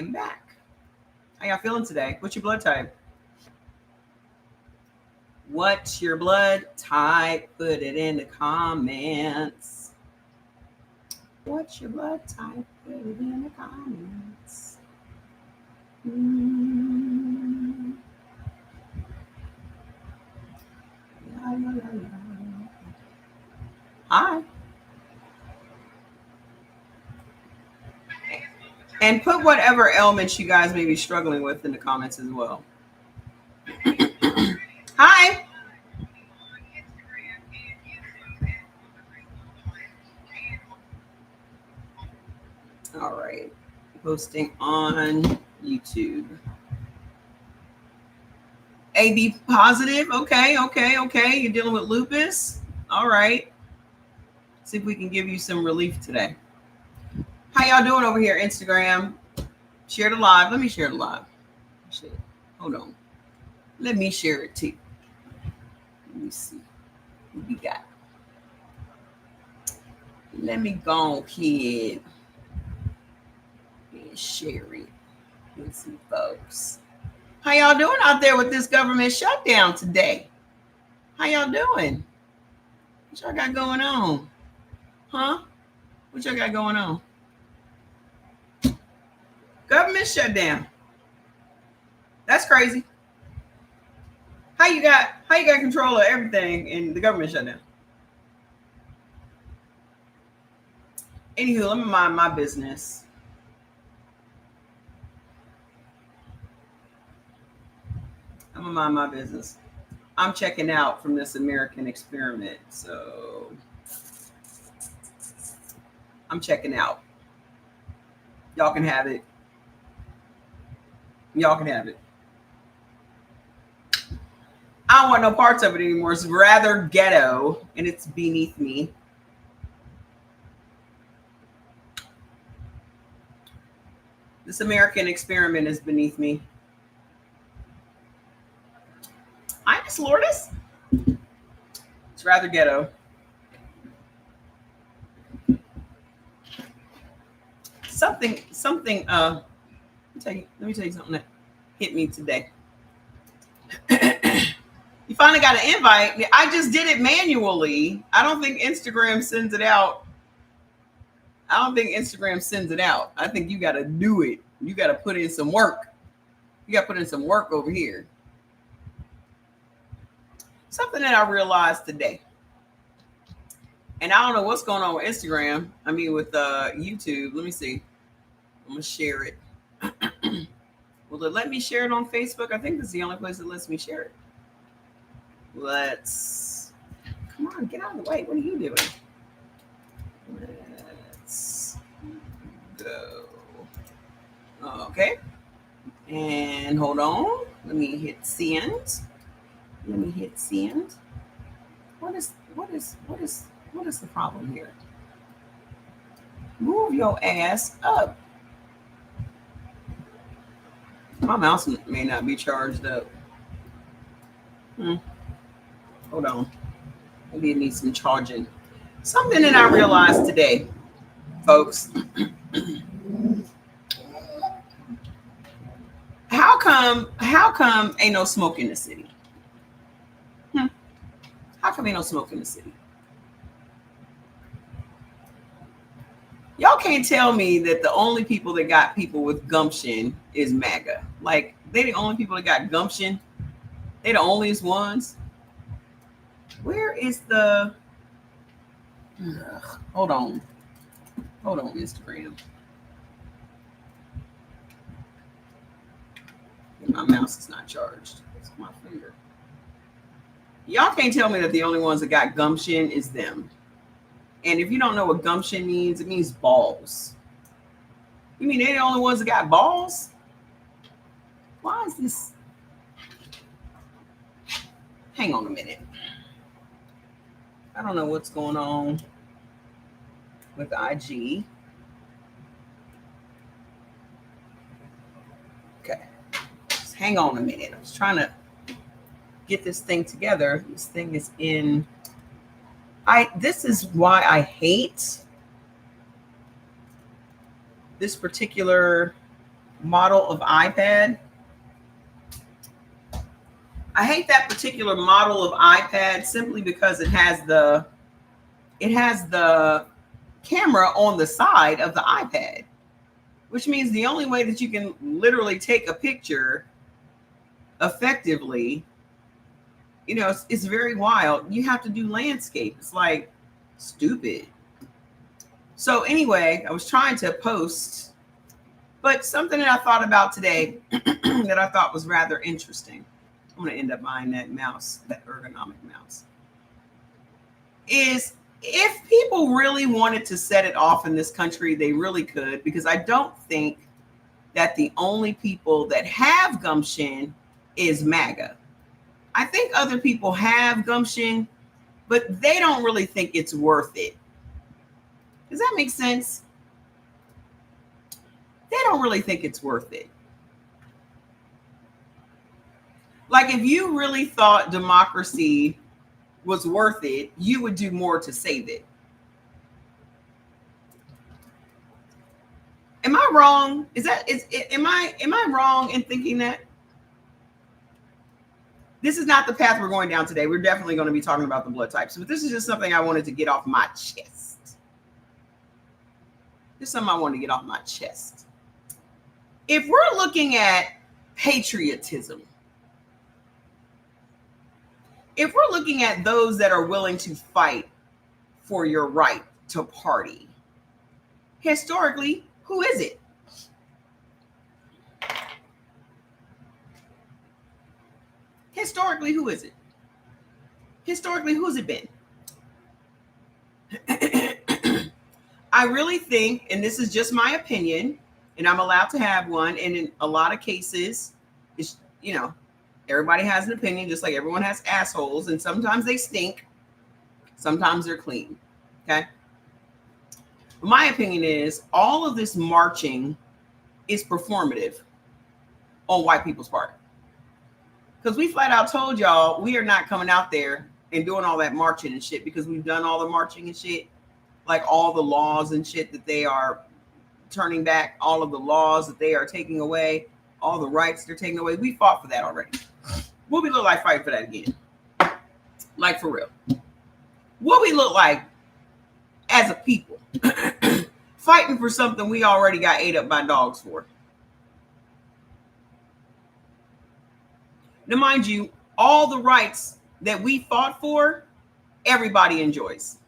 am back. How y'all feeling today? What's your blood type? What's your blood type? Put it in the comments. What's your blood type? Put it in the comments. La, la, la, la. Hi. And put whatever ailments you guys may be struggling with in the comments as well. Hi. All right. Posting on YouTube. AB positive. Okay. You're dealing with lupus. All right. See if we can give you some relief today. How y'all doing over here? Instagram. Share the live. Let me share the live. Shit. Hold on. Let me share it too. Let me see what we got. Let me go ahead and share it with some folks. How y'all doing out there with this government shutdown today? How y'all doing? What y'all got going on? Huh? What y'all got going on? Government shutdown. That's crazy. How you got control of everything in the government shutdown? Anywho, let me mind my business. I'm gonna mind my business. I'm checking out from this American experiment, so I'm checking out. Y'all can have it. Y'all can have it. I don't want no parts of it anymore. It's rather ghetto, and it's beneath me. This American experiment is beneath me. Hi, Miss Lourdes. It's rather ghetto. Something. Let me tell you something that hit me today. You finally got an invite. I just did it manually. I don't think Instagram sends it out. I think you got to do it. You got to put in some work. Over here. Something that I realized today. And I don't know what's going on with Instagram. I mean, with YouTube. Let me see. I'm going to share it. Will it let me share it on Facebook? I think this is the only place that lets me share it. Come on, get out of the way. What are you doing? Let's go. Okay. And hold on. Let me hit send. What is the problem here? Move your ass up. My mouse may not be charged up. Hold on. Maybe it needs some charging. Something that I realized today, folks. How come ain't no smoke in the city? How come ain't no smoke in the city? Y'all can't tell me that the only people that got people with gumption is MAGA. Like, they the only people that got gumption. They the onlyest ones. Where is the... Hold on, Instagram. My mouse is not charged. It's my finger. Y'all can't tell me that the only ones that got gumption is them. And if you don't know what gumption means, it means balls. You mean they're the only ones that got balls? Why is this? Hang on a minute. I don't know what's going on with IG. Okay. Just hang on a minute. I was trying to get this thing together. This thing is in... This is why I hate this particular Model of iPad. I hate that particular model of iPad simply because it has the camera on the side of the iPad, which means the only way that you can literally take a picture effectively, it's very wild. You have to do landscape. It's like stupid. So anyway, I was trying to post, but something that I thought about today that I thought was rather interesting. I'm going to end up buying that mouse, that ergonomic mouse. Is if people really wanted to set it off in this country, they really could, because I don't think that the only people that have gumption is MAGA. I think other people have gumption, but they don't really think it's worth it. Does that make sense? They don't really think it's worth it. Like, if you really thought democracy was worth it, you would do more to save it. Am I wrong? Am I wrong in thinking that? This is not the path we're going down today. We're definitely going to be talking about the blood types, but this is just something I wanted to get off my chest. This is something I want to get off my chest. If we're looking at patriotism, if we're looking at those that are willing to fight for your right to party, historically, who is it? Historically, who is it? Historically, who's it been? I really think, and this is just my opinion, and I'm allowed to have one, and in a lot of cases, it's, everybody has an opinion, just like everyone has assholes, and sometimes they stink, sometimes they're clean, okay? But my opinion is all of this marching is performative on white people's part. Because we flat out told y'all we are not coming out there and doing all that marching and shit, because we've done all the marching and shit, like all the laws and shit that they are turning back, all of the laws that they are taking away, all the rights they're taking away. We fought for that already. What we look like fighting for that again? Like, for real. What we look like as a people fighting for something we already got ate up by dogs for. Now, mind you, all the rights that we fought for, everybody enjoys.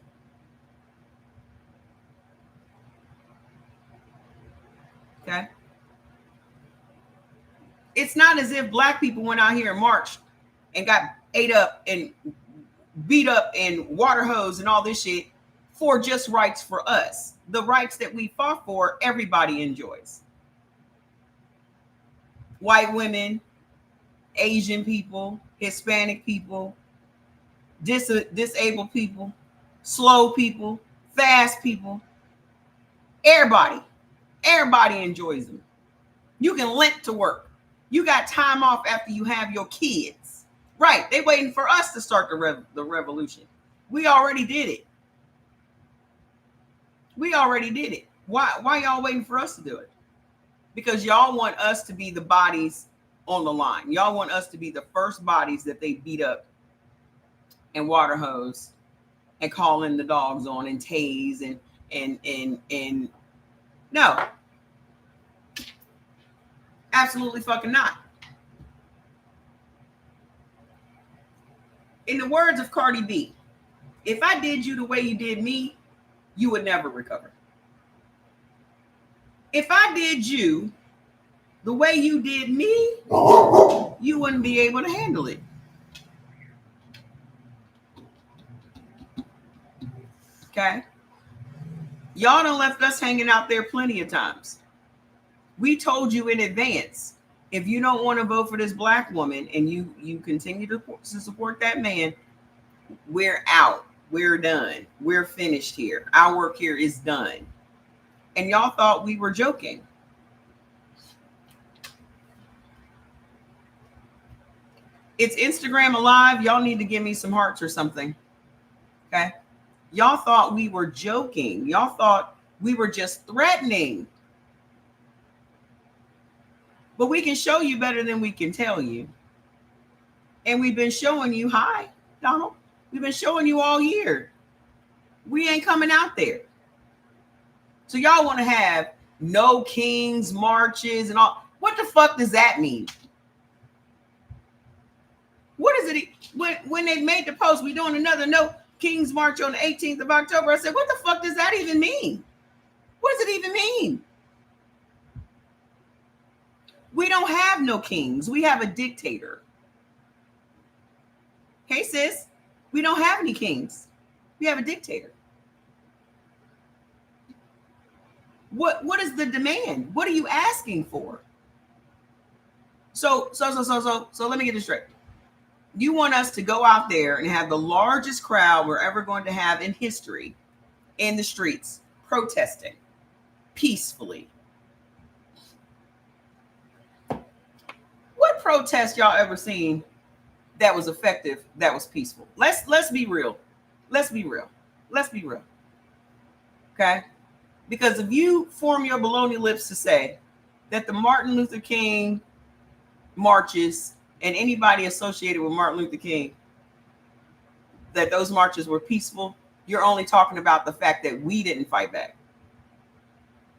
Okay? It's not as if black people went out here and marched and got ate up and beat up and water hose and all this shit for just rights for us. The rights that we fought for, everybody enjoys. White women, Asian people, Hispanic people, disabled people, slow people, fast people. Everybody enjoys them. You can limp to work. You got time off after you have your kids. Right, they waiting for us to start the revolution. We already did it. Why y'all waiting for us to do it? Because y'all want us to be the bodies on the line. Y'all want us to be the first bodies that they beat up and water hose and call in the dogs on and tase and no. Absolutely fucking not. In the words of Cardi B, if I did you the way you did me, you would never recover. If I did you the way you did me, you wouldn't be able to handle it. Okay? Y'all done left us hanging out there plenty of times. We told you in advance, if you don't want to vote for this black woman and you continue to support that man, we're out. We're done. We're finished here. Our work here is done. And y'all thought we were joking. It's Instagram Alive. Y'all need to give me some hearts or something. Okay? Y'all thought we were joking. Y'all thought we were just threatening. But we can show you better than we can tell you. And we've been showing you, hi, Donald. We've been showing you all year. We ain't coming out there. So y'all want to have no kings marches and all. What the fuck does that mean? What is it? When they made the post, we doing another no kings march on the 18th of October. I said, what the fuck does that even mean? What does it even mean? We don't have no kings. We have a dictator. Hey, sis, we don't have any kings. We have a dictator. What is the demand? What are you asking for? So let me get this straight. You want us to go out there and have the largest crowd we're ever going to have in history in the streets protesting peacefully. What protest y'all ever seen that was effective, that was peaceful? Let's be real. Let's be real. Okay? Because if you form your baloney lips to say that the Martin Luther King marches and anybody associated with Martin Luther King, that those marches were peaceful, you're only talking about the fact that we didn't fight back.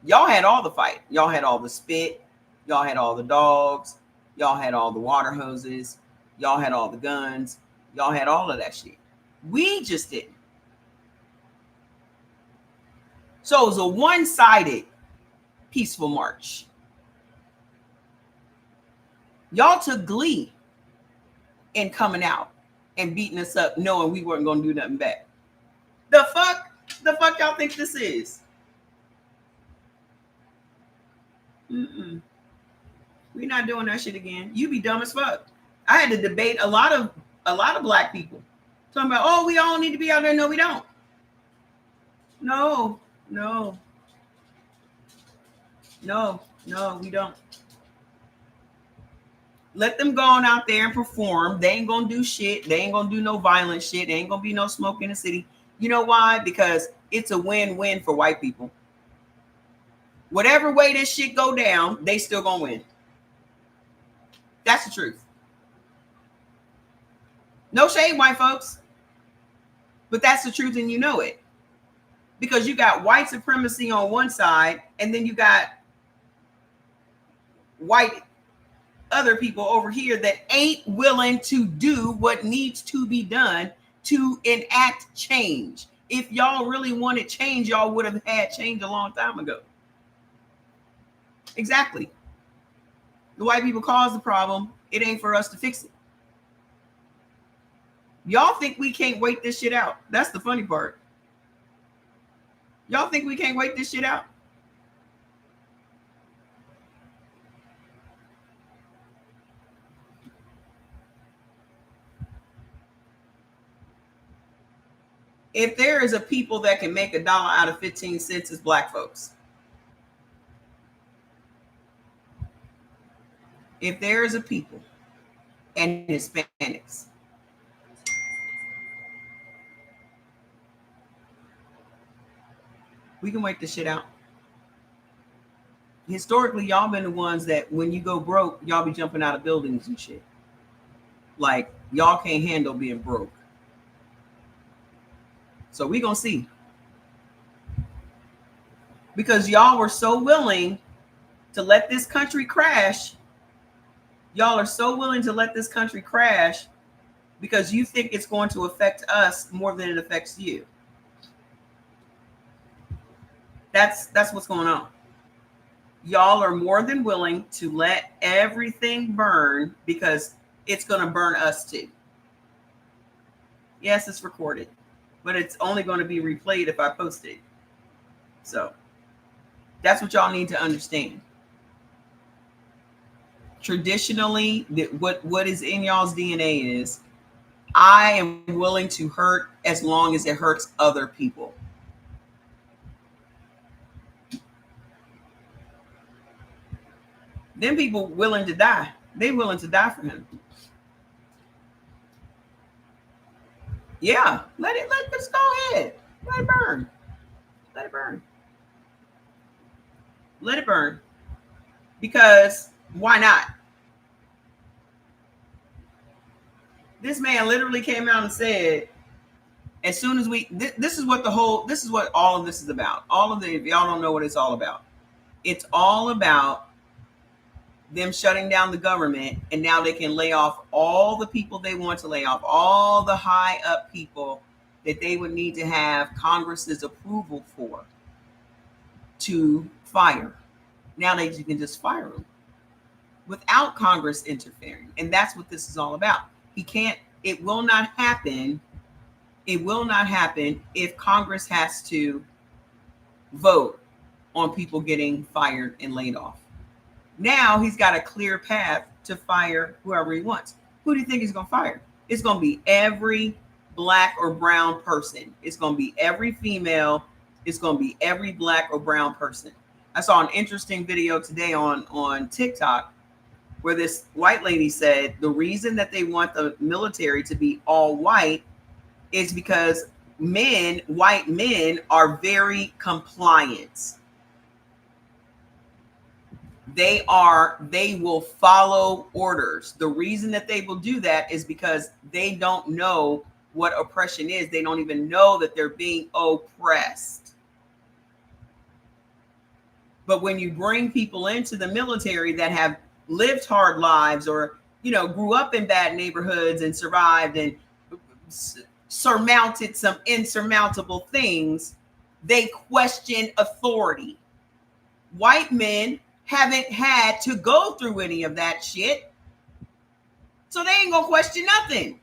Y'all had all the fight. Y'all had all the spit. Y'all had all the dogs. Y'all had all the water hoses. Y'all had all the guns. Y'all had all of that shit. We just didn't. So it was a one-sided peaceful march. Y'all took glee in coming out and beating us up, knowing we weren't going to do nothing back. The fuck y'all think this is? We're not doing that shit again. You be dumb as fuck. I had to debate a lot of black people talking about, oh, we all need to be out there. No, we don't. No, we don't. Let them go on out there and perform. They ain't gonna do shit. They ain't gonna do no violent shit. There ain't gonna be no smoke in the city. You know why? Because it's a win-win for white people. Whatever way this shit go down, they still gonna win. That's the truth. No shade, white folks. But that's the truth, and you know it. Because you got white supremacy on one side, and then you got white other people over here that ain't willing to do what needs to be done to enact change. If y'all really wanted change, y'all would have had change a long time ago. Exactly. The white people caused the problem. It ain't for us to fix it. Y'all think we can't wait this shit out. That's the funny part. Y'all think we can't wait this shit out? If there is a people that can make $1 out of 15 cents, it's black folks. If there is a people and Hispanics, we can wait this shit out. Historically, y'all been the ones that when you go broke, y'all be jumping out of buildings and shit. Like, y'all can't handle being broke. So we gonna see. Because y'all were so willing to let this country crash. Y'all are so willing to let this country crash because you think it's going to affect us more than it affects you. That's what's going on. Y'all are more than willing to let everything burn because it's going to burn us too. Yes, it's recorded, but it's only going to be replayed if I post it. So that's what y'all need to understand. Traditionally, what is in y'all's DNA is I am willing to hurt as long as it hurts other people. Them people willing to die. They willing to die for him. Yeah, let's go ahead. Let it burn. Let it burn. Let it burn. Because Why not? This man literally came out and said, as soon as this is what this is what all of this is about. All of the, if y'all don't know what it's all about, it's all about them shutting down the government, and now they can lay off all the people they want to lay off, all the high up people that they would need to have Congress's approval for to fire. Now they can just fire them without Congress interfering. And that's what this is all about. He can't, it will not happen. It will not happen if Congress has to vote on people getting fired and laid off. Now he's got a clear path to fire whoever he wants. Who do you think he's going to fire? It's going to be every black or brown person. It's going to be every female. It's going to be every black or brown person. I saw an interesting video today on TikTok where this white lady said the reason that they want the military to be all white is because white men are very compliant. They will follow orders. The reason that they will do that is because they don't know what oppression is. They don't even know that they're being oppressed. But when you bring people into the military that have lived hard lives or, grew up in bad neighborhoods and survived and surmounted some insurmountable things, they question authority. White men haven't had to go through any of that shit, so they ain't gonna question nothing.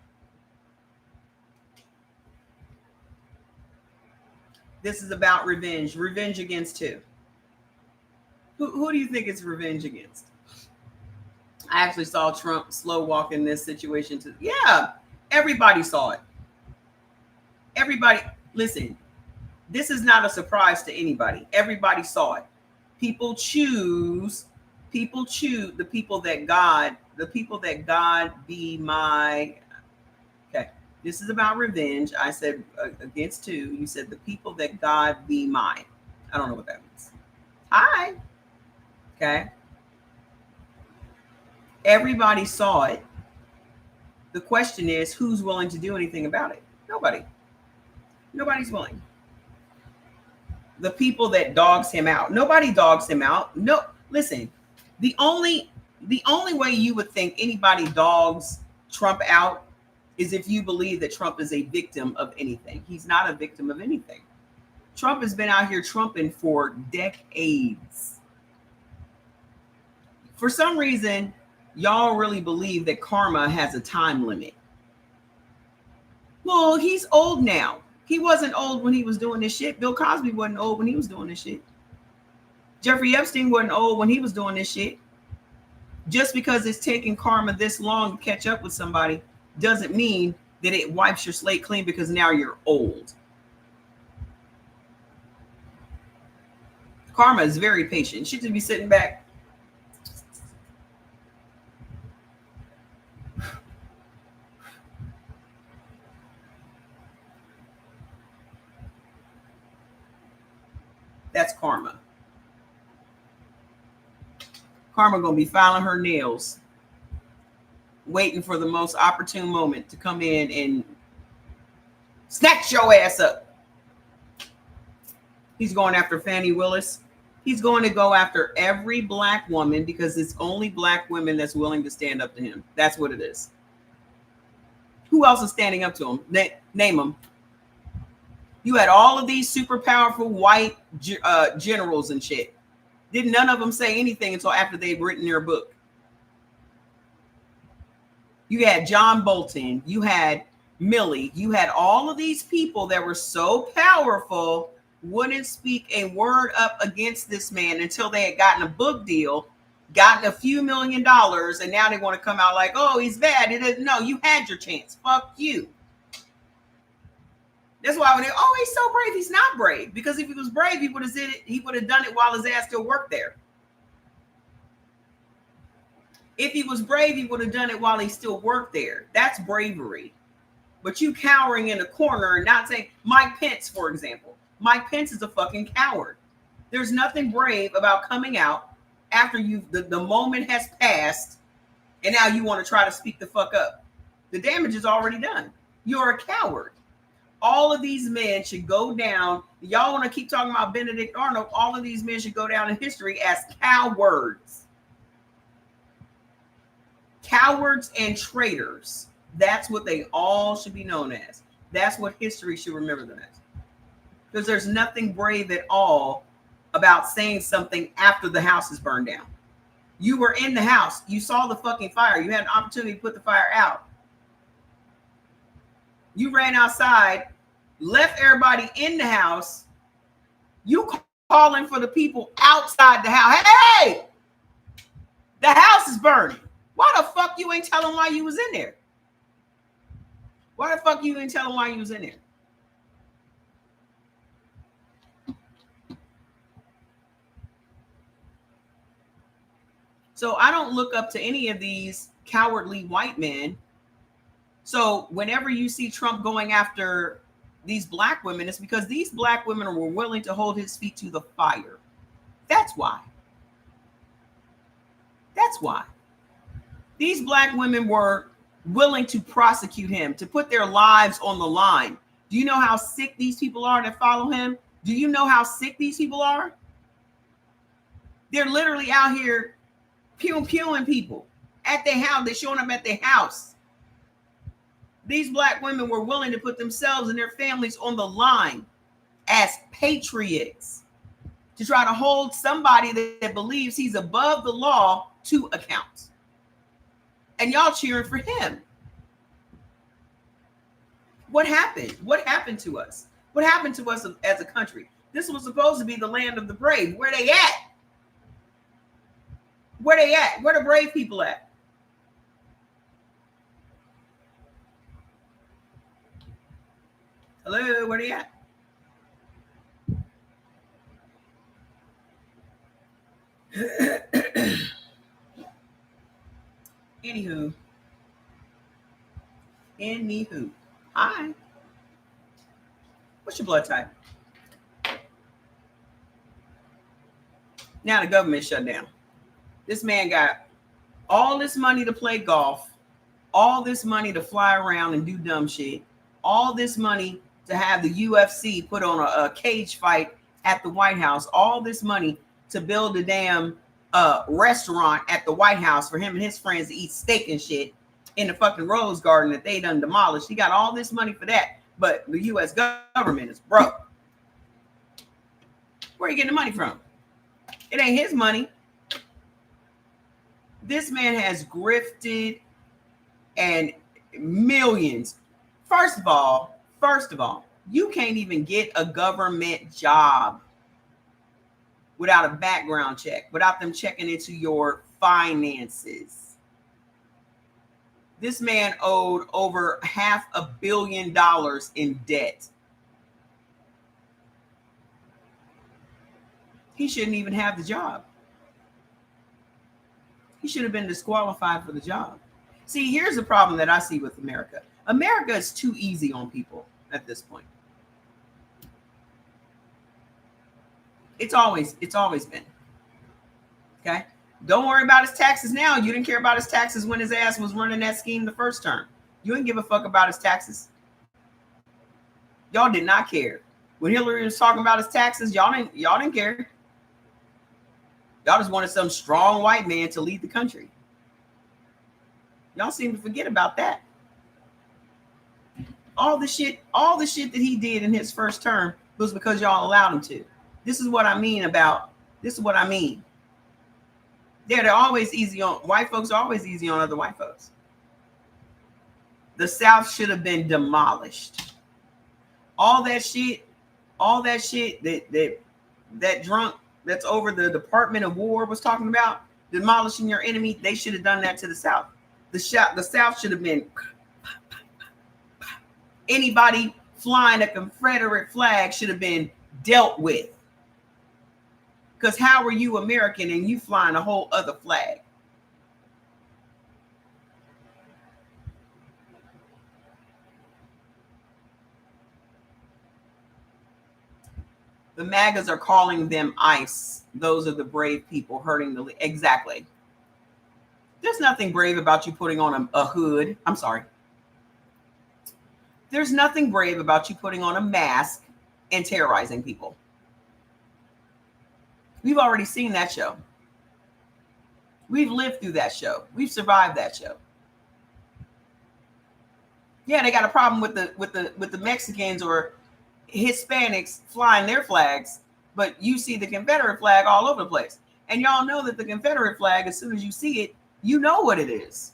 This is about revenge. Revenge against who? Who do you think it's revenge against? I actually saw Trump slow walking this situation too. Yeah, everybody saw it. Everybody, listen, this is not a surprise to anybody. Everybody saw it. People choose the people that God be my. Okay, this is about revenge. I said against two. You said the people that God be mine. I don't know what that means. Hi. Okay. Everybody saw it. The question is, who's willing to do anything about it? Nobody. Nobody's willing. The people that dogs him out. Nobody dogs him out. No, listen. The only way you would think anybody dogs Trump out is if you believe that Trump is a victim of anything. He's not a victim of anything. Trump has been out here trumping for decades. For some reason, y'all really believe that karma has a time limit. Well, he's old now. He wasn't old when he was doing this shit. Bill Cosby wasn't old when he was doing this shit. Jeffrey Epstein wasn't old when he was doing this shit. Just because it's taking karma this long to catch up with somebody doesn't mean that it wipes your slate clean because now you're old. Karma is very patient. She should be sitting back. That's karma. Karma gonna be filing her nails, waiting for the most opportune moment to come in and snatch your ass up. He's going after Fani Willis. He's going to go after every black woman because it's only black women that's willing to stand up to him. That's what it is. Who else is standing up to him? Name them. You had all of these super powerful white generals and shit. Didn't none of them say anything until after they'd written their book. You had John Bolton. You had Milley. You had all of these people that were so powerful, wouldn't speak a word up against this man until they had gotten a book deal, gotten a few $1 million, and now they want to come out like, oh, he's bad. It is, no, you had your chance. Fuck you. That's why when they, oh, he's so brave. He's not brave, because if he was brave, he would have did it. He would have done it while his ass still worked there. If he was brave, he would have done it while he still worked there. That's bravery. But you cowering in a corner and not saying, Mike Pence, for example. Mike Pence is a fucking coward. There's nothing brave about coming out after the moment has passed, and now you want to try to speak the fuck up. The damage is already done. You're a coward. All of these men should go down. Y'all want to keep talking about Benedict Arnold? All of these men should go down in history as cowards. Cowards and traitors. That's what they all should be known as. That's what history should remember them as. Because there's nothing brave at all about saying something after the house is burned down. You were in the house. You saw the fucking fire. You had an opportunity to put the fire out. You ran outside, left everybody in the house. You calling for the people outside the house. Hey, the house is burning. Why the fuck you ain't telling why you was in there? Why the fuck you ain't telling why you was in there? So I don't look up to any of these cowardly white men. So whenever you see Trump going after these black women, it's because these black women were willing to hold his feet to the fire. That's why. That's why. These black women were willing to prosecute him, to put their lives on the line. Do you know how sick these people are that follow him? Do you know how sick these people are? They're literally out here pewing people at their house. They're showing up at their house. These black women were willing to put themselves and their families on the line as patriots to try to hold somebody that believes he's above the law to account. And y'all cheering for him. What happened? What happened to us? What happened to us as a country? This was supposed to be the land of the brave. Where they at? Where they at? Where the brave people at? Hello, where they at? Anywho. Hi. What's your blood type? Now the government shut down. This man got all this money to play golf, all this money to fly around and do dumb shit, all this money to have the UFC put on a cage fight at the White House, all this money to build a damn restaurant at the White House for him and his friends to eat steak and shit in the fucking Rose Garden that they done demolished. He got all this money for that, but the U.S. government is broke. Where are you getting the money from? It ain't his money. This man has grifted and millions. First of all, you can't even get a government job without a background check, without them checking into your finances. This man owed over $500 million in debt. He shouldn't even have the job. He should have been disqualified for the job. See, here's the problem that I see with America. America is too easy on people at this point. It's always been. Okay? Don't worry about his taxes now. You didn't care about his taxes when his ass was running that scheme the first term. You didn't give a fuck about his taxes. Y'all did not care. When Hillary was talking about his taxes, y'all didn't care. Y'all just wanted some strong white man to lead the country. Y'all seem to forget about that. All the shit that he did in his first term was because y'all allowed him to. This is what I mean. They're always easy on white folks, are always easy on other white folks. The South should have been demolished. All that shit that drunk that's over the Department of War was talking about, demolishing your enemy, they should have done that to the South. The South should have been anybody flying a Confederate flag should have been dealt with. Because how are you American and you flying a whole other flag? The MAGAs are calling them ICE. Those are the brave people hurting the exactly. There's nothing brave about you putting on a hood. I'm sorry. There's nothing brave about you putting on a mask and terrorizing people. We've already seen that show. We've lived through that show. We've survived that show. Yeah, they got a problem with the Mexicans or Hispanics flying their flags, but you see the Confederate flag all over the place. And y'all know that the Confederate flag, as soon as you see it, you know what it is.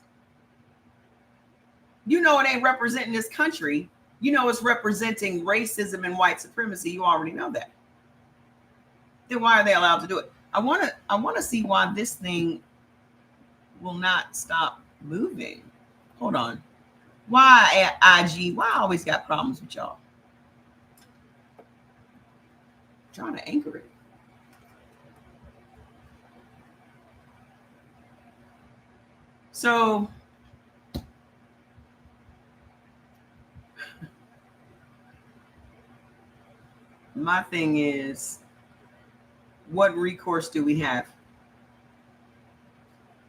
You know it ain't representing this country. You know it's representing racism and white supremacy. You already know that. Then why are they allowed to do it? I want to see why this thing will not stop moving. Hold on. Why at IG? Why I always got problems with y'all? I'm trying to anchor it. So my thing is, what recourse do we have?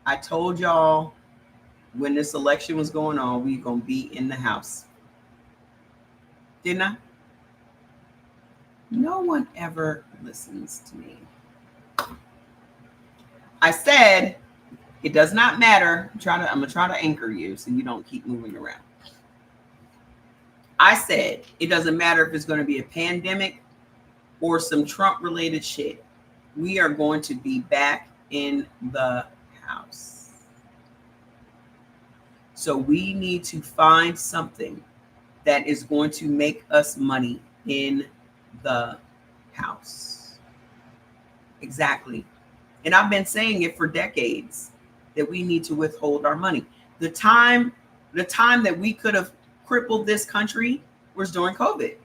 I told y'all when this election was going on, we gonna be in the house. Didn't I? No one ever listens to me. I said it does not matter. I'm gonna try to anchor you so you don't keep moving around. I said it doesn't matter if it's going to be a pandemic or some Trump related shit. We are going to be back in the house. So we need to find something that is going to make us money in the house. Exactly. And I've been saying it for decades that we need to withhold our money. The time that we could have crippled this country was during COVID.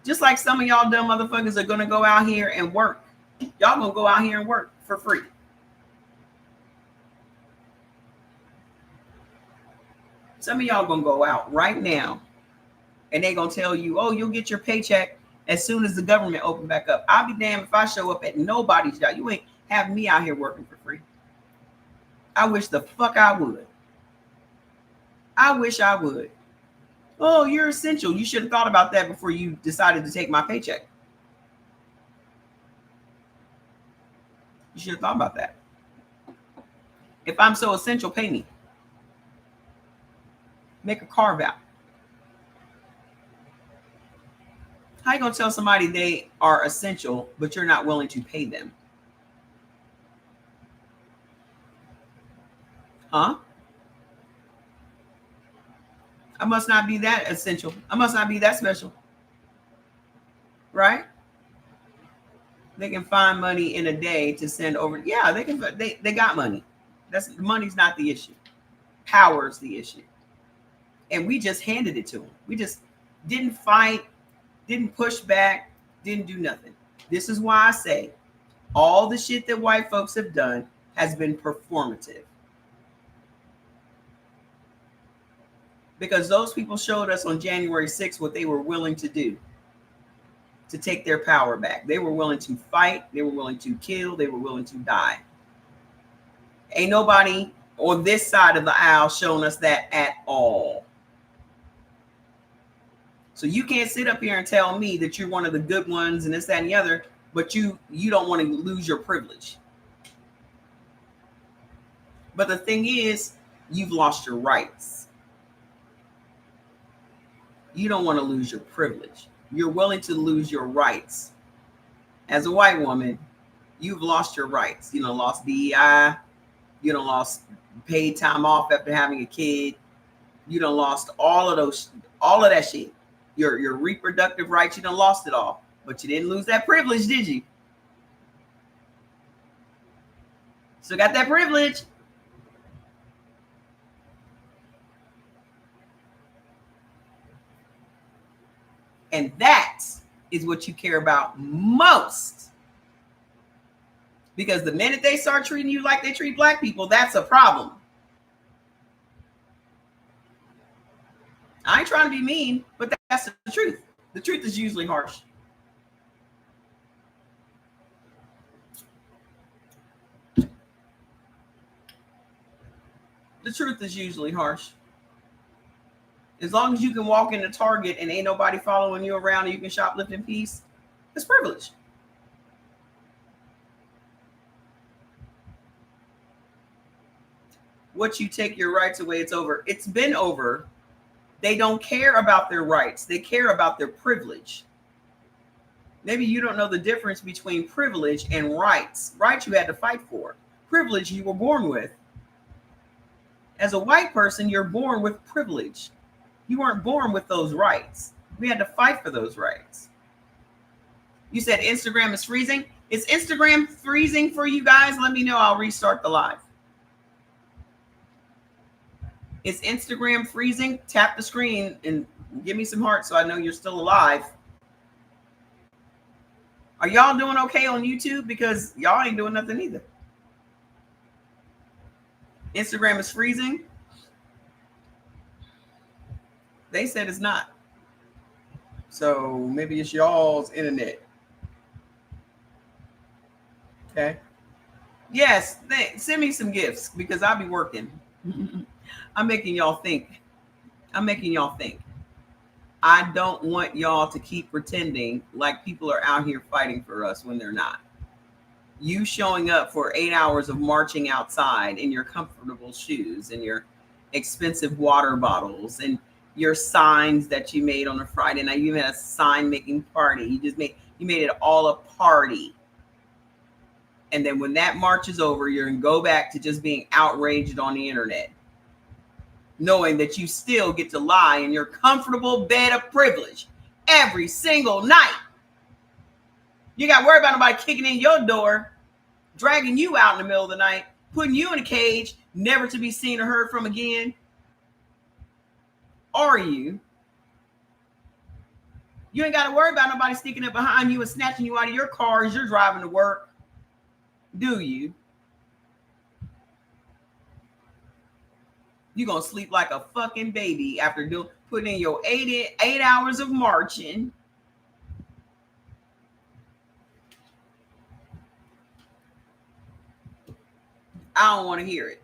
Just like some of y'all dumb motherfuckers are going to go out here and work. Y'all going to go out here and work for free. Some of y'all going to go out right now and they going to tell you, oh, you'll get your paycheck as soon as the government open back up. I'll be damned if I show up at nobody's job. You ain't have me out here working for free. I wish the fuck I would. I wish I would. Oh, you're essential. You should have thought about that before you decided to take my paycheck. You should have thought about that. If I'm so essential, pay me. Make a carve out. How you gonna tell somebody they are essential, but you're not willing to pay them? Huh? I must not be that essential. I must not be that special. Right? They can find money in a day to send over. Yeah, they can. They got money. Money's not the issue. Power's the issue. And we just handed it to them. We just didn't fight, didn't push back, didn't do nothing. This is why I say all the shit that white folks have done has been performative. Because those people showed us on January 6th what they were willing to do to take their power back. They were willing to fight. They were willing to kill. They were willing to die. Ain't nobody on this side of the aisle showing us that at all. So you can't sit up here and tell me that you're one of the good ones and this, that, and the other, but you don't want to lose your privilege. But the thing is, you've lost your rights. You don't want to lose your privilege. You're willing to lose your rights. As a white woman, you've lost your rights. You know, lost DEI. You done lost paid time off after having a kid. You done lost all of that shit. Your reproductive rights, you done lost it all. But you didn't lose that privilege, did you? Still got that privilege. And that is what you care about most. Because the minute they start treating you like they treat black people, that's a problem. I ain't trying to be mean, but that's the truth. The truth is usually harsh. truth is usually harsh. As long as you can walk into Target and ain't nobody following you around and you can shoplift in peace, it's privilege. Once you take your rights away, it's over. It's been over. They don't care about their rights. They care about their privilege. Maybe you don't know the difference between privilege and rights. Rights you had to fight for. Privilege you were born with. As a white person, you're born with privilege. You weren't born with those rights. We had to fight for those rights. You said Instagram is freezing. Is Instagram freezing for you guys? Let me know. I'll restart the live. Is Instagram freezing? Tap the screen and give me some hearts so I know you're still alive. Are y'all doing okay on YouTube? Because y'all ain't doing nothing either. Instagram is freezing. They said it's not. So maybe it's y'all's internet. Okay. Yes, send me some gifts because I'll be working. I'm making y'all think. I don't want y'all to keep pretending like people are out here fighting for us when they're not. You showing up for 8 hours of marching outside in your comfortable shoes and your expensive water bottles and your signs that you made on a Friday night. You had a sign making party. You made it all a party. And then when that march is over, you're going to go back to just being outraged on the internet, knowing that you still get to lie in your comfortable bed of privilege every single night. You got to worry about nobody kicking in your door, dragging you out in the middle of the night, putting you in a cage, never to be seen or heard from again. Are you? You ain't got to worry about nobody sneaking up behind you and snatching you out of your car as you're driving to work. Do you? You're going to sleep like a fucking baby after putting in your 8 hours of marching. I don't want to hear it.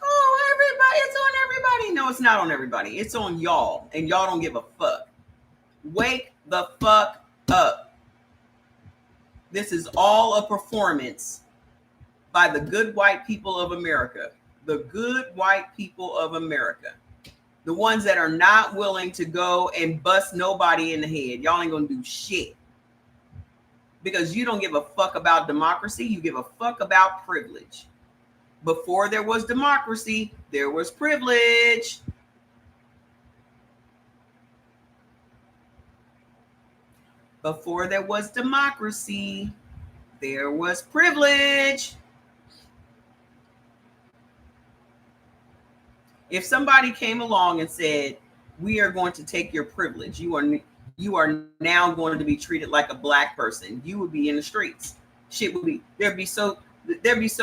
Oh, everybody, it's on everybody. No, it's not on everybody. It's on y'all, and y'all don't give a fuck. Wake the fuck up. This is all a performance by the good white people of America. The good white people of America. The ones that are not willing to go and bust nobody in the head. Y'all ain't gonna do shit. Because you don't give a fuck about democracy. You give a fuck about privilege. Before there was democracy, there was privilege. Before there was democracy, there was privilege. If somebody came along and said, we are going to take your privilege, you are now going to be treated like a black person, you would be in the streets. Shit would be, there'd be so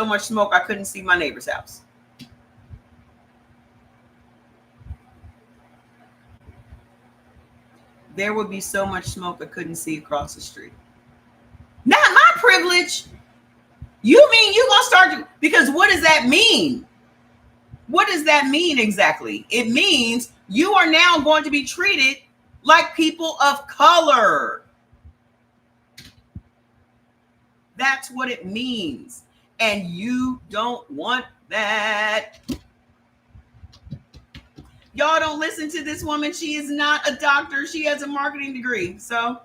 much smoke I couldn't see my neighbor's house. There would be so much smoke I couldn't see across the street. Not my privilege. You mean you gonna start? Because what does that mean? What does that mean exactly? It means you are now going to be treated like people of color. That's what it means. And you don't want that. Y'all don't listen to this woman. She is not a doctor. She has a marketing degree. So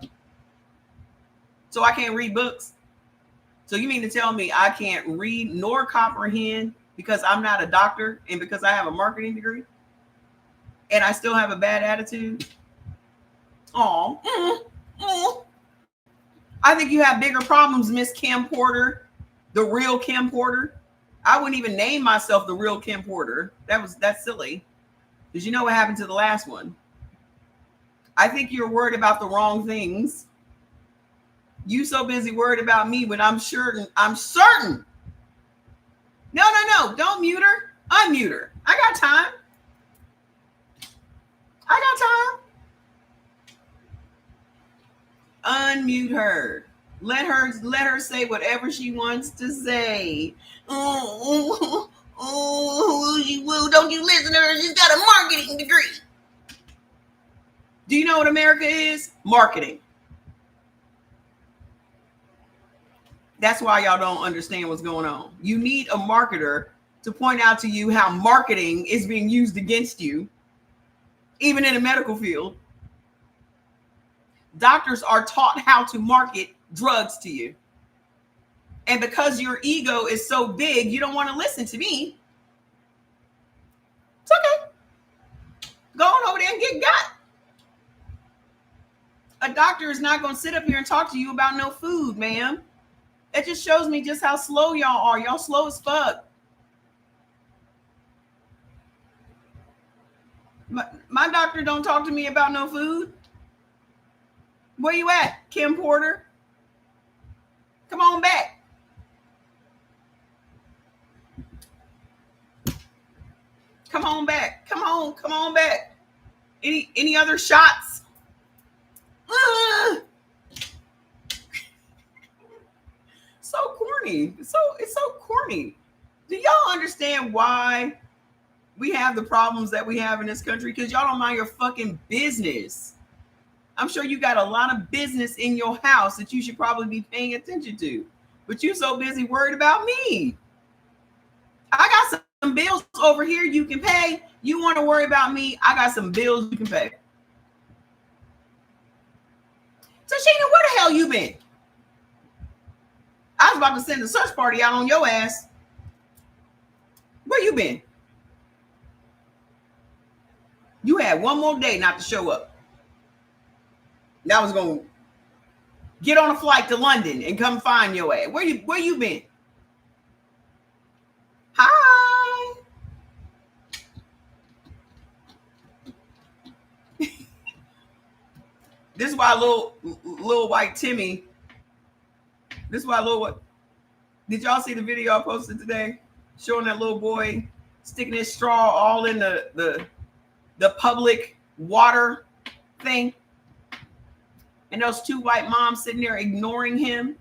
I can't read books. So you mean to tell me I can't read nor comprehend because I'm not a doctor and because I have a marketing degree and I still have a bad attitude? Oh, I think you have bigger problems, Miss Kim Porter, the real Kim Porter. I wouldn't even name myself the real Kim Porter. That's silly. Because you know what happened to the last one. I think you're worried about the wrong things. You so busy worried about me when I'm certain. No. Don't mute her. Unmute her. I got time. Unmute her. Let her say whatever she wants to say. Well, don't you listen to her? She's got a marketing degree. Do you know what America is? Marketing. That's why y'all don't understand what's going on. You need a marketer to point out to you how marketing is being used against you, even in the medical field. Doctors are taught how to market drugs to you. And because your ego is so big, you don't want to listen to me. It's okay. Go on over there and get got. A doctor is not going to sit up here and talk to you about no food, ma'am. It just shows me just how slow y'all are. Y'all slow as fuck. My doctor don't talk to me about no food. Where you at, Kim Porter? Come on back. Come on back. Come on back. Any other shots? So corny. It's so corny. Do y'all understand why we have the problems that we have in this country? Because y'all don't mind your fucking business. I'm sure you got a lot of business in your house that you should probably be paying attention to. But you're so busy worried about me. I got some bills over here you can pay. You want to worry about me? I got some bills you can pay. Tashina, where the hell you been? I was about to send a search party out on your ass. Where you been? You had one more day not to show up. That was going to get on a flight to London and come find your ass. Where you been? Hi. This is why little white Timmy. This is why did y'all see the video I posted today? Showing that little boy sticking his straw all in the public water thing. And those two white moms sitting there ignoring him.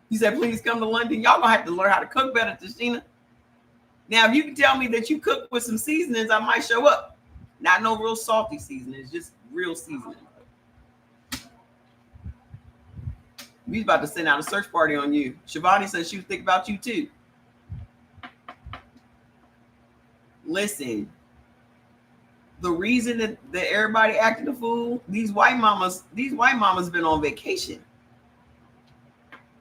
He said, please come to London. Y'all gonna have to learn how to cook better, Tashina. Now, if you can tell me that you cook with some seasonings, I might show up. Not no real salty seasonings, just real seasonings. We about to send out a search party on you. Shivani says she was thinking about you too. Listen, the reason that everybody acting a fool, these white mamas been on vacation.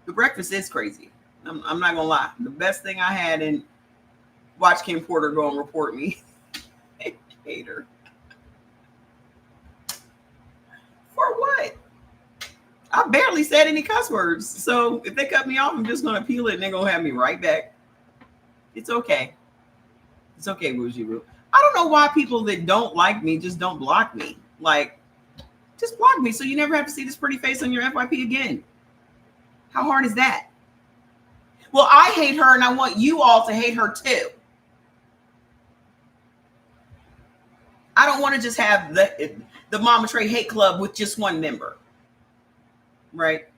The breakfast is crazy. I'm not gonna lie. The best thing I had in watch Kim Porter go and report me. Hater. For what? I barely said any cuss words. So if they cut me off, I'm just gonna peel it and they're gonna have me right back. It's okay. It's okay, Bougie Boo. I don't know why people that don't like me just don't block me. Like, just block me so you never have to see this pretty face on your FYP again. How hard is that? Well, I hate her and I want you all to hate her too. I don't want to just have the Mama Trey hate club with just one member. Right?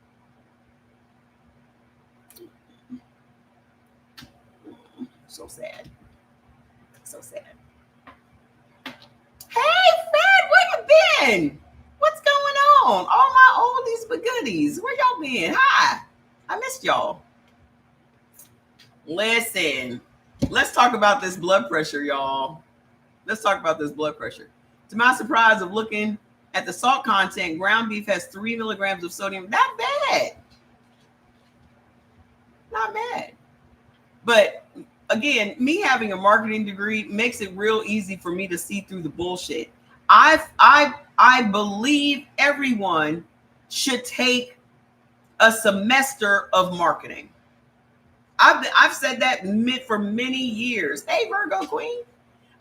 So sad. So sad. Hey, Fred, where you been? What's going on? All my oldies but goodies. Where y'all been? Hi. I missed y'all. Listen, let's talk about this blood pressure, y'all. Let's talk about this blood pressure. To my surprise of looking at the salt content, ground beef has 3 milligrams of sodium. Not bad. Not bad. But again, me having a marketing degree makes it real easy for me to see through the bullshit. I believe everyone should take a semester of marketing. I've said that for many years. Hey, Virgo Queen.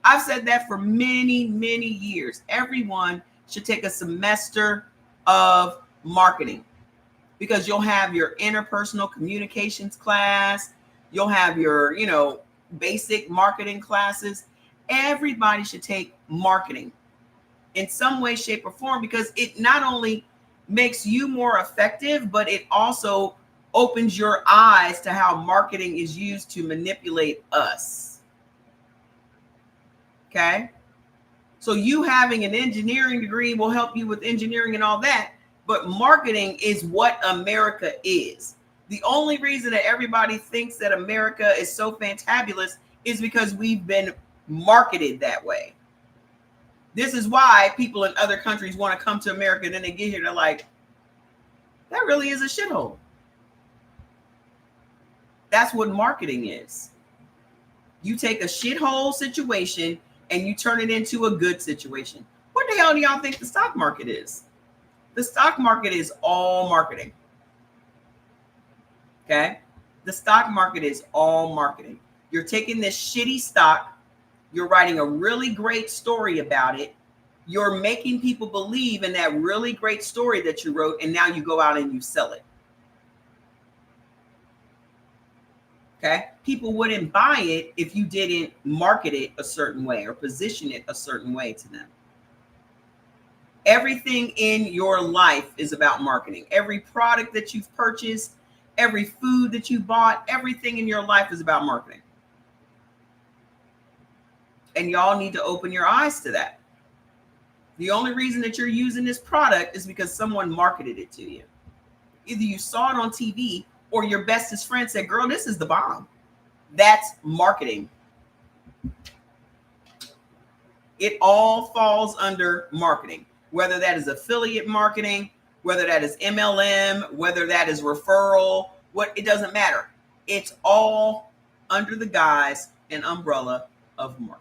I've said that for many, many years. Everyone should take a semester of marketing because you'll have your interpersonal communications class. You'll have your, basic marketing classes. Everybody should take marketing in some way, shape, or form because it not only makes you more effective, but it also opens your eyes to how marketing is used to manipulate us. Okay? So you having an engineering degree will help you with engineering and all that, but marketing is what America is. The only reason that everybody thinks that America is so fantabulous is because we've been marketed that way. This is why people in other countries want to come to America, and then they get here, they're like, that really is a shithole. That's what marketing is. You take a shithole situation and you turn it into a good situation. What the hell do y'all think the stock market is? The stock market is all marketing. Okay? The stock market is all marketing. You're taking this shitty stock, you're writing a really great story about it, you're making people believe in that really great story that you wrote, and now you go out and you sell it. Okay? People wouldn't buy it if you didn't market it a certain way or position it a certain way to them. Everything in your life is about marketing. Every product that you've purchased, every food that you bought, everything in your life is about marketing. And y'all need to open your eyes to that. The only reason that you're using this product is because someone marketed it to you. Either you saw it on TV or your bestest friend said, girl, this is the bomb. That's marketing. It all falls under marketing, whether that is affiliate marketing, whether that is MLM, whether that is referral, it doesn't matter. It's all under the guise and umbrella of marketing.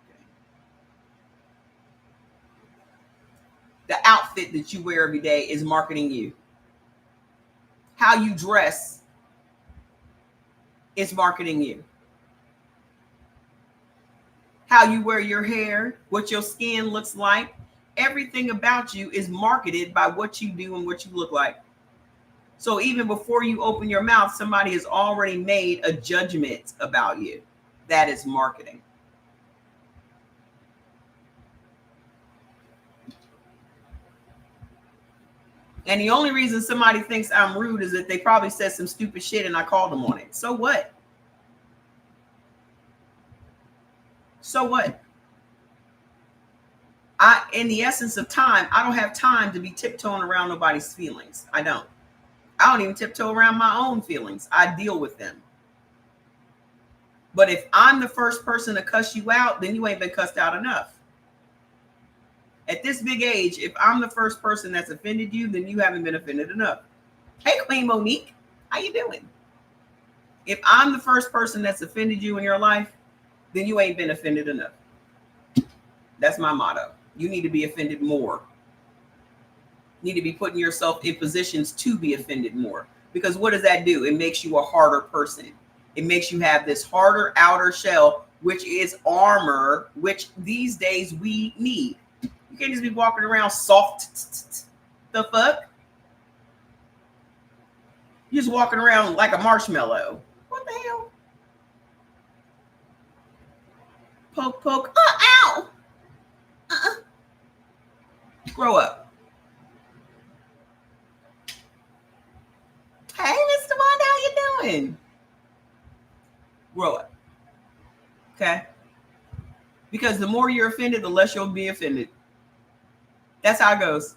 The outfit that you wear every day is marketing you. How you dress is marketing you. How you wear your hair, what your skin looks like, everything about you is marketed by what you do and what you look like. So even before you open your mouth, somebody has already made a judgment about you. That is marketing. And the only reason somebody thinks I'm rude is that they probably said some stupid shit and I called them on it. So what? So what? In the essence of time, I don't have time to be tiptoeing around nobody's feelings. I don't even tiptoe around my own feelings. I deal with them. But if I'm the first person to cuss you out, then you ain't been cussed out enough. At this big age, if I'm the first person that's offended you, then you haven't been offended enough. Hey, Queen Monique, how you doing? If I'm the first person that's offended you in your life, then you ain't been offended enough. That's my motto. You need to be offended more. You need to be putting yourself in positions to be offended more. Because what does that do? It makes you a harder person. It makes you have this harder outer shell, which is armor, which these days we need. You can't just be walking around soft. The fuck? You're just walking around like a marshmallow. What the hell? Poke, poke. Oh, ow. Grow up. Hey, Mr. Wanda, how you doing? Grow up. Okay? Because the more you're offended, the less you'll be offended. That's how it goes.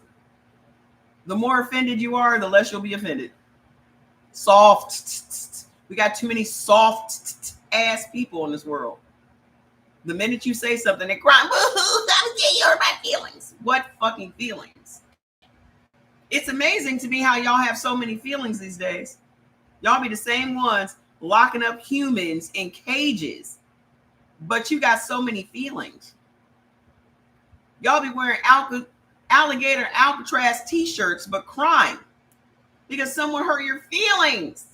The more offended you are, the less you'll be offended. Soft. We got too many soft ass people in this world. The minute you say something, they cry. Woohoo! You hurt my feelings. What fucking feelings? It's amazing to me how y'all have so many feelings these days. Y'all be the same ones locking up humans in cages, but you got so many feelings. Y'all be wearing alligator Alcatraz t-shirts, but crying because someone hurt your feelings.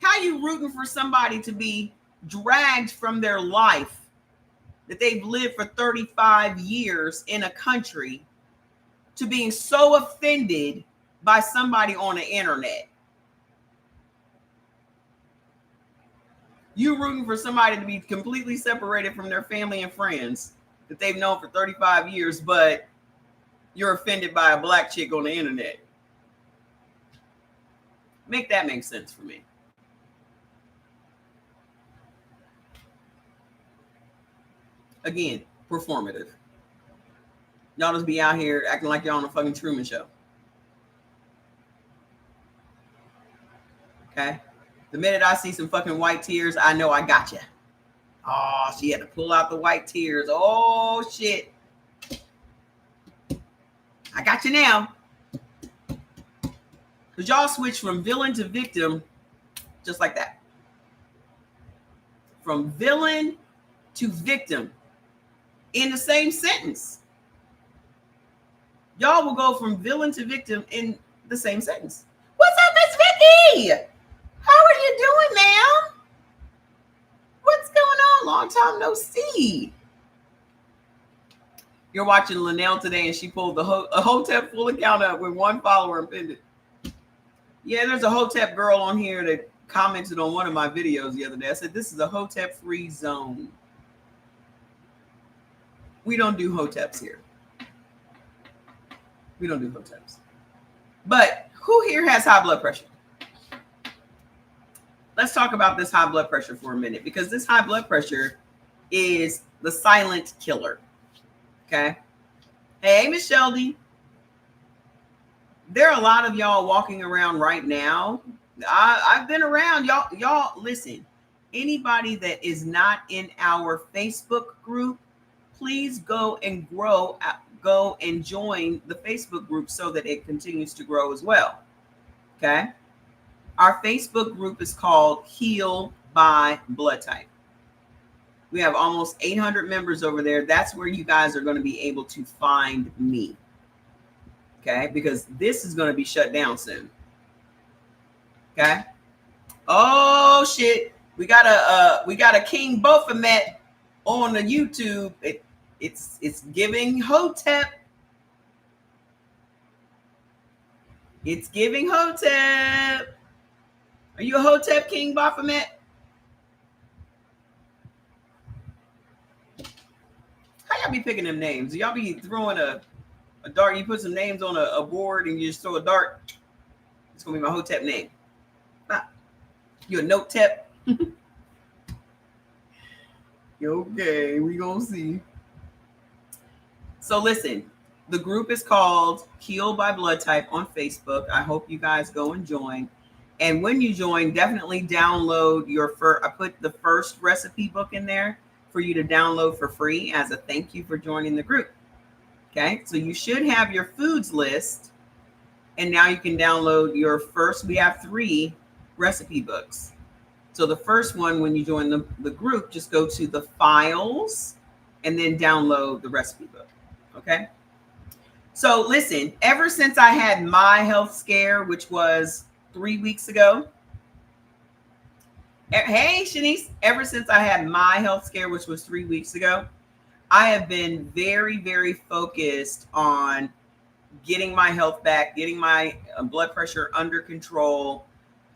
How you rooting for somebody to be dragged from their life that they've lived for 35 years in a country to being so offended by somebody on the internet? You rooting for somebody to be completely separated from their family and friends that they've known for 35 years, but you're offended by a black chick on the internet. Make that make sense for me. Again, performative. Y'all just be out here acting like y'all on a fucking Truman Show. Okay? The minute I see some fucking white tears, I know I got you. Oh, she had to pull out the white tears. Oh, shit. I got you now. Because y'all switch from villain to victim just like that. From villain to victim in the same sentence. Y'all will go from villain to victim in the same sentence. What's up, Miss Vicky? How are you doing, ma'am? What's going on? Long time no see. You're watching Linnell today, and she pulled a Hotep full account up with one follower and pinned it. Yeah, there's a Hotep girl on here that commented on one of my videos the other day. I said, this is a Hotep-free zone. We don't do Hoteps here. We don't do Hoteps. But who here has high blood pressure? Let's talk about this high blood pressure for a minute, because this high blood pressure is the silent killer. Okay. Hey, Miss Shelby. There are a lot of y'all walking around right now. I've been around. Y'all listen. Anybody that is not in our Facebook group, please go and join the Facebook group so that it continues to grow as well. Okay. Our Facebook group is called Heal by Blood Type. We have almost 800 members over there. That's where you guys are going to be able to find me. Okay, because this is going to be shut down soon. Okay. Oh shit, we got a King Baphomet on the YouTube. It's giving Hotep. It's giving Hotep. Are you a Hotep, King Baphomet? How y'all be picking them names? Y'all be throwing a dart? You put some names on a board and you just throw a dart. It's gonna be my Hotep name. Ah, you a Note-Tep? Okay, we gonna see. So listen, the group is called Heal by Blood Type on Facebook. I hope you guys go and join. And when you join, definitely download your first. I put the first recipe book in there for you to download for free as a thank you for joining the group. Okay, so you should have your foods list, and now you can download your first. We have 3 recipe books. So the first one, when you join the group, just go to the files and then download the recipe book. Okay. So listen, ever since I had my health scare, which was 3 weeks ago. Hey, Shanice, ever since I had my health scare, which was 3 weeks ago, I have been very, very focused on getting my health back, getting my blood pressure under control,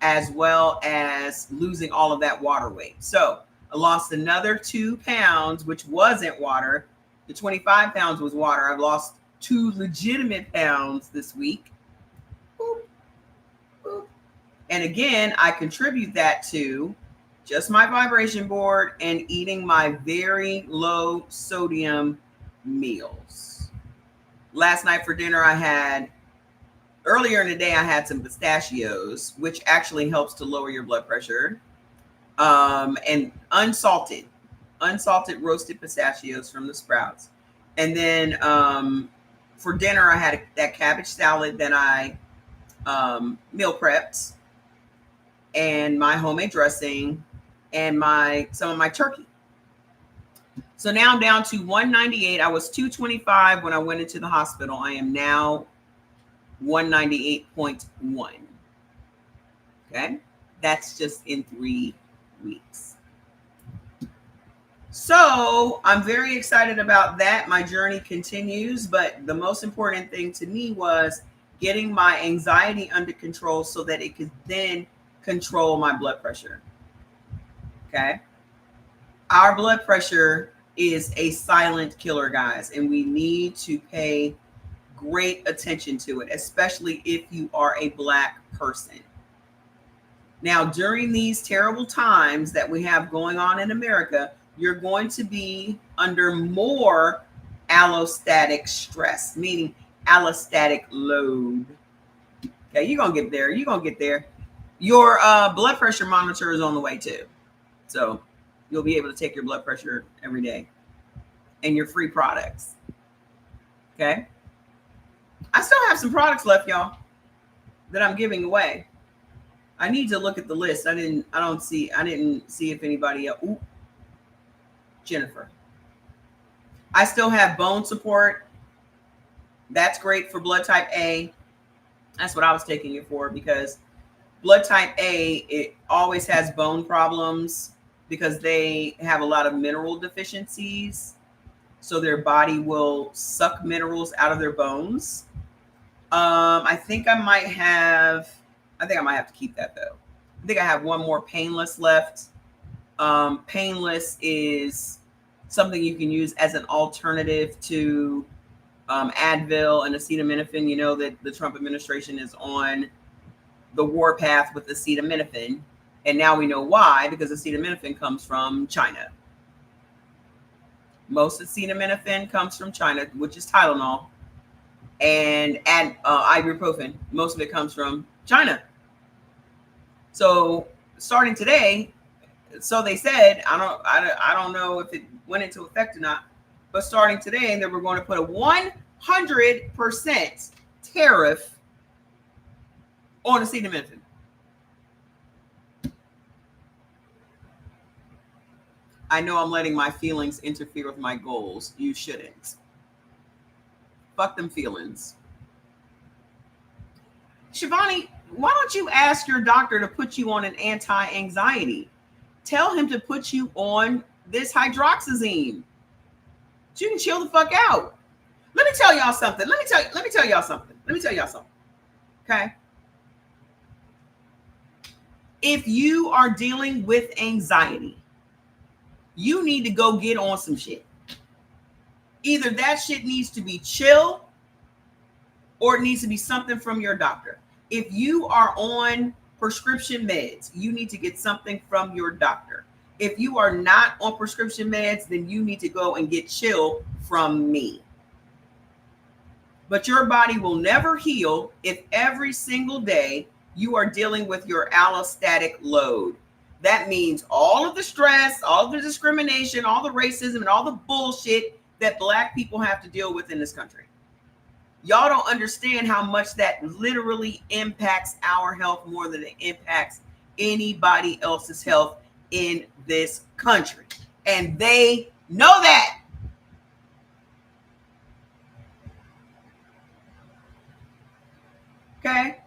as well as losing all of that water weight. So I lost another 2 pounds, which wasn't water. The 25 pounds was water. I've lost 2 legitimate pounds this week. Boop, boop. And again, I contribute that to just my vibration board and eating my very low sodium meals. Last night for dinner, earlier in the day, I had some pistachios, which actually helps to lower your blood pressure. And unsalted roasted pistachios from the Sprouts. And then for dinner, I had that cabbage salad that I meal prepped, and my homemade dressing, and some of my turkey. So now I'm down to 198. I was 225 when I went into the hospital. I am now 198.1. Okay. That's just in 3 weeks. So I'm very excited about that. My journey continues, but the most important thing to me was getting my anxiety under control so that it could then control my blood pressure. Okay. Our blood pressure is a silent killer, guys, and we need to pay great attention to it, especially if you are a Black person. Now, during these terrible times that we have going on in America, you're going to be under more allostatic stress, meaning allostatic load. Okay, you're going to get there. You're going to get there. Your blood pressure monitor is on the way too. So you'll be able to take your blood pressure every day and your free products. Okay. I still have some products left, y'all, that I'm giving away. I need to look at the list. I didn't see if anybody else. Ooh, Jennifer. I still have bone support. That's great for blood type A. That's what I was taking it for, because blood type A, it always has bone problems because they have a lot of mineral deficiencies. So their body will suck minerals out of their bones. I think I might have to keep that though. I think I have one more Painless left. Painless is something you can use as an alternative to Advil and acetaminophen. You know that the Trump administration is on the warpath with acetaminophen, and now we know why, because acetaminophen comes from China. Most acetaminophen comes from China, which is Tylenol, and ibuprofen. Most of it comes from China. So starting today, so they said, I don't know if it went into effect or not, but starting today, they were going to put a 100% tariff on acetaminophen. I know I'm letting my feelings interfere with my goals. You shouldn't. Fuck them feelings. Shivani, why don't you ask your doctor to put you on an anti-anxiety? Tell him to put you on this hydroxyzine. So you can chill the fuck out. Let me tell y'all something. Let me tell y'all something. Okay. If you are dealing with anxiety, you need to go get on some shit. Either that shit needs to be chill, or it needs to be something from your doctor. If you are on prescription meds, you need to get something from your doctor. If you are not on prescription meds, then you need to go and get chill from me. But your body will never heal if every single day you are dealing with your allostatic load. That means all of the stress, all of the discrimination, all the racism, and all the bullshit that Black people have to deal with in this country. Y'all don't understand how much that literally impacts our health more than it impacts anybody else's health in this country. And they know that. Okay?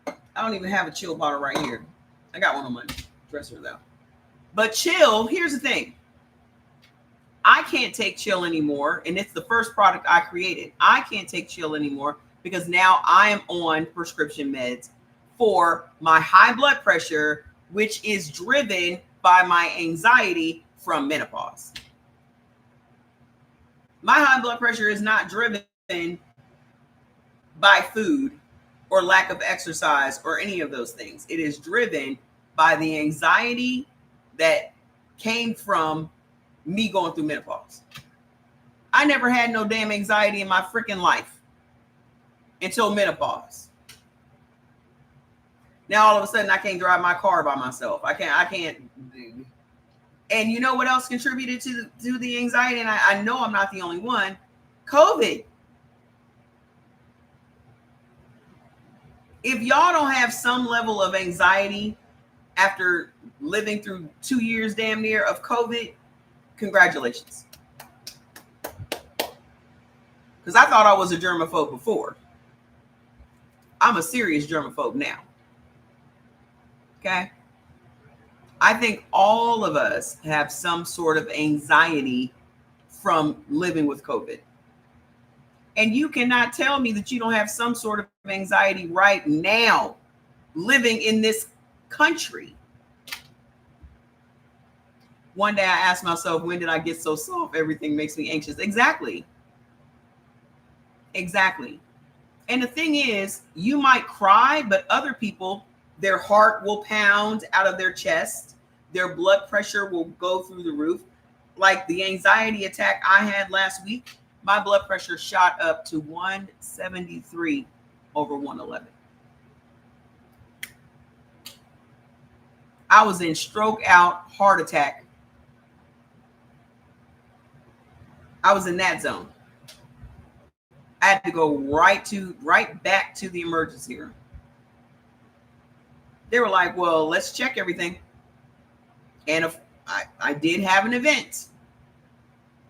I don't even have a chill bottle right here. I got one on my dresser though. But chill, here's the thing. I can't take chill anymore, and it's the first product I created. I can't take chill anymore because now I am on prescription meds for my high blood pressure, which is driven by my anxiety from menopause. My high blood pressure is not driven by food or lack of exercise or any of those things. It is driven by the anxiety that came from me going through menopause. I never had no damn anxiety in my freaking life until menopause. Now all of a sudden I can't drive my car by myself. I can't. And you know what else contributed to the anxiety? And I know I'm not the only one. COVID. If y'all don't have some level of anxiety after living through 2 years damn near of COVID, congratulations. Because I thought I was a germaphobe before. I'm a serious germaphobe now. Okay? I think all of us have some sort of anxiety from living with COVID. And you cannot tell me that you don't have some sort of anxiety right now living in this country. One day I asked myself, when did I get so soft? Everything makes me anxious. Exactly. Exactly. And the thing is, you might cry, but other people, their heart will pound out of their chest. Their blood pressure will go through the roof. Like the anxiety attack I had last week, my blood pressure shot up to 173 over 111. I was in stroke out, heart attack. I was in that zone. I had to go right back to the emergency room. They were like, well, let's check everything. And if I did have an event,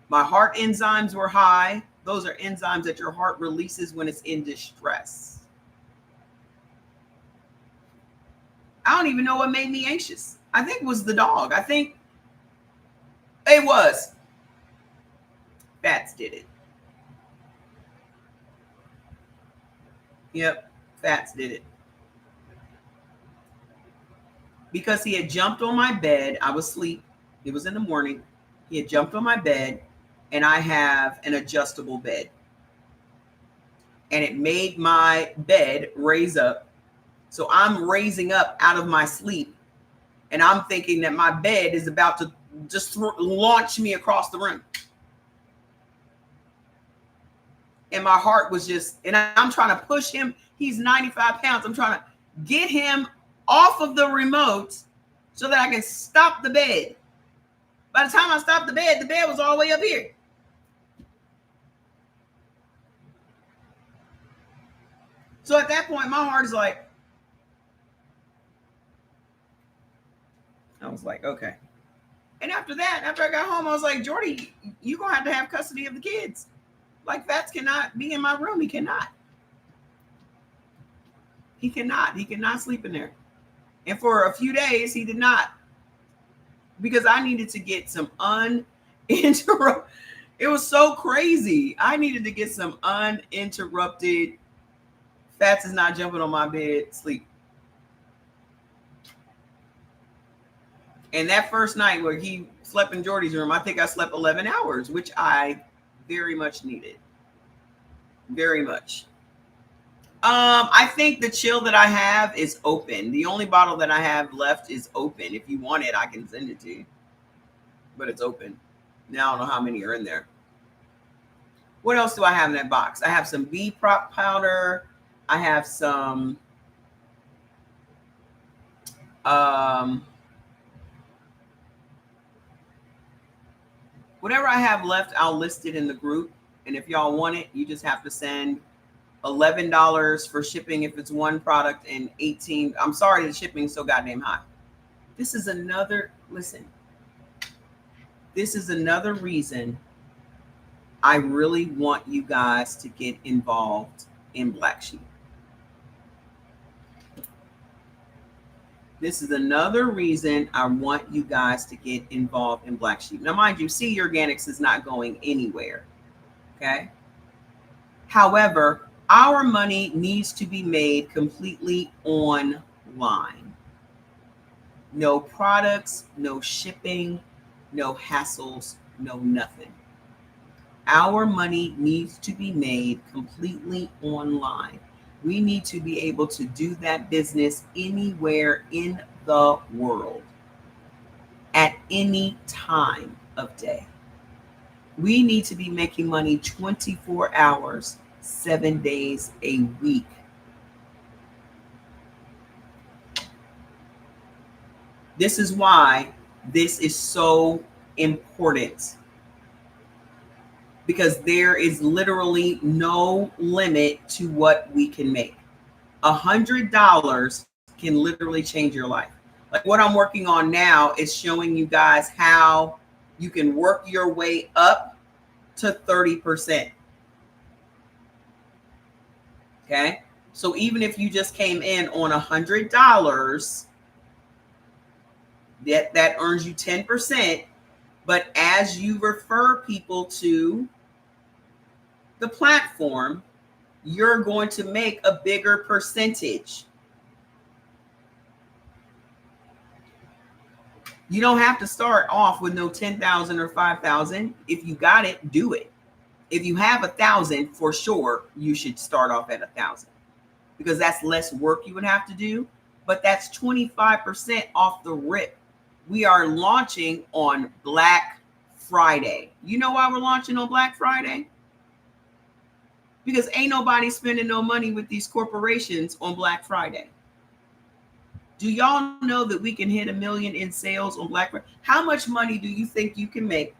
my heart enzymes were high. Those are enzymes that your heart releases when it's in distress. I don't even know what made me anxious. I think it was the dog. I think it was. Fats did it. Yep, Fats did it. Because he had jumped on my bed. I was asleep. It was in the morning. He had jumped on my bed, and I have an adjustable bed. And it made my bed raise up. So I'm raising up out of my sleep, and I'm thinking that my bed is about to just launch me across the room. And my heart was just, and I'm trying to push him. He's 95 pounds. I'm trying to get him off of the remote so that I can stop the bed. By the time I stopped the bed was all the way up here. So at that point, my heart is like, I was like, okay. And after that, after I got home, I was like, Jordy, you're going to have custody of the kids. Like, Fats cannot be in my room. He cannot. He cannot sleep in there. And for a few days, he did not. Because I needed to get some uninterrupted. It was so crazy. I needed to get some uninterrupted, Fats is not jumping on my bed, sleep. And that first night where he slept in Jordy's room, I think I slept 11 hours, which I very much needed. Very much. I think the chill that I have is open. The only bottle that I have left is open. If you want it, I can send it to you. But it's open. Now I don't know how many are in there. What else do I have in that box? I have some bee prop powder. I have some whatever I have left, I'll list it in the group. And if y'all want it, you just have to send $11 for shipping if it's one product and $18. I'm sorry the shipping's so goddamn high. This is another, listen, this is another reason I really want you guys to get involved in Black Sheep. This is another reason I want you guys to get involved in Black Sheep. Now, mind you, C Organics is not going anywhere. Okay. However, our money needs to be made completely online. No products, no shipping, no hassles, no nothing. Our money needs to be made completely online. We need to be able to do that business anywhere in the world at any time of day. We need to be making money 24 hours, 7 days a week. This is why this is so important. Because there is literally no limit to what we can make. $100 can literally change your life. Like what I'm working on now is showing you guys how you can work your way up to 30%. Okay. So even if you just came in on $100, that earns you 10%. But as you refer people to the platform, you're going to make a bigger percentage. You don't have to start off with no 10,000 or 5,000. If you got it, do it. If you have 1,000, for sure, you should start off at 1,000 because that's less work you would have to do. But that's 25% off the rip. We are launching on Black Friday. You know why we're launching on Black Friday? Because ain't nobody spending no money with these corporations on Black Friday. Do y'all know that we can hit 1 million in sales on Black Friday? How much money do you think you can make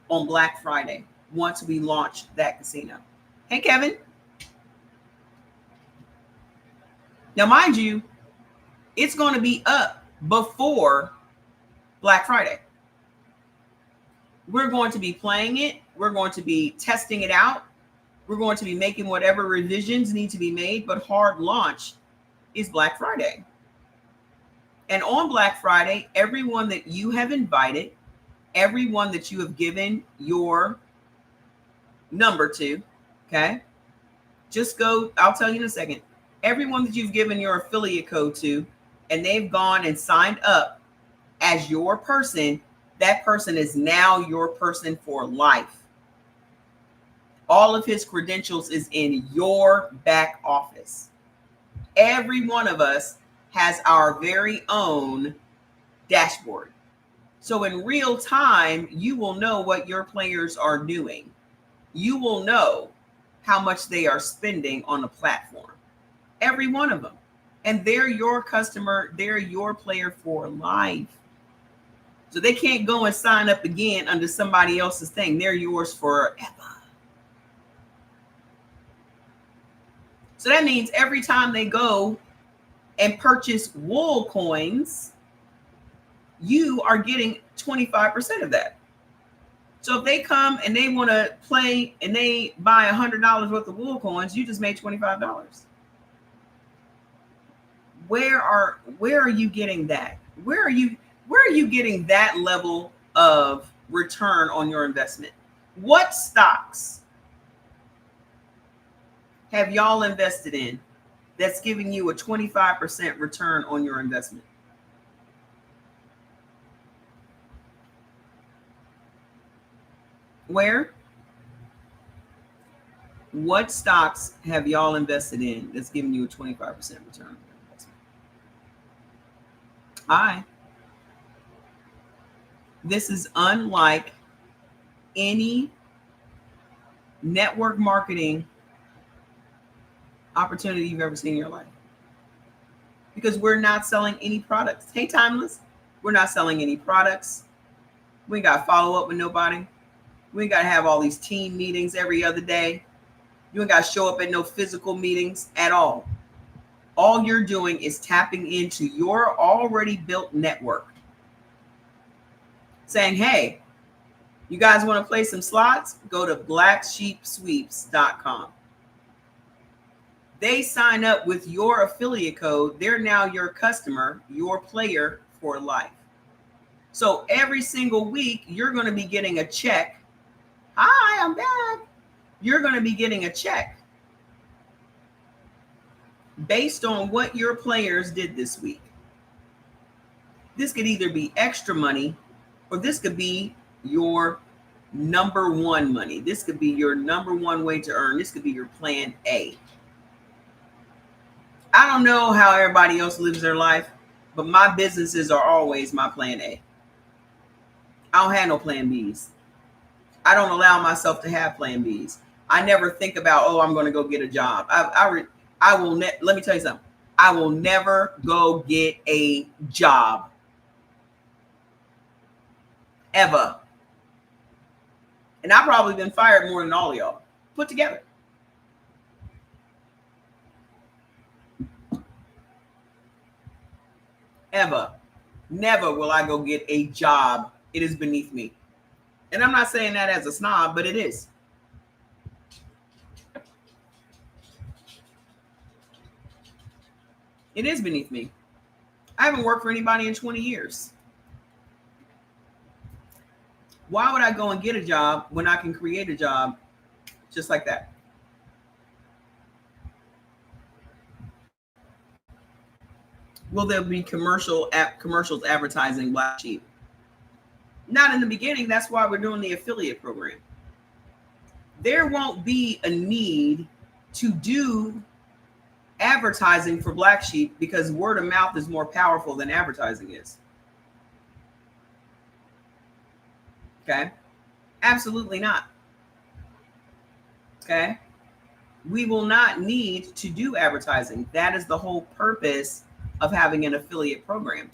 on Black Friday once we launch that casino? Hey, Kevin. Now, mind you, it's going to be up before Black Friday. We're going to be playing it. We're going to be testing it out. We're going to be making whatever revisions need to be made, but hard launch is Black Friday. And on Black Friday, everyone that you have invited, everyone that you have given your number to, okay? Just go, I'll tell you in a second. Everyone that you've given your affiliate code to, and they've gone and signed up as your person, that person is now your person for life. All of his credentials is in your back office. Every one of us has our very own dashboard. So in real time, you will know what your players are doing. You will know how much they are spending on the platform. Every one of them. And they're your customer. They're your player for life. So they can't go and sign up again under somebody else's thing. They're yours forever. So that means every time they go and purchase wool coins, you are getting 25% of that. So if they come and they want to play and they buy $100 worth of wool coins, you just made $25. Where are you getting that? Where are you getting that level of return on your investment? What stocks have y'all invested in that's giving you a 25% return on your investment? Where? What stocks have y'all invested in that's giving you a 25% return on your investment? This is unlike any network marketing opportunity you've ever seen in your life. Because we're not selling any products. Hey, Timeless, we're not selling any products. We ain't got to follow up with nobody. We ain't got to have all these team meetings every other day. You ain't got to show up at no physical meetings at all. All you're doing is tapping into your already built network. Saying, hey, you guys want to play some slots? Go to blacksheepsweeps.com. They sign up with your affiliate code. They're now your customer, your player for life. So every single week, you're going to be getting a check. Hi, I'm back. You're going to be getting a check based on what your players did this week. This could either be extra money or this could be your number one money. This could be your number one way to earn. This could be your plan A. I don't know how everybody else lives their life, but my businesses are always my plan A. I don't have no plan Bs. I don't allow myself to have plan Bs. I never think about, oh, I'm going to go get a job. I will. Let me tell you something. I will never go get a job. Ever. And I've probably been fired more than all of y'all put together. Ever. Never will I go get a job. It is beneath me. And I'm not saying that as a snob, but it is. It is beneath me. I haven't worked for anybody in 20 years. Why would I go and get a job when I can create a job just like that? Will there be commercials advertising Black Sheep? Not in the beginning. That's why we're doing the affiliate program. there won't be a need to do advertising for Black Sheep because word of mouth is more powerful than advertising is. Okay? Absolutely not. Okay? We will not need to do advertising. That is the whole purpose of having an affiliate program.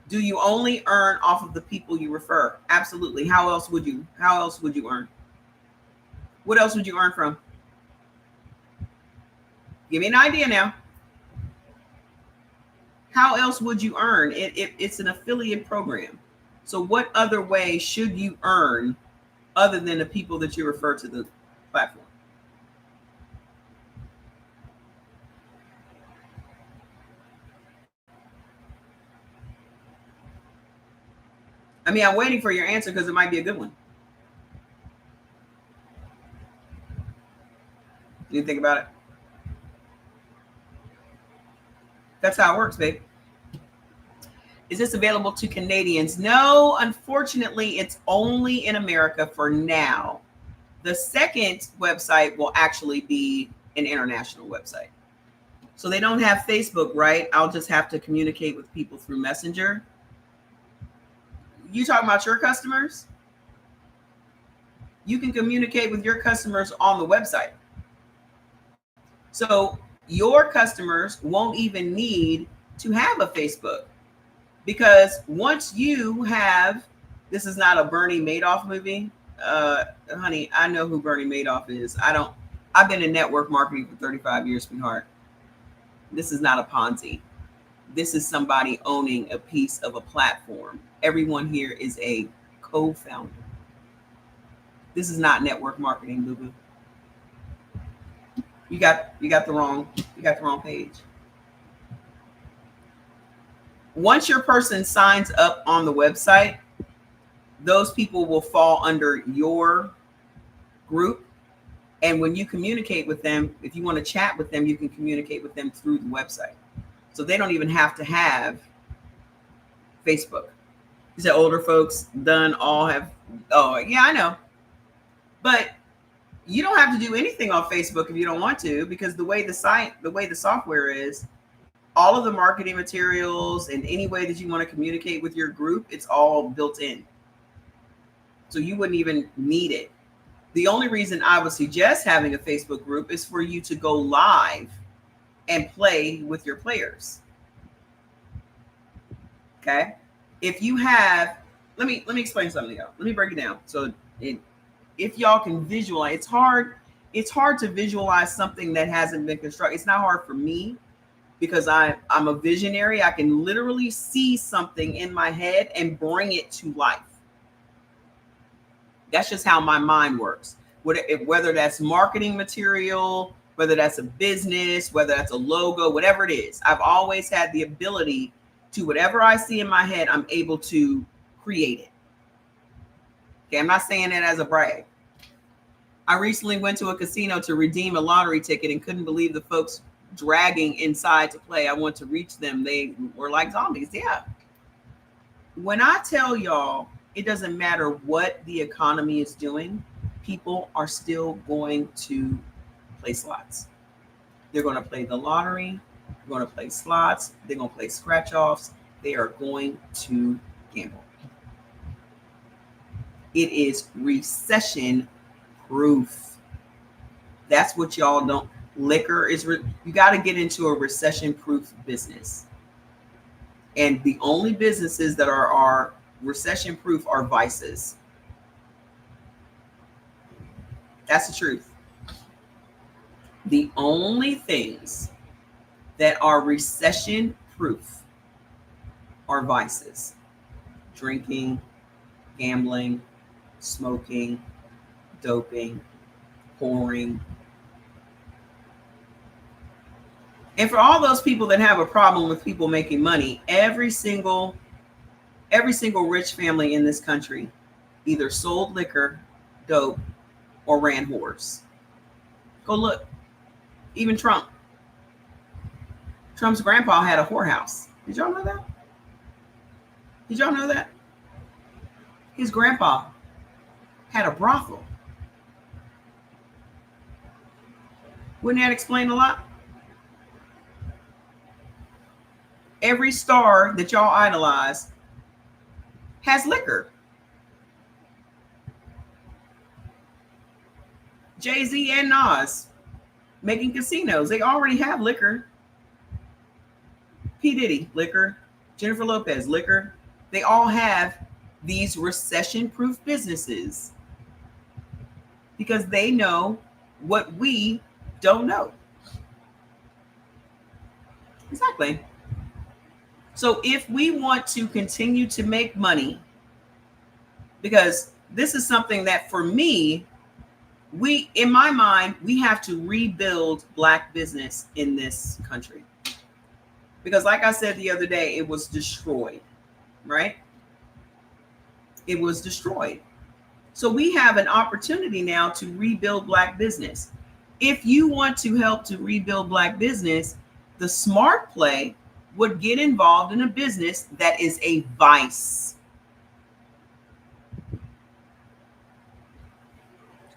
Do you only earn off of the people you refer? Absolutely. How else would you earn? What else would you earn from? Give me an idea now. How else would you earn? It's an affiliate program. So what other way should you earn other than the people that you refer to the platform? I mean, I'm waiting for your answer because it might be a good one. You think about it? That's how it works, babe. Is this available to Canadians? No, unfortunately, it's only in America for now. The second website will actually be an international website. So they don't have Facebook, right? I'll just have to communicate with people through Messenger. You talking about your customers? You can communicate with your customers on the website. So your customers won't even need to have a Facebook, because once you have, this is not a Bernie Madoff movie. Honey, I know who Bernie Madoff is. I've been in network marketing for 35 years, sweetheart. This is not a Ponzi. This is somebody owning a piece of a platform. Everyone here is a co-founder. This is not network marketing, boo-boo. You got the wrong page. Once your person signs up on the website, those people will fall under your group. And when you communicate with them, if you want to chat with them, you can communicate with them through the website. So they don't even have to have Facebook. You said older folks done all have, oh yeah, I know. But you don't have to do anything on Facebook if you don't want to, because the way the software is, all of the marketing materials and any way that you want to communicate with your group, it's all built in. So you wouldn't even need it. The only reason I would suggest having a Facebook group is for you to go live and play with your players. Okay. If you have, let me explain something else. Let me break it down. So if y'all can visualize, it's hard to visualize something that hasn't been constructed. It's not hard for me because I'm a visionary. I can literally see something in my head and bring it to life. That's just how my mind works. Whether that's marketing material, whether that's a business, whether that's a logo, whatever it is, I've always had the ability to, whatever I see in my head, I'm able to create it. Okay, I'm not saying that as a brag. I recently went to a casino to redeem a lottery ticket and couldn't believe the folks dragging inside to play. I want to reach them. They were like zombies. Yeah. When I tell y'all, it doesn't matter what the economy is doing, people are still going to play slots. They're going to play the lottery. They're going to play slots. They're going to play scratch offs. They are going to gamble. It is recession proof. That's what y'all don't. Liquor is, you got to get into a recession proof business. And the only businesses that are recession proof are vices. That's the truth. The only things that are recession proof are vices: drinking, gambling, smoking, doping, whoring. And for all those people that have a problem with people making money, every single rich family in this country either sold liquor, dope, or ran whores. Go look. Even Trump. Trump's grandpa had a whorehouse. Did y'all know that? Did y'all know that? His grandpa had a brothel. Wouldn't that explain a lot? Every star that y'all idolize has liquor. Jay-Z and Nas making casinos. They already have liquor. P. Diddy, liquor. Jennifer Lopez, liquor. They all have these recession-proof businesses because they know what we don't know. Exactly. So if we want to continue to make money, because this is something that for me, in my mind, we have to rebuild Black business in this country. Because like I said the other day, it was destroyed, right? It was destroyed. So we have an opportunity now to rebuild Black business. If you want to help to rebuild Black business, the smart play would get involved in a business that is a vice.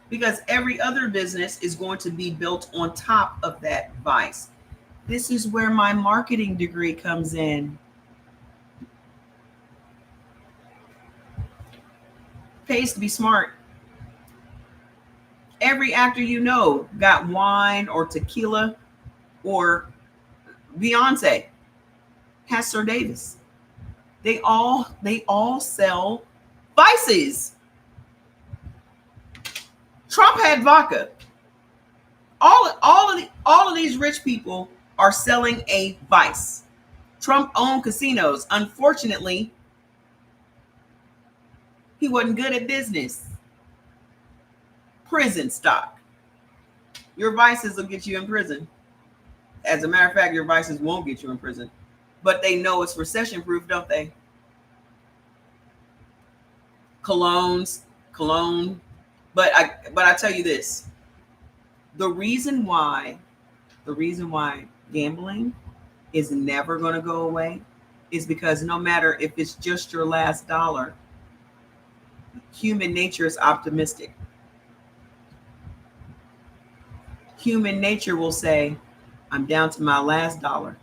Because every other business is going to be built on top of that vice. This is where my marketing degree comes in. Pays to be smart. Every actor you know got wine or tequila, or Beyonce has Sir Davis. They all sell vices. Trump had vodka. All of these rich people are selling a vice. Trump owned casinos. Unfortunately, he wasn't good at business. Prison stock. Your vices will get you in prison. As a matter of fact, your vices won't get you in prison. But they know it's recession proof, don't they? Cologne. But I tell you this. The reason why gambling is never going to go away is because no matter if it's just your last dollar, human nature is optimistic. Human nature will say, I'm down to my last dollar.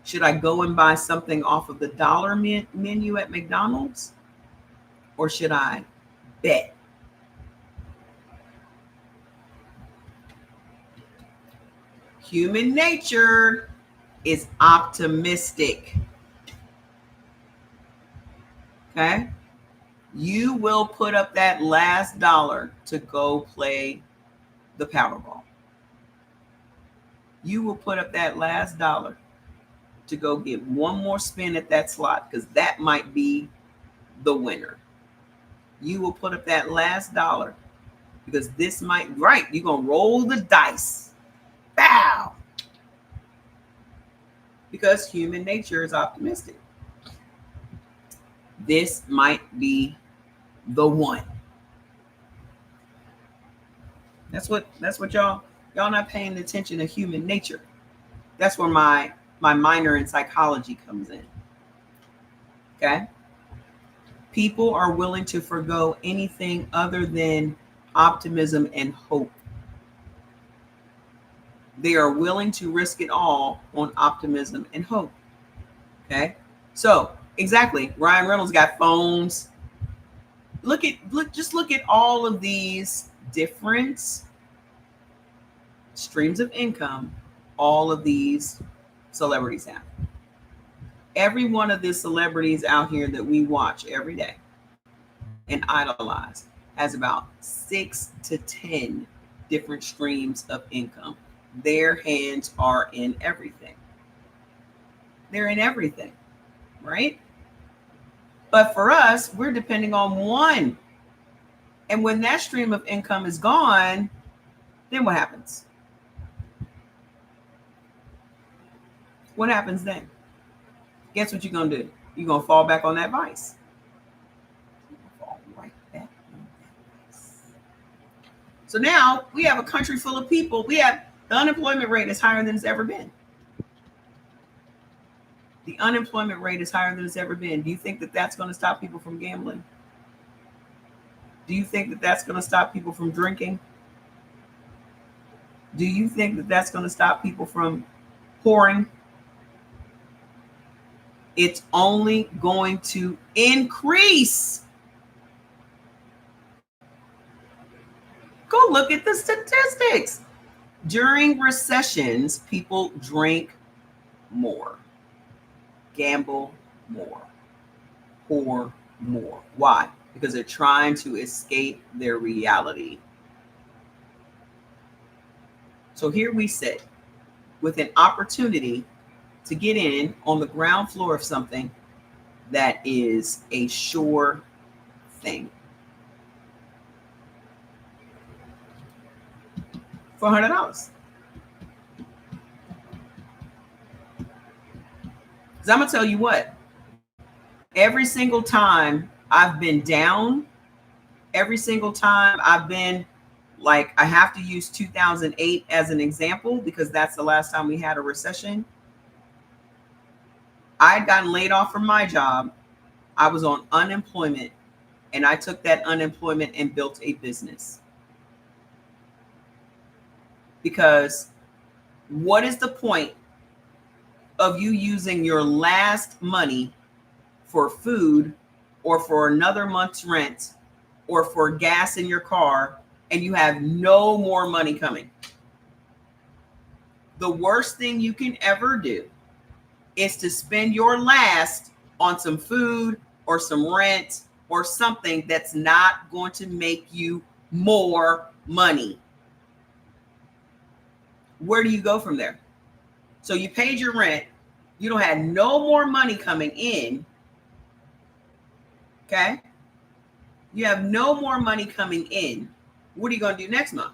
Should I go and buy something off of the dollar menu at McDonald's? Or should I bet? Human nature is optimistic. Okay? You will put up that last dollar to go play the Powerball. You will put up that last dollar to go get one more spin at that slot because that might be the winner. You will put up that last dollar because this might, right, you're going to roll the dice. Bow. Because human nature is optimistic. This might be the one. That's what y'all not paying attention to human nature. That's where my minor in psychology comes in. Okay? People are willing to forgo anything other than optimism and hope. They are willing to risk it all on optimism and hope. Okay? So, exactly. Ryan Reynolds got phones. Look at all of these different streams of income all of these celebrities have. Every one of the celebrities out here that we watch every day and idolize has about 6 to 10 different streams of income. Their hands are in everything. They're in everything, right? But for us, we're depending on one. And when that stream of income is gone, then what happens? What happens then? Guess what you're going to do? You're going to fall back on that vice. Fall right back on that vice. So now we have a country full of people. The unemployment rate is higher than it's ever been. The unemployment rate is higher than it's ever been. Do you think that that's going to stop people from gambling? Do you think that that's going to stop people from drinking? Do you think that that's going to stop people from pouring? It's only going to increase. Go look at the statistics. During recessions, people drink more, gamble more, pour more. Why? Because they're trying to escape their reality. So here we sit with an opportunity to get in on the ground floor of something that is a sure thing. For $100. Because I'm going to tell you what, every single time I've been down, every single time I've been like, I have to use 2008 as an example because that's the last time we had a recession. I had gotten laid off from my job. I was on unemployment, and I took that unemployment and built a business. Because what is the point of you using your last money for food or for another month's rent or for gas in your car and you have no more money coming? The worst thing you can ever do is to spend your last on some food or some rent or something that's not going to make you more money. Where do you go from there? So you paid your rent, you don't have no more money coming in. Okay? You have no more money coming in. What are you going to do next month?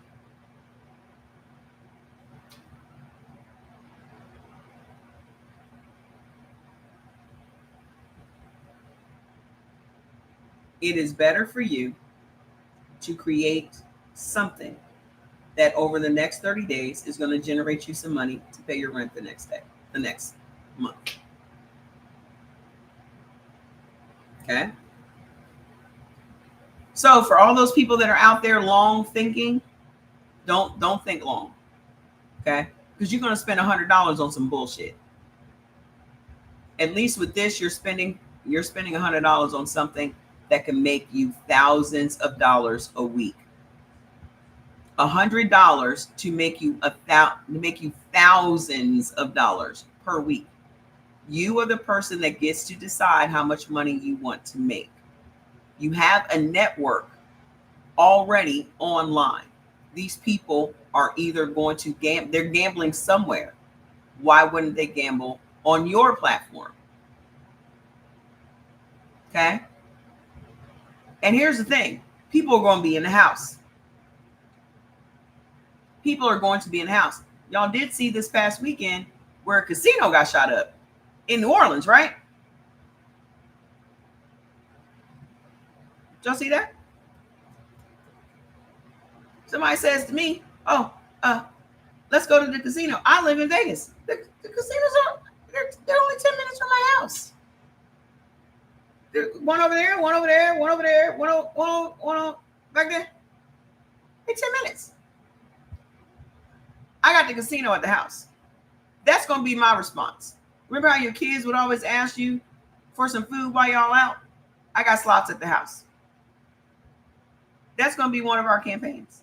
It is better for you to create something that over the next 30 days is going to generate you some money to pay your rent the next month. Okay? So for all those people that are out there long thinking, don't think long. Okay? Because you're going to spend $100 on some bullshit. At least with this, you're spending $100 on something that can make you thousands of dollars a week. $100 to make you thousands of dollars per week. You are the person that gets to decide how much money you want to make. You have a network already online. These people are either going to gamble, they're gambling somewhere. Why wouldn't they gamble on your platform? Okay? And here's the thing. People are going to be in the house. People are going to be in the house. Y'all did see this past weekend where a casino got shot up in New Orleans, right? Did y'all see that? Somebody says to me, oh, let's go to the casino. I live in Vegas. The casinos they're only 10 minutes from my house. One over there, one over there, one over there, one back there. In 10 minutes. I got the casino at the house. That's going to be my response. Remember how your kids would always ask you for some food while y'all out? I got slots at the house. That's going to be one of our campaigns.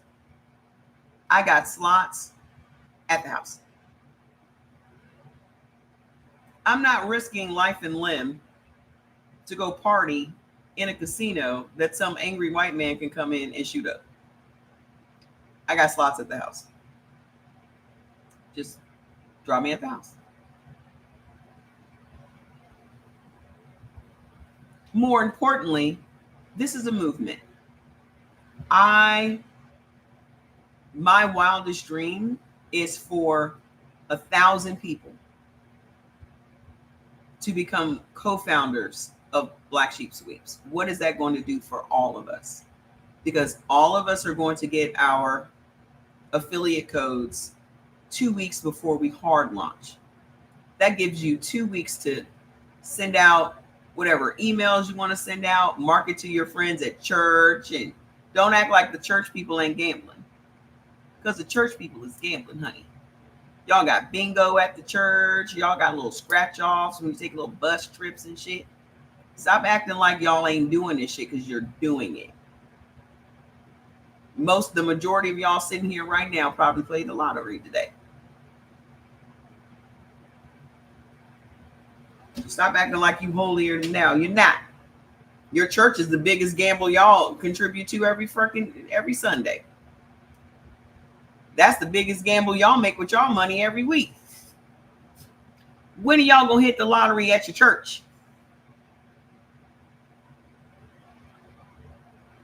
I got slots at the house. I'm not risking life and limb to go party in a casino that some angry white man can come in and shoot up. I got slots at the house. Just drop me at the house. More importantly, this is a movement. My wildest dream is for 1,000 people to become co-founders of Black Sheep Sweeps. What is that going to do for all of us? Because all of us are going to get our affiliate codes 2 weeks before we hard launch. That gives you 2 weeks to send out whatever emails you want to send out, market to your friends at church, and don't act like the church people ain't gambling. Because the church people is gambling, honey. Y'all got bingo at the church. Y'all got little scratch offs when you take little bus trips and shit. Stop acting like y'all ain't doing this shit because you're doing it. The majority of y'all sitting here right now probably played the lottery today. Stop acting like you holier than thou. You're not. Your church is the biggest gamble y'all contribute to every Sunday. That's the biggest gamble y'all make with y'all money every week. When are y'all gonna hit the lottery at your church?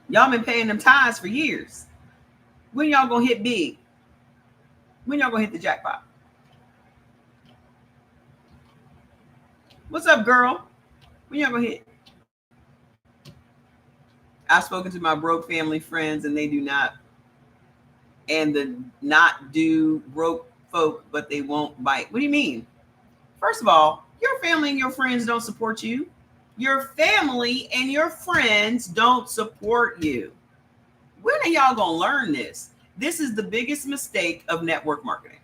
Y'all been paying them tithes for years. When y'all gonna hit big? When y'all gonna hit the jackpot? What's up, girl? When y'all gonna hit? I've spoken to my broke family friends and they do not, and the not do broke folk, but they won't bite. What do you mean? First of all, your family and your friends don't support you. Your family and your friends don't support you. When are y'all gonna learn this? This is the biggest mistake of network marketing.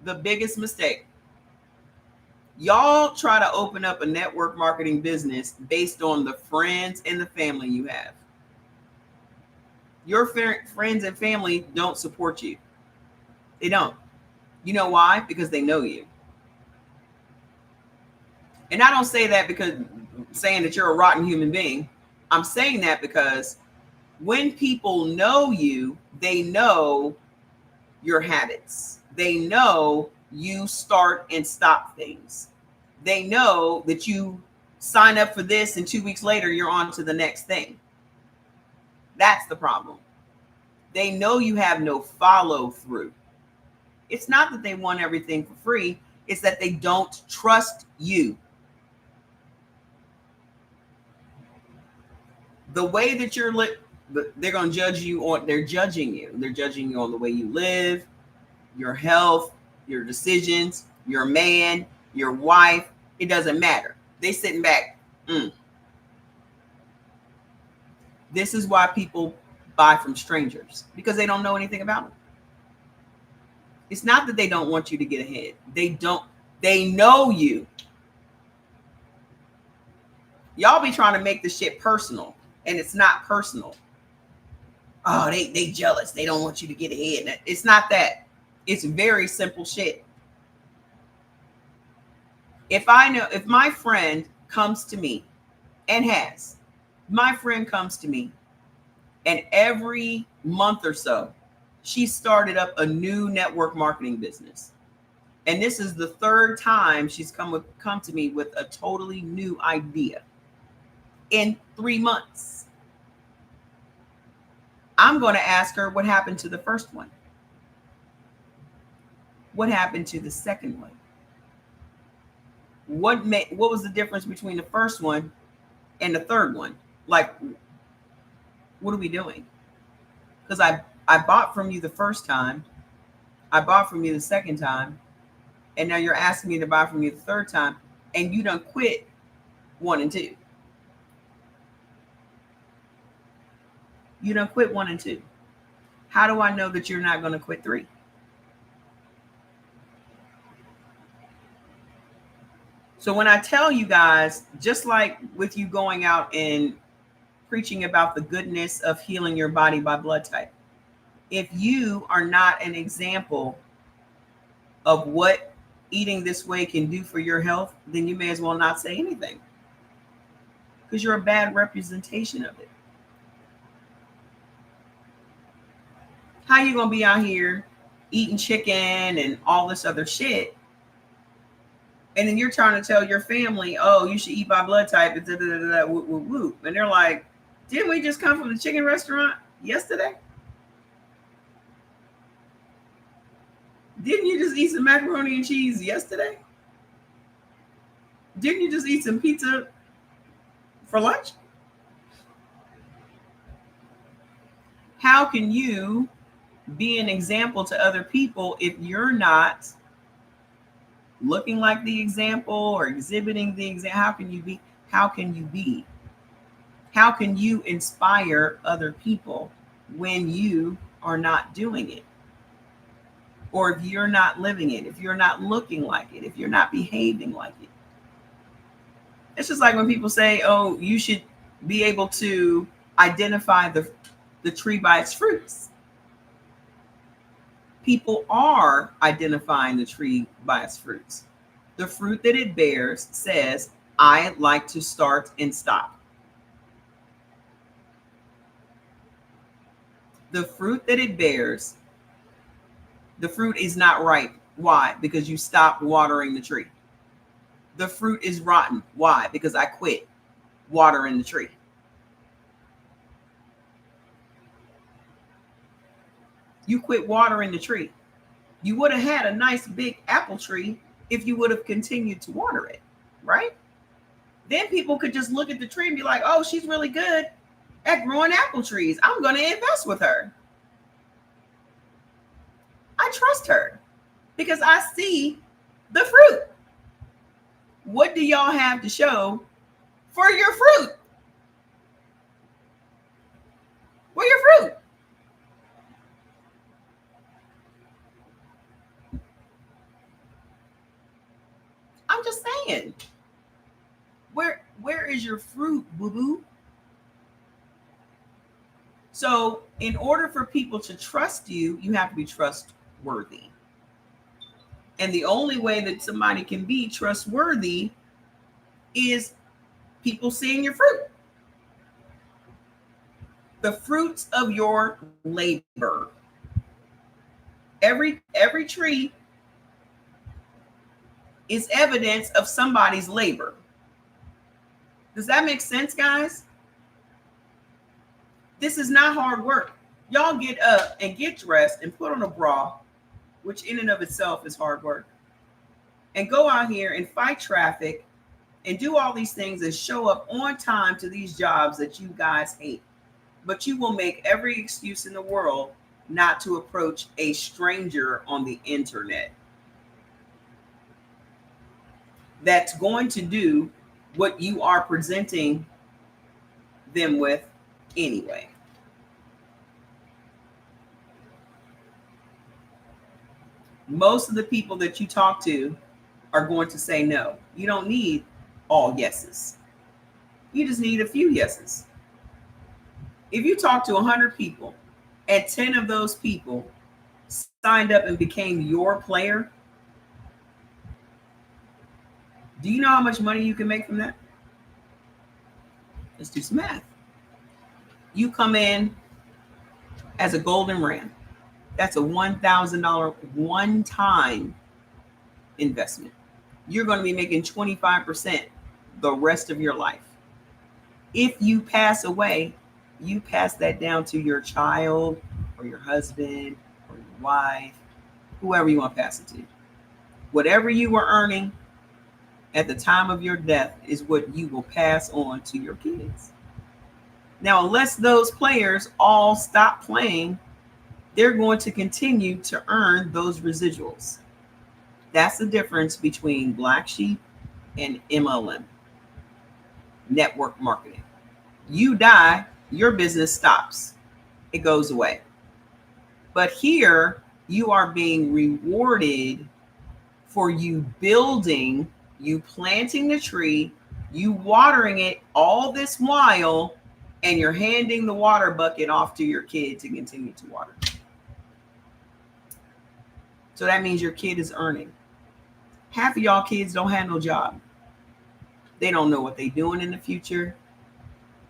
The biggest mistake. Y'all try to open up a network marketing business based on the friends and the family you have. Your friends and family don't support you. They don't. You know why? Because they know you. And I don't say that because saying that you're a rotten human being. I'm saying that because when people know you, they know your habits. They know you start and stop things. They know that you sign up for this and 2 weeks later you're on to the next thing. That's the problem. They know you have no follow through. It's not that they want everything for free. It's that they don't trust you. The way that you're they're going to judge you on, they're judging you. They're judging you on the way you live, your health, your decisions, your man, your wife. It doesn't matter. They sitting back. This is why people buy from strangers, because they don't know anything about them. It's not that they don't want you to get ahead. They know you. Y'all be trying to make the shit personal, and it's not personal. Oh, they jealous. They don't want you to get ahead. It's not that. It's very simple shit. If my friend comes to me my friend comes to me and every month or so, she started up a new network marketing business. And this is the third time she's come to me with a totally new idea in 3 months. I'm going to ask her what happened to the first one. What happened to the second one? What was the difference between the first one and the third one? Like, what are we doing? Because I bought from you the first time. I bought from you the second time. And now you're asking me to buy from you the third time. And you done quit 1 and 2. You done quit 1 and 2. How do I know that you're not going to quit 3? So when I tell you guys, just like with you going out and preaching about the goodness of healing your body by blood type, if you are not an example of what eating this way can do for your health, then you may as well not say anything, because you're a bad representation of it. How you going to be out here eating chicken and all this other shit, and then you're trying to tell your family, oh, you should eat by blood type, and they're like, didn't we just come from the chicken restaurant yesterday? Didn't you just eat some macaroni and cheese yesterday? Didn't you just eat some pizza for lunch? How can you be an example to other people if you're not looking like the example or exhibiting the example? How can you be? How can you inspire other people when you are not doing it? or if you're not living it, if you're not looking like it, if you're not behaving like it. It's just like when people say, oh, you should be able to identify the tree by its fruits. People are identifying the tree by its fruits. The fruit that it bears says, I like to start and stop. The fruit that it bears, the fruit is not ripe. Why? Because you stopped watering the tree. The fruit is rotten. Why? Because I quit watering the tree. You quit watering the tree. You would have had a nice big apple tree if you would have continued to water it, right? Then people could just look at the tree and be like, oh, she's really good at growing apple trees. I'm going to invest with her. I trust her because I see the fruit. What do y'all have to show for your fruit? For your fruit. I'm just saying. Where is your fruit, boo-boo? So in order for people to trust you, you have to be trustworthy. And the only way that somebody can be trustworthy is people seeing your fruit. The fruits of your labor. Every tree is evidence of somebody's labor. Does that make sense, guys? This is not hard work. Y'all get up and get dressed and put on a bra, which in and of itself is hard work, and go out here and fight traffic and do all these things and show up on time to these jobs that you guys hate. But you will make every excuse in the world not to approach a stranger on the internet that's going to do what you are presenting them with anyway. Most of the people that you talk to are going to say no. You don't need all yeses. You just need a few yeses. If you talk to 100 people and 10 of those people signed up and became your player, do you know how much money you can make from that? Let's do some math. You come in as a golden ram. That's a $1,000 one-time investment. You're going to be making 25% the rest of your life. If you pass away, you pass that down to your child or your husband or your wife, whoever you want to pass it to. Whatever you were earning at the time of your death is what you will pass on to your kids. Now, unless those players all stop playing, they're going to continue to earn those residuals. That's the difference between Black Sheep and MLM, network marketing. You die, your business stops. It goes away. But here, you are being rewarded for you building, you planting the tree, you watering it all this while, and you're handing the water bucket off to your kid to continue to water. So that means your kid is earning. Half of y'all kids don't have no job. They don't know what they're doing in the future.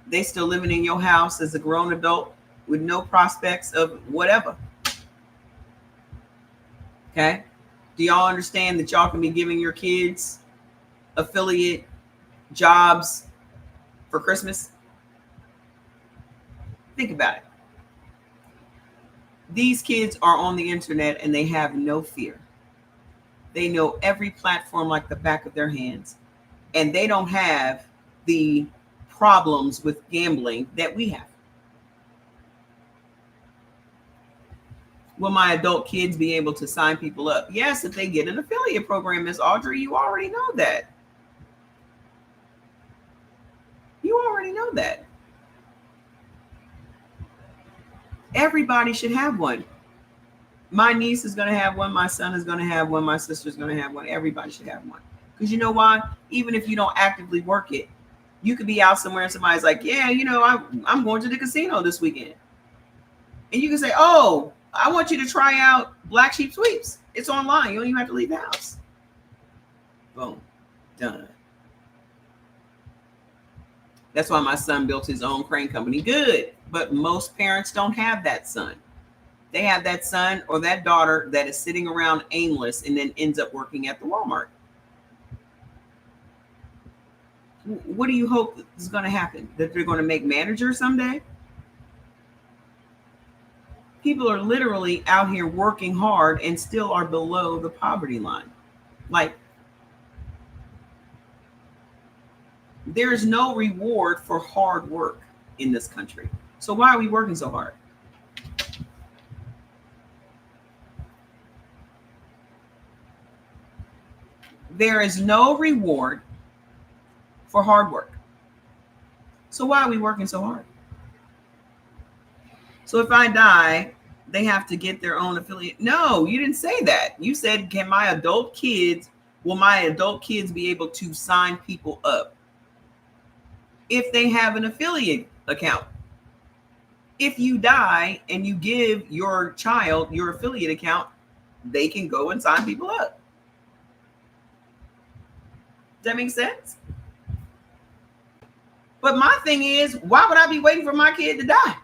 They still living in your house as a grown adult with no prospects of whatever. Okay? Do y'all understand that y'all can be giving your kids affiliate jobs for Christmas? Think about it. These kids are on the internet and they have no fear. They know every platform like the back of their hands. And they don't have the problems with gambling that we have. Will my adult kids be able to sign people up? Yes, if they get an affiliate program, Miss Audrey, you already know that. You already know that. Everybody should have one. My niece is going to have one. My son is going to have one. My sister is going to have one. Everybody should have one. Because you know why? Even if you don't actively work it, you could be out somewhere and somebody's like, yeah, I'm going to the casino this weekend. And you can say, oh, I want you to try out Black Sheep Sweeps. It's online. You don't even have to leave the house. Boom. Done. That's why my son built his own crane company. Good. But most parents don't have that son. They have that son or that daughter that is sitting around aimless and then ends up working at the Walmart. What do you hope is going to happen? That they're going to make managers someday? People are literally out here working hard and still are below the poverty line. Like, there is no reward for hard work in this country. So why are we working so hard? There is no reward for hard work. So why are we working so hard? So if I die, they have to get their own affiliate. No, you didn't say that. You said, will my adult kids be able to sign people up if they have an affiliate account? If you die and you give your child your affiliate account, they can go and sign people up. Does that make sense? But my thing is, why would I be waiting for my kid to die?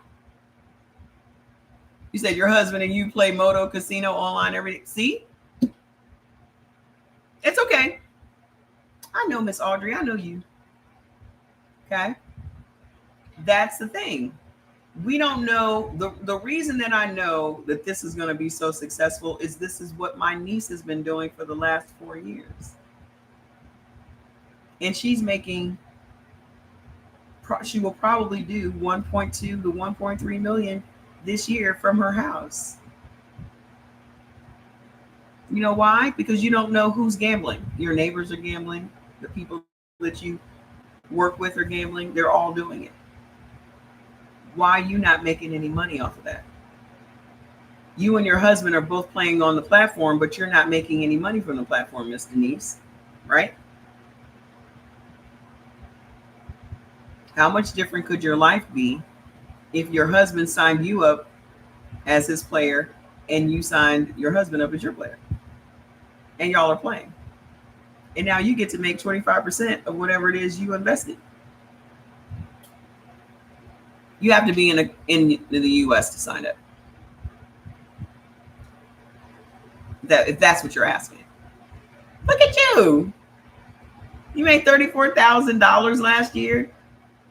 You said your husband and you play Moto Casino online every day. See? It's okay. I know, Miss Audrey. I know you. Okay? That's the thing. We don't know. The reason that I know that this is going to be so successful is this is what my niece has been doing for the last 4 years. And she's making, she will probably do 1.2 to 1.3 million this year from her house. You know why? Because you don't know who's gambling. Your neighbors are gambling. The people that you work with are gambling. They're all doing it. Why are you not making any money off of that? You and your husband are both playing on the platform, but you're not making any money from the platform, Miss Denise, right? How much different could your life be if your husband signed you up as his player and you signed your husband up as your player and y'all are playing? And now you get to make 25% of whatever it is you invested. You have to be in the US to sign up. If that's what you're asking. Look at you. You made $34,000 last year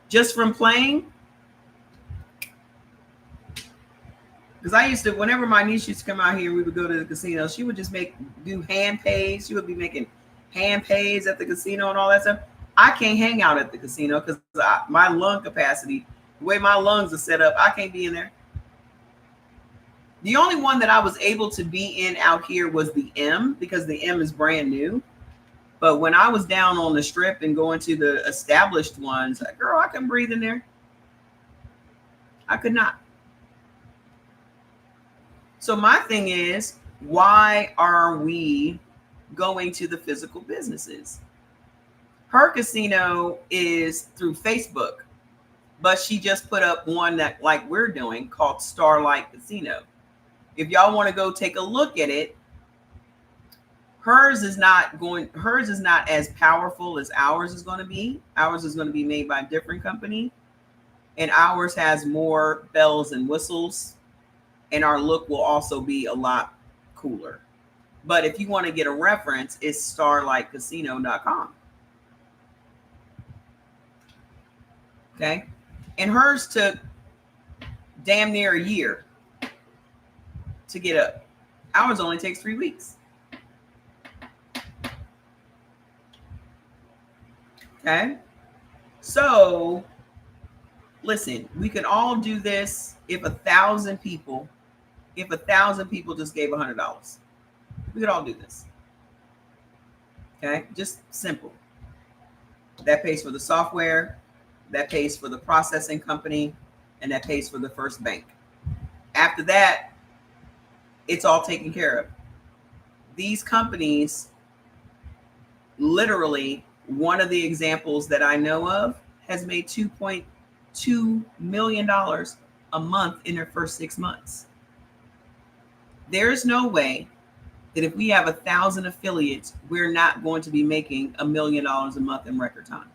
just from playing. Because I used to, whenever my niece used to come out here, we would go to the casino. She would just do hand pays. She would be making hand pays at the casino and all that stuff. I can't hang out at the casino because my lung capacity, the way my lungs are set up, I can't be in there. The only one that I was able to be in out here was the M, because the M is brand new. But when I was down on the strip and going to the established ones, girl, I couldn't breathe in there. I could not. So my thing is, why are we going to the physical businesses? Her casino is through Facebook, but she just put up one that, like we're doing, called Starlight Casino. If y'all want to go take a look at it, hers is not as powerful as ours is going to be. Ours is going to be made by a different company, and ours has more bells and whistles, and our look will also be a lot cooler. But if you want to get a reference, it's starlightcasino.com. Okay. And hers took damn near a year to get up. Ours only takes 3 weeks. Okay. So listen, we can all do this if 1,000 people just gave $100. We could all do this. Okay. Just simple. That pays for the software, that pays for the processing company, and that pays for the first bank. After that, it's all taken care of. These companies, literally, one of the examples that I know of has made $2.2 million a month in their first 6 months. There's no way that if we have 1,000 affiliates, we're not going to be making $1 million a month in record time.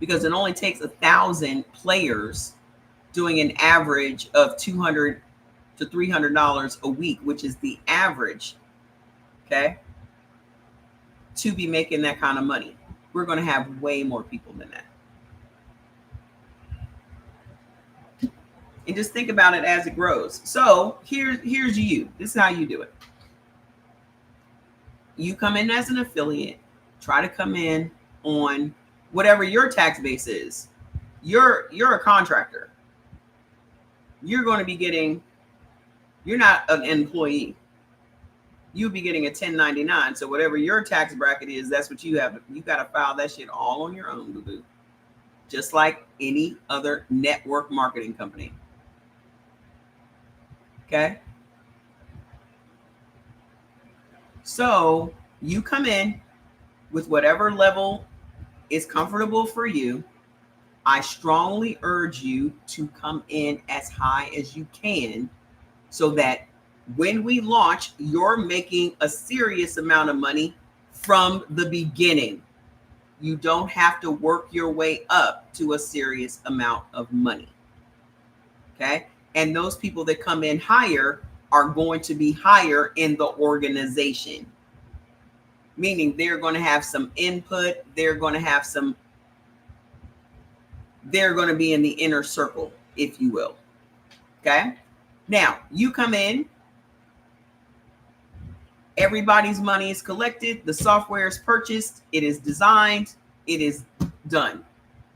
Because it only takes 1,000 players doing an average of $200 to $300 a week, which is the average, okay, to be making that kind of money. We're going to have way more people than that. And just think about it as it grows. So here's you. This is how you do it. You come in as an affiliate, try to come in on whatever your tax base is. You're a contractor. You're going to be getting, you're not an employee. You'll be getting a 1099. So whatever your tax bracket is, that's what you have. You got to file that shit all on your own, boo-boo. Just like any other network marketing company. Okay? So you come in with whatever level is comfortable for you. I strongly urge you to come in as high as you can so that when we launch, you're making a serious amount of money from the beginning. You don't have to work your way up to a serious amount of money. Okay? And those people that come in higher are going to be higher in the organization. Meaning they're going to have some input. They're going to be in the inner circle, if you will. Okay? Now, you come in. Everybody's money is collected. The software is purchased. It is designed. It is done.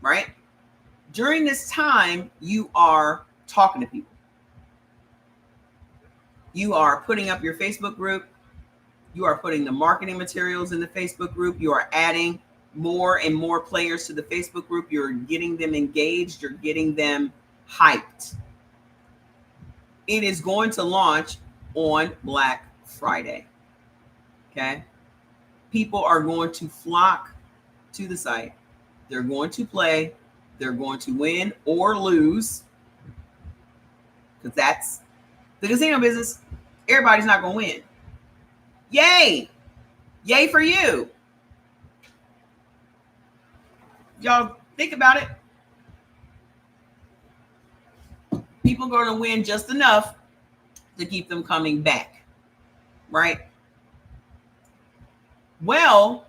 Right? During this time, you are talking to people. You are putting up your Facebook group. You are putting the marketing materials in the Facebook group. You are adding more and more players to the Facebook group. You're getting them engaged. You're getting them hyped. It is going to launch on Black Friday. Okay? People are going to flock to the site. They're going to play. They're going to win or lose. Because that's the casino business. Everybody's not going to win. Yay! Yay for you. Y'all think about it. People are going to win just enough to keep them coming back. Right? Well,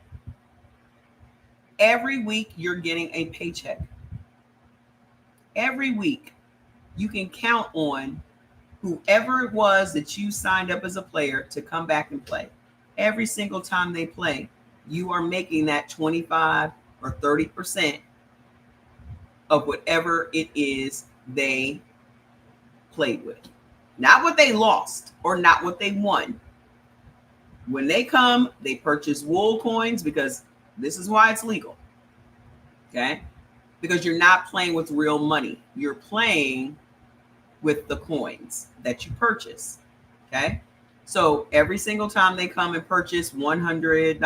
every week you're getting a paycheck. Every week you can count on whoever it was that you signed up as a player to come back and play. Every single time they play, you are making that 25 or 30% of whatever it is they played with. Not what they lost or not what they won. When they come, they purchase wool coins because this is why it's legal. Okay? Because you're not playing with real money. You're playing with the coins that you purchase. Okay? So every single time they come and purchase $100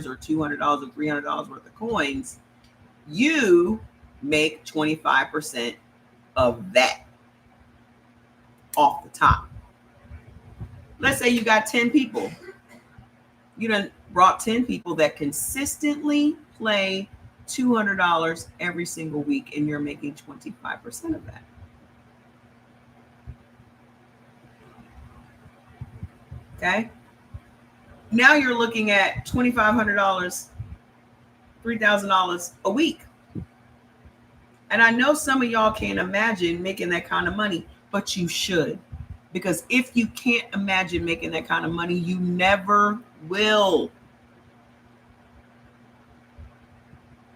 or $200 or $300 worth of coins, you make 25% of that off the top. Let's say you got 10 people. You done brought 10 people that consistently play $200 every single week, and you're making 25% of that. Okay. Now you're looking at $2,500, $3,000 a week. And I know some of y'all can't imagine making that kind of money, but you should. Because if you can't imagine making that kind of money, you never will.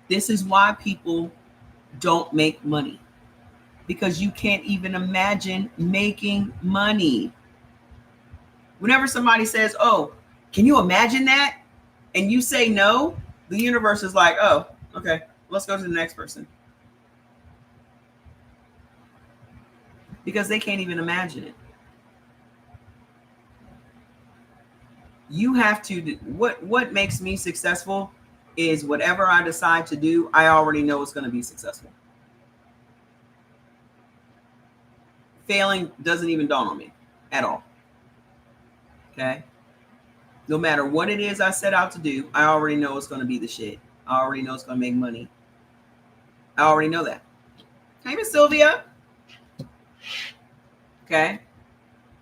This is why people don't make money. Because you can't even imagine making money. Whenever somebody says, oh, can you imagine that? And you say no, the universe is like, oh, okay, let's go to the next person. Because they can't even imagine it. You have to, what makes me successful is whatever I decide to do, I already know it's going to be successful. Failing doesn't even dawn on me at all. Okay. No matter what it is I set out to do, I already know it's going to be the shit. I already know it's going to make money. I already know that. Hey, Miss Sylvia. Okay.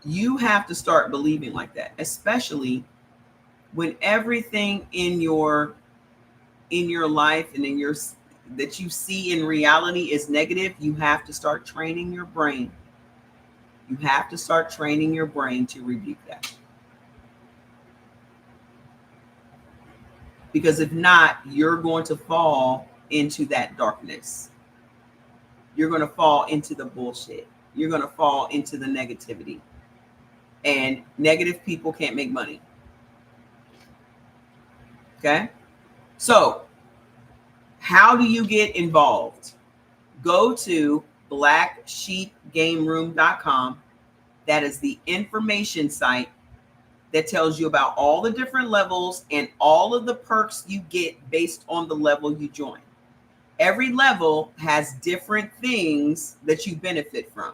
You have to start believing like that, especially when everything in your life and in your that you see in reality is negative. You have to start training your brain. You have to start training your brain to rebuke that. Because if not, you're going to fall into that darkness. You're going to fall into the bullshit. You're going to fall into the negativity. And negative people can't make money. Okay? So, how do you get involved? Go to blacksheepgameroom.com. That is the information site that tells you about all the different levels and all of the perks you get based on the level you join. Every level has different things that you benefit from.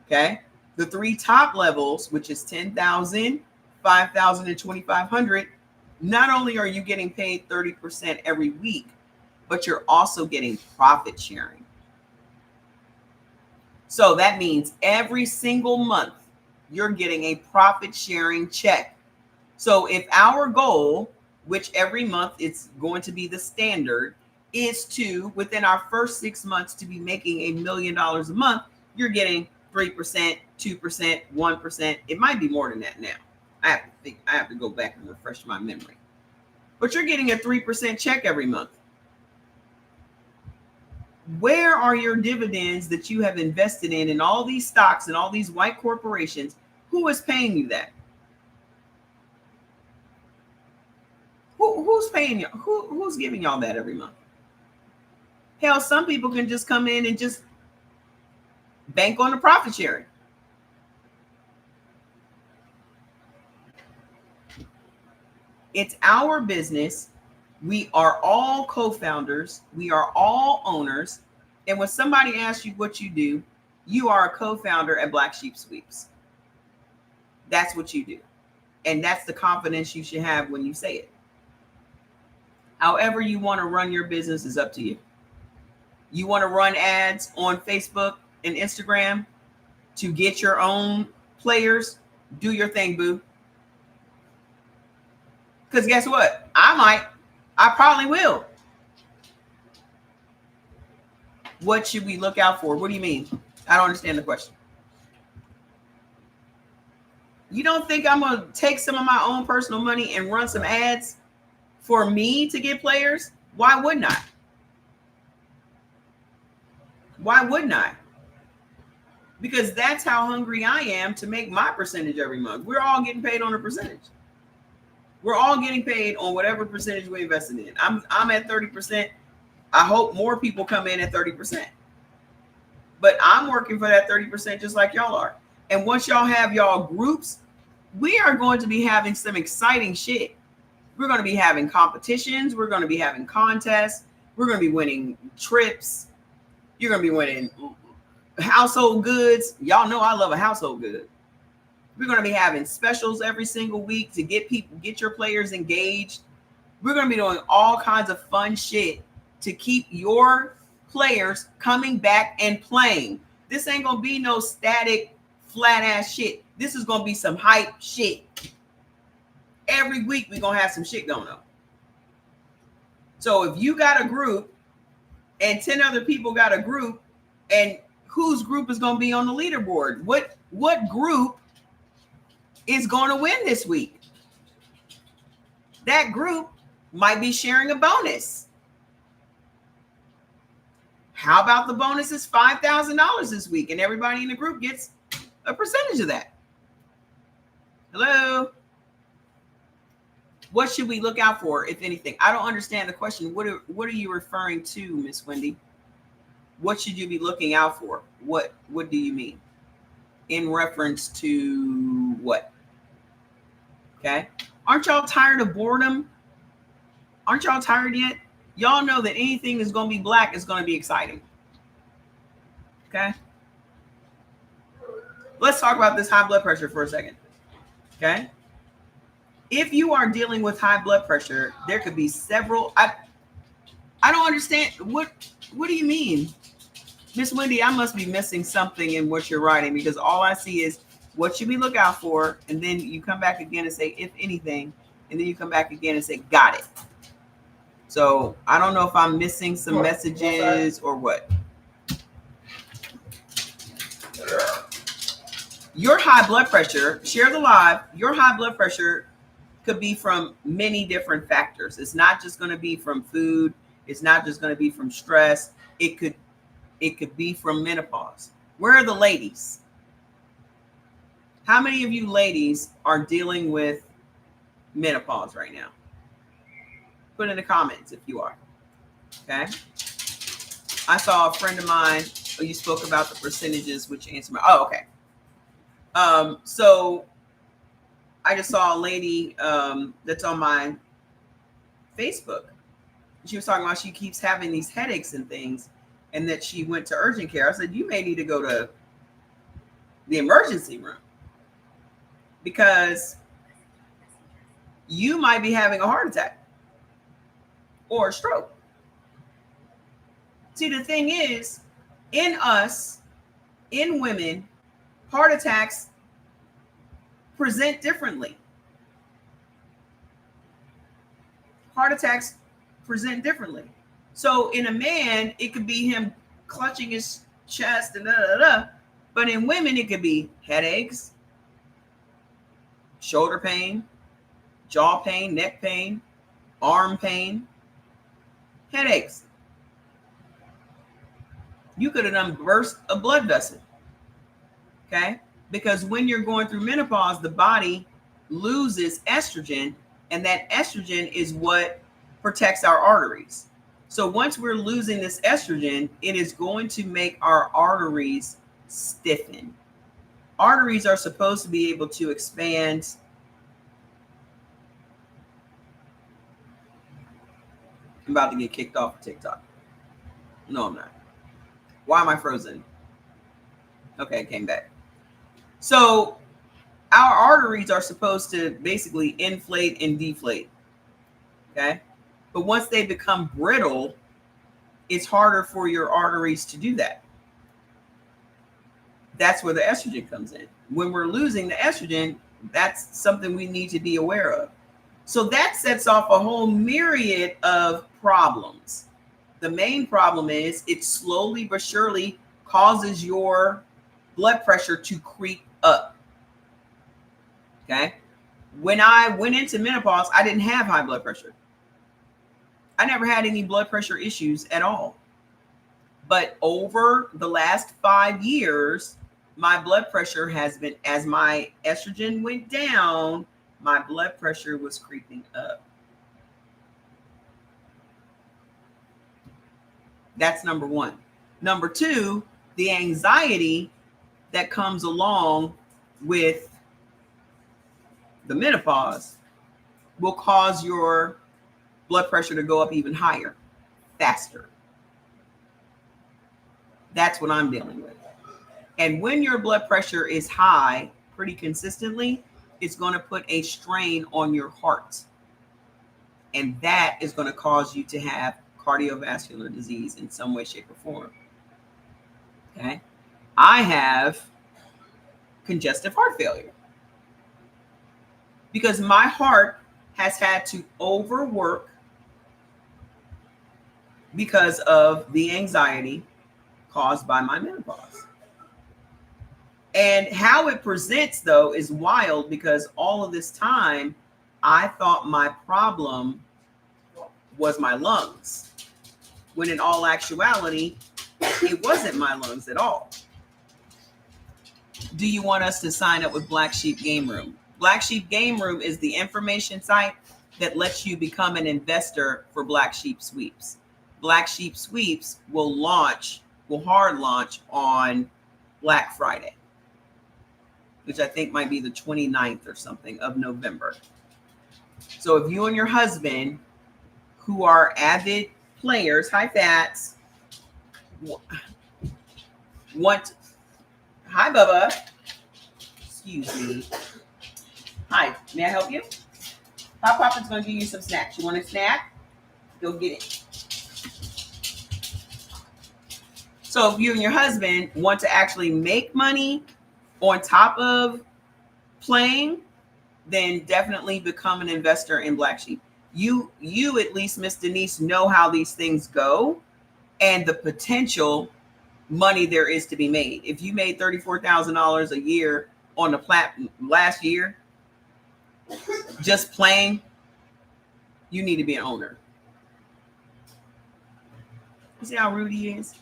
Okay? The 3 top levels, which is 10,000, 5,000, and 2,500, not only are you getting paid 30% every week, but you're also getting profit sharing. So that means every single month, you're getting a profit sharing check. So if our goal, which every month it's going to be the standard, is to, within our first 6 months, to be making $1 million a month, you're getting 3%, 2%, 1%. It might be more than that now. I have to go back and refresh my memory. But you're getting a 3% check every month. Where are your dividends that you have invested in all these stocks and all these white corporations? Who is paying you that? Who's paying you? Who's giving y'all that every month? Hell, some people can just come in and just bank on the profit sharing. It's our business. We are all co-founders. We are all owners. And when somebody asks you what you do, you are a co-founder at Black Sheep Sweeps. That's what you do. And that's the confidence you should have when you say it. However you want to run your business is up to you. You want to run ads on Facebook and Instagram to get your own players? Do your thing, boo. Because guess what? I probably will. What should we look out for? What do you mean? I don't understand the question. You don't think I'm going to take some of my own personal money and run some ads for me to get players? Why wouldn't I? Why wouldn't I? Because that's how hungry I am to make my percentage every month. We're all getting paid on a percentage. We're all getting paid on whatever percentage we invested in. I'm at 30%. I hope more people come in at 30%. But I'm working for that 30% just like y'all are. And once y'all have y'all groups, we are going to be having some exciting shit. We're going to be having competitions. We're going to be having contests. We're going to be winning trips. You're going to be winning household goods. Y'all know I love a household good. We're going to be having specials every single week to get your players engaged. We're going to be doing all kinds of fun shit to keep your players coming back and playing. This ain't going to be no static, flat ass shit. This is going to be some hype shit. Every week we're going to have some shit going on. So if you got a group and 10 other people got a group, and whose group is going to be on the leaderboard? What group is going to win this week? That group might be sharing a bonus. How about the bonus is $5,000 this week and everybody in the group gets a percentage of that? Hello? What should we look out for, if anything? I don't understand the question. What are you referring to, Miss Wendy? What should you be looking out for? What do you mean? In reference to what? Okay. Aren't y'all tired of boredom? Aren't y'all tired yet? Y'all know that anything that's going to be black is going to be exciting. Okay? Let's talk about this high blood pressure for a second. Okay? If you are dealing with high blood pressure, there could be several. I don't understand. What do you mean? Miss Wendy, I must be missing something in what you're writing, because all I see is what should we look out for, and then you come back again and say, if anything, and then you come back again and say, got it. So I don't know if I'm missing some messages or what. Your high blood pressure, share the live, your high blood pressure could be from many different factors. It's not just going to be from food. It's not just going to be from stress. It could be from menopause. Where are the ladies? How many of you ladies are dealing with menopause right now? Put in the comments if you are. Okay. I saw a friend of mine. Oh, you spoke about the percentages, which answer my. Oh, okay. So I just saw a lady that's on my Facebook. She was talking about she keeps having these headaches and things, and that she went to urgent care. I said, you may need to go to the emergency room, because you might be having a heart attack or a stroke. See, the thing is, in us, in women, heart attacks present differently. Heart attacks present differently. So in a man, it could be him clutching his chest and but in women, it could be headaches, shoulder pain, jaw pain, neck pain, arm pain, headaches. You could have done burst a blood vessel. Okay? Because when you're going through menopause, the body loses estrogen, and that estrogen is what protects our arteries. So once we're losing this estrogen, it is going to make our arteries stiffen. Arteries are supposed to be able to expand. I'm about to get kicked off of TikTok. No, I'm not. Why am I frozen? Okay, came back. So our arteries are supposed to basically inflate and deflate. Okay. But once they become brittle, it's harder for your arteries to do that. That's where the estrogen comes in. When we're losing the estrogen, that's something we need to be aware of. So that sets off a whole myriad of problems. The main problem is it slowly but surely causes your blood pressure to creep up. Okay. When I went into menopause, I didn't have high blood pressure. I never had any blood pressure issues at all. But over the last 5 years, my blood pressure has been, as my estrogen went down, my blood pressure was creeping up. That's number one. Number two, the anxiety that comes along with the menopause will cause your blood pressure to go up even higher, faster. That's what I'm dealing with. And when your blood pressure is high pretty consistently, it's going to put a strain on your heart. And that is going to cause you to have cardiovascular disease in some way, shape, or form. Okay. I have congestive heart failure because my heart has had to overwork because of the anxiety caused by my menopause. And how it presents, though, is wild, because all of this time, I thought my problem was my lungs, when in all actuality, it wasn't my lungs at all. Do you want us to sign up with Black Sheep Game Room? Black Sheep Game Room is the information site that lets you become an investor for Black Sheep Sweeps. Black Sheep Sweeps will hard launch on Black Friday, which I think might be the 29th or something of November. So if you and your husband, who are avid players, high fats, want, hi Bubba, excuse me. Hi, may I help you? Pop Pop is going to give you some snacks. You want a snack? Go get it. So if you and your husband want to actually make money on top of playing, then definitely become an investor in Black Sheep. You at least, Miss Denise, know how these things go and the potential money there is to be made. If you made $34,000 a year on the last year, just playing, you need to be an owner. You see how rude he is?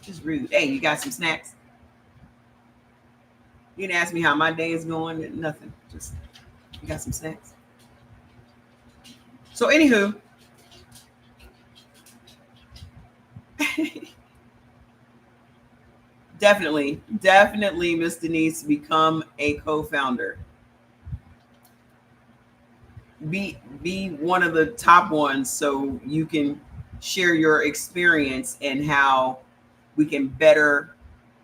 Just rude. Hey, you got some snacks? You didn't ask me how my day is going. Nothing. Just, you got some snacks? So anywho, definitely, Miss Denise, become a co-founder. Be one of the top ones so you can share your experience and how we can better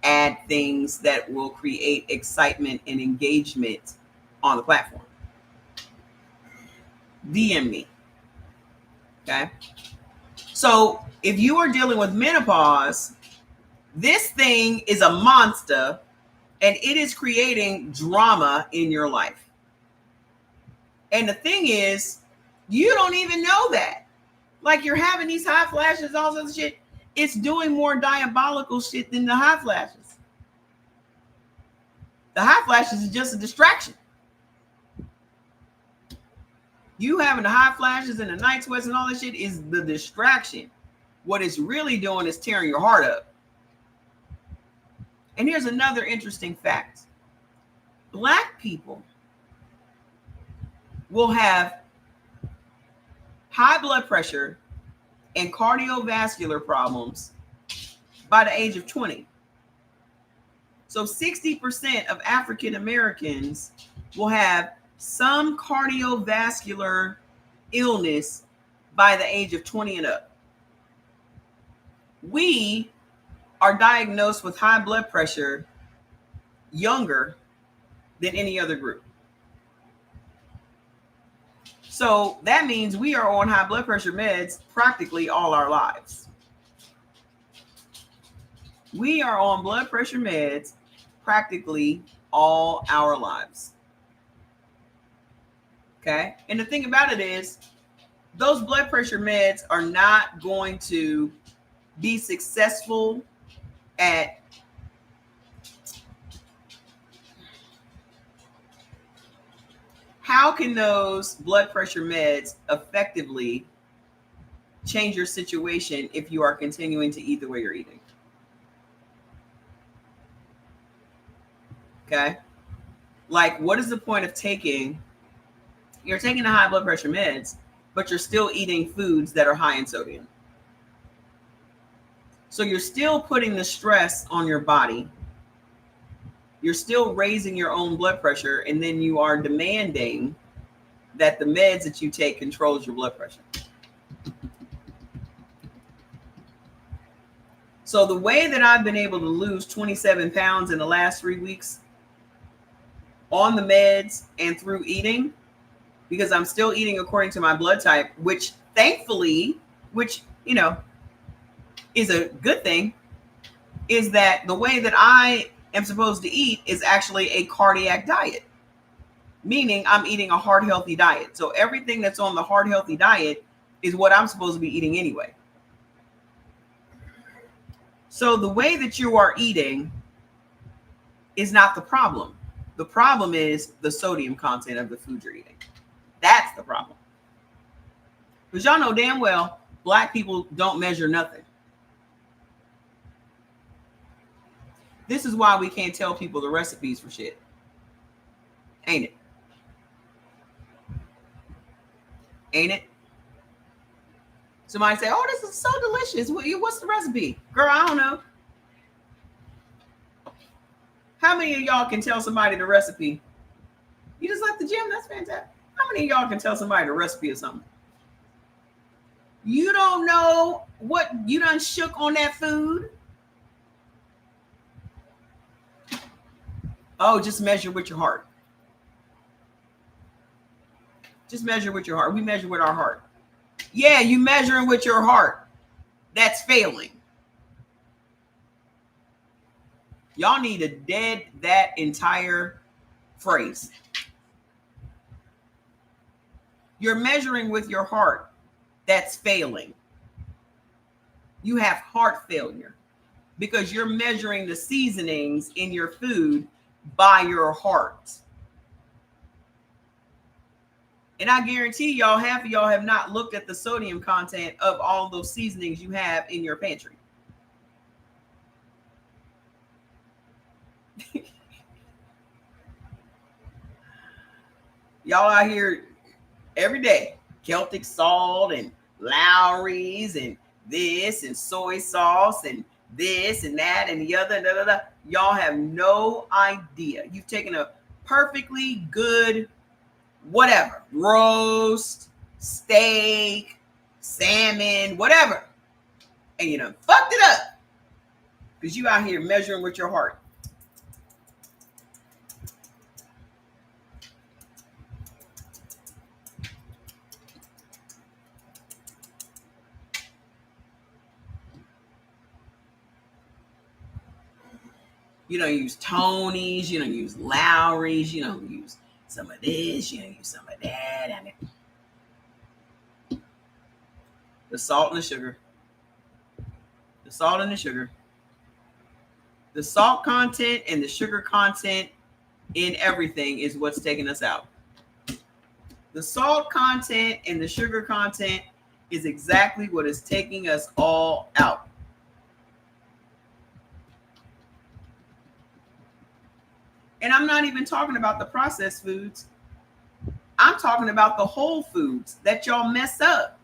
add things that will create excitement and engagement on the platform. DM me. Okay. So if you are dealing with menopause, this thing is a monster and it is creating drama in your life. And the thing is, you don't even know that. Like, you're having these hot flashes, all this shit. It's doing more diabolical shit than the hot flashes. The hot flashes is just a distraction. You having the hot flashes and the night sweats and all that shit is the distraction. What it's really doing is tearing your heart up. And here's another interesting fact. Black people will have high blood pressure and cardiovascular problems by the age of 20. So 60% of African Americans will have some cardiovascular illness by the age of 20 and up. We are diagnosed with high blood pressure younger than any other group. So that means we are on high blood pressure meds practically all our lives. We are on blood pressure meds practically all our lives. Okay. And the thing about it is, those blood pressure meds are not going to be successful at how can those blood pressure meds effectively change your situation if you are continuing to eat the way you're eating? Okay. Like, what is the point of you're taking the high blood pressure meds, but you're still eating foods that are high in sodium? So you're still putting the stress on your body. You're still raising your own blood pressure, and then you are demanding that the meds that you take controls your blood pressure. So the way that I've been able to lose 27 pounds in the last 3 weeks on the meds and through eating, because I'm still eating according to my blood type, which thankfully, is a good thing, is that the way that I am supposed to eat is actually a cardiac diet, meaning I'm eating a heart healthy diet. So everything that's on the heart healthy diet is what I'm supposed to be eating anyway. So the way that you are eating is not the problem. The problem is the sodium content of the food you're eating. That's the problem. Because y'all know damn well, Black people don't measure nothing. This is why we can't tell people the recipes for shit. Ain't it? Ain't it? Somebody say, oh, this is so delicious. What's the recipe? Girl, I don't know. How many of y'all can tell somebody the recipe You just left the gym? That's fantastic. How many of y'all can tell somebody the recipe or something? You don't know what you done shook on that food? Oh, just measure with your heart. Just measure with your heart. We measure with our heart. Yeah, you measuring with your heart. That's failing. Y'all need to dead that entire phrase. You're measuring with your heart. That's failing. You have heart failure because you're measuring the seasonings in your food by your heart. And I guarantee y'all, half of y'all have not looked at the sodium content of all those seasonings you have in your pantry. Y'all out here every day, Celtic salt and Lowry's and this and soy sauce and this and that and the other. Da, da, da. Y'all have no idea. You've taken a perfectly good whatever, roast, steak, salmon, whatever, and you done fucked it up because you out here measuring with your heart. You don't use Tony's, you don't use Lowry's, you don't use some of this, you don't use some of that. I mean, the salt and the sugar. The salt and the sugar. The salt content and the sugar content in everything is what's taking us out. The salt content and the sugar content is exactly what is taking us all out. And I'm not even talking about the processed foods. I'm talking about the whole foods that y'all mess up.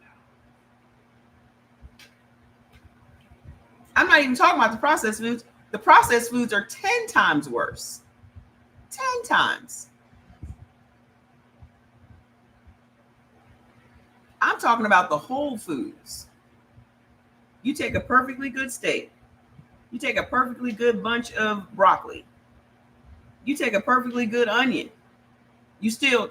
I'm not even talking about the processed foods. The processed foods are 10 times worse. 10 times. I'm talking about the whole foods. You take a perfectly good steak. You take a perfectly good bunch of broccoli. You take a perfectly good onion. You still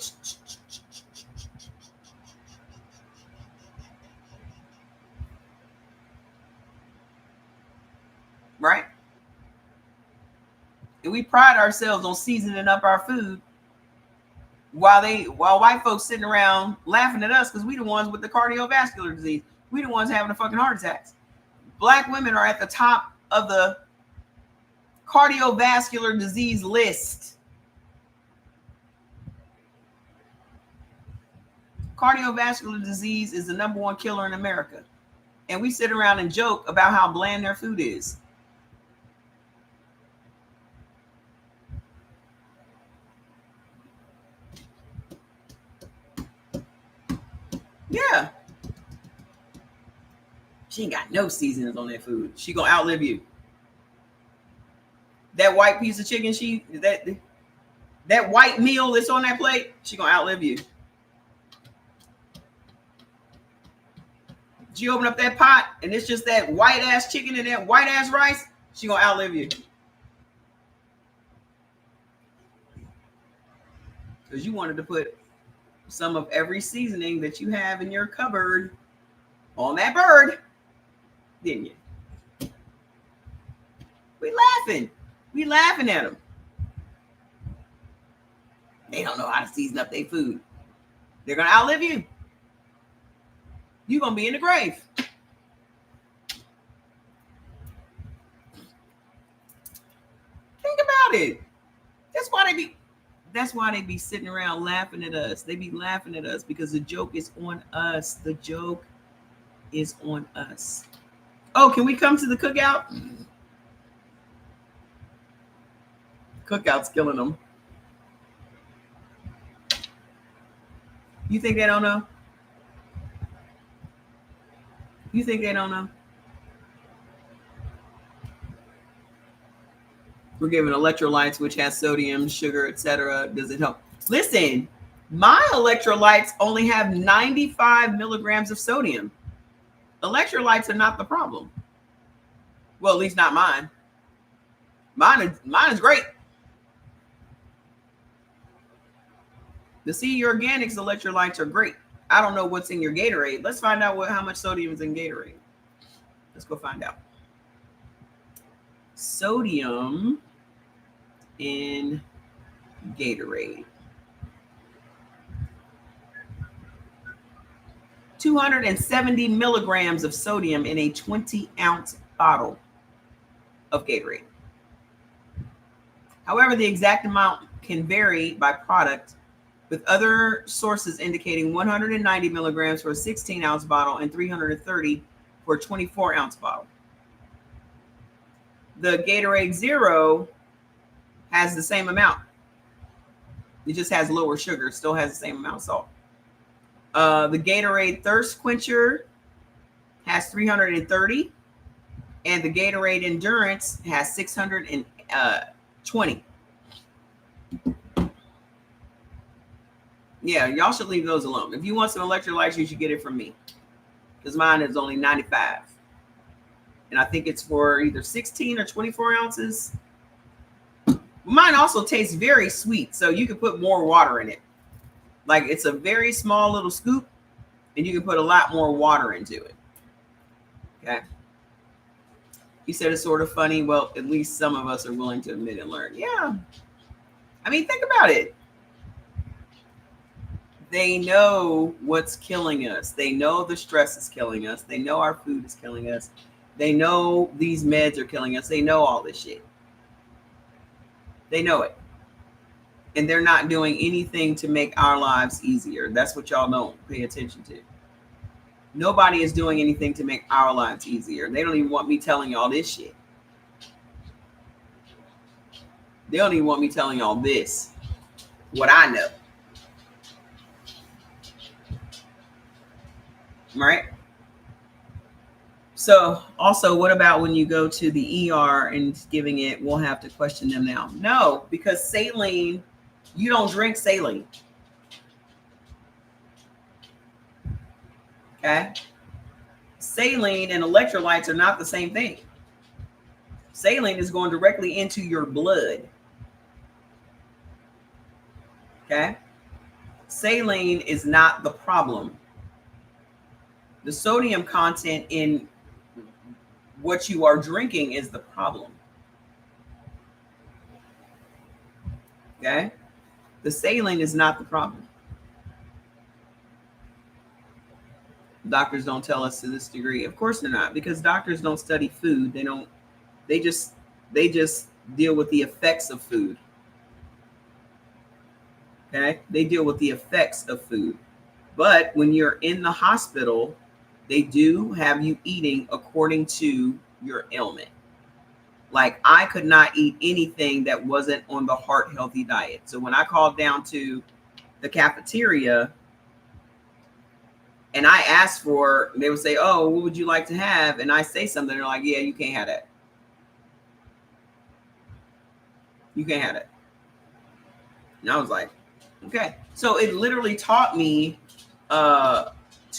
right? And we pride ourselves on seasoning up our food while white folks sitting around laughing at us because we the ones with the cardiovascular disease. We the ones having the fucking heart attacks. Black women are at the top of the cardiovascular disease list. Cardiovascular disease is the number one killer in America. And we sit around and joke about how bland their food is. Yeah. She ain't got no seasonings on that food. She gonna outlive you. That white piece of chicken, that white meal that's on that plate, she gonna outlive you. She open up that pot and it's just that white ass chicken and that white ass rice, she gonna outlive you. Because you wanted to put some of every seasoning that you have in your cupboard on that bird, didn't you? We laughing at them. They don't know how to season up their food. They're gonna outlive you. You're gonna be in the grave. Think about it. That's why they be sitting around laughing at us. They be laughing at us because the joke is on us. The joke is on us. Oh, can we come to the cookout? Cookout's killing them. You think they don't know? You think they don't know? We're giving electrolytes, which has sodium, sugar, etc. Does it help? Listen, my electrolytes only have 95 milligrams of sodium. Electrolytes are not the problem. Well, at least not mine. Mine is great. The CE Organics electrolytes are great. I don't know what's in your Gatorade. Let's find out how much sodium is in Gatorade. Let's go find out. Sodium in Gatorade. 270 milligrams of sodium in a 20-ounce bottle of Gatorade. However, the exact amount can vary by product, with other sources indicating 190 milligrams for a 16-ounce bottle and 330 for a 24-ounce bottle. The Gatorade Zero has the same amount. It just has lower sugar, still has the same amount of salt. The Gatorade Thirst Quencher has 330, and the Gatorade Endurance has 620. Yeah, y'all should leave those alone. If you want some electrolytes, you should get it from me, because mine is only 95. And I think it's for either 16 or 24 ounces. Mine also tastes very sweet, so you can put more water in it. Like, it's a very small little scoop, and you can put a lot more water into it. Okay. You said it's sort of funny. Well, at least some of us are willing to admit and learn. Yeah. I mean, think about it. They know what's killing us. They know the stress is killing us. They know our food is killing us. They know these meds are killing us. They know all this shit. They know it. And they're not doing anything to make our lives easier. That's what y'all don't pay attention to. Nobody is doing anything to make our lives easier. They don't even want me telling y'all this shit. They don't even want me telling y'all this. What I know. Right? So also, what about when you go to the ER and giving it, we'll have to question them now. No, because saline, you don't drink saline. Okay? Saline and electrolytes are not the same thing. Saline is going directly into your blood. Okay? Saline is not the problem. The sodium content in what you are drinking is the problem. Okay? The saline is not the problem. Doctors don't tell us to this degree. Of course they're not, because doctors don't study food. They just deal with the effects of food. Okay? They deal with the effects of food. But when you're in the hospital, they do have you eating according to your ailment. Like, I could not eat anything that wasn't on the heart healthy diet. So when I called down to the cafeteria and I asked for, they would say, oh, what would you like to have? And I say something, they're like, yeah, you can't have that. You can't have it. And I was like, okay. So it literally taught me to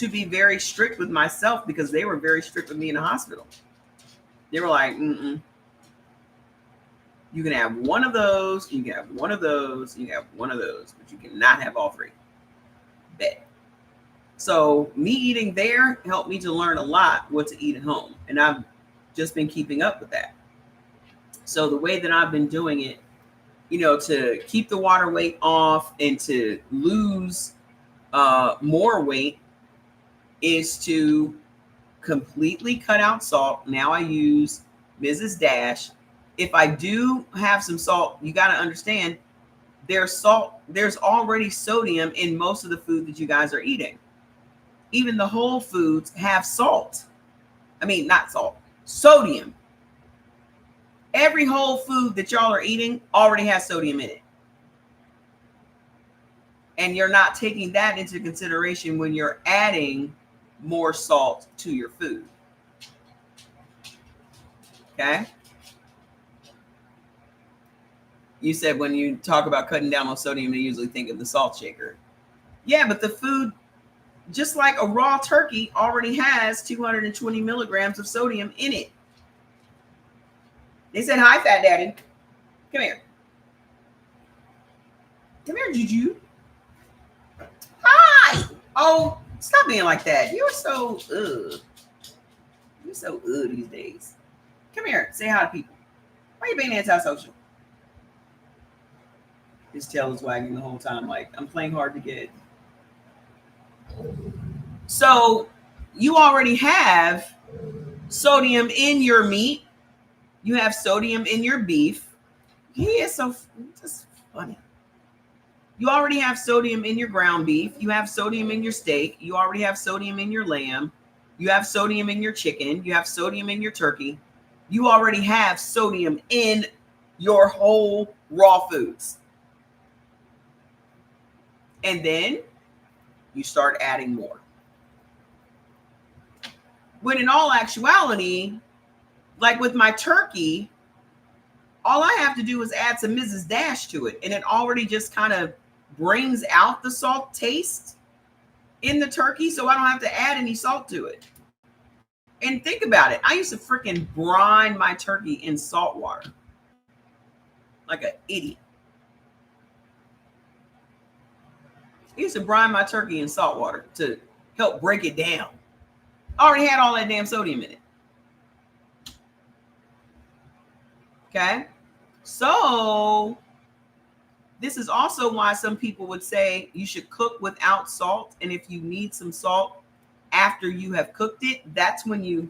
be very strict with myself, because they were very strict with me in the hospital. They were like, you can have one of those, you can have one of those, you can have one of those, but you cannot have all three. Bet. So me eating there helped me to learn a lot what to eat at home. And I've just been keeping up with that. So the way that I've been doing it, to keep the water weight off and to lose more weight, is to completely cut out salt. Now I use Mrs. Dash. If I do have some salt, you got to understand there's salt. There's already sodium in most of the food that you guys are eating. Even the whole foods have salt. I mean, not salt, sodium. Every whole food that y'all are eating already has sodium in it. And you're not taking that into consideration when you're adding more salt to your food. Okay? You said when you talk about cutting down on sodium, they usually think of the salt shaker. Yeah, but the food, just like a raw turkey, already has 220 milligrams of sodium in it. They said, hi, Fat Daddy. Come here. Come here, Juju. Hi. Oh, stop being like that. You're so, You're so, these days. Come here. Say hi to people. Why are you being antisocial? His tail is wagging the whole time. Like, I'm playing hard to get. So, you already have sodium in your meat. You have sodium in your beef. He is so just funny. You already have sodium in your ground beef. You have sodium in your steak. You already have sodium in your lamb. You have sodium in your chicken. You have sodium in your turkey. You already have sodium in your whole raw foods. And then you start adding more. When in all actuality, like with my turkey, all I have to do is add some Mrs. Dash to it. And it already just kind of brings out the salt taste in the turkey. So I don't have to add any salt to it. And think about it. I used to freaking brine my turkey in salt water. Like an idiot. I used to brine my turkey in salt water to help break it down. I already had all that damn sodium in it. Okay. So this is also why some people would say you should cook without salt. And if you need some salt after you have cooked it, that's when you,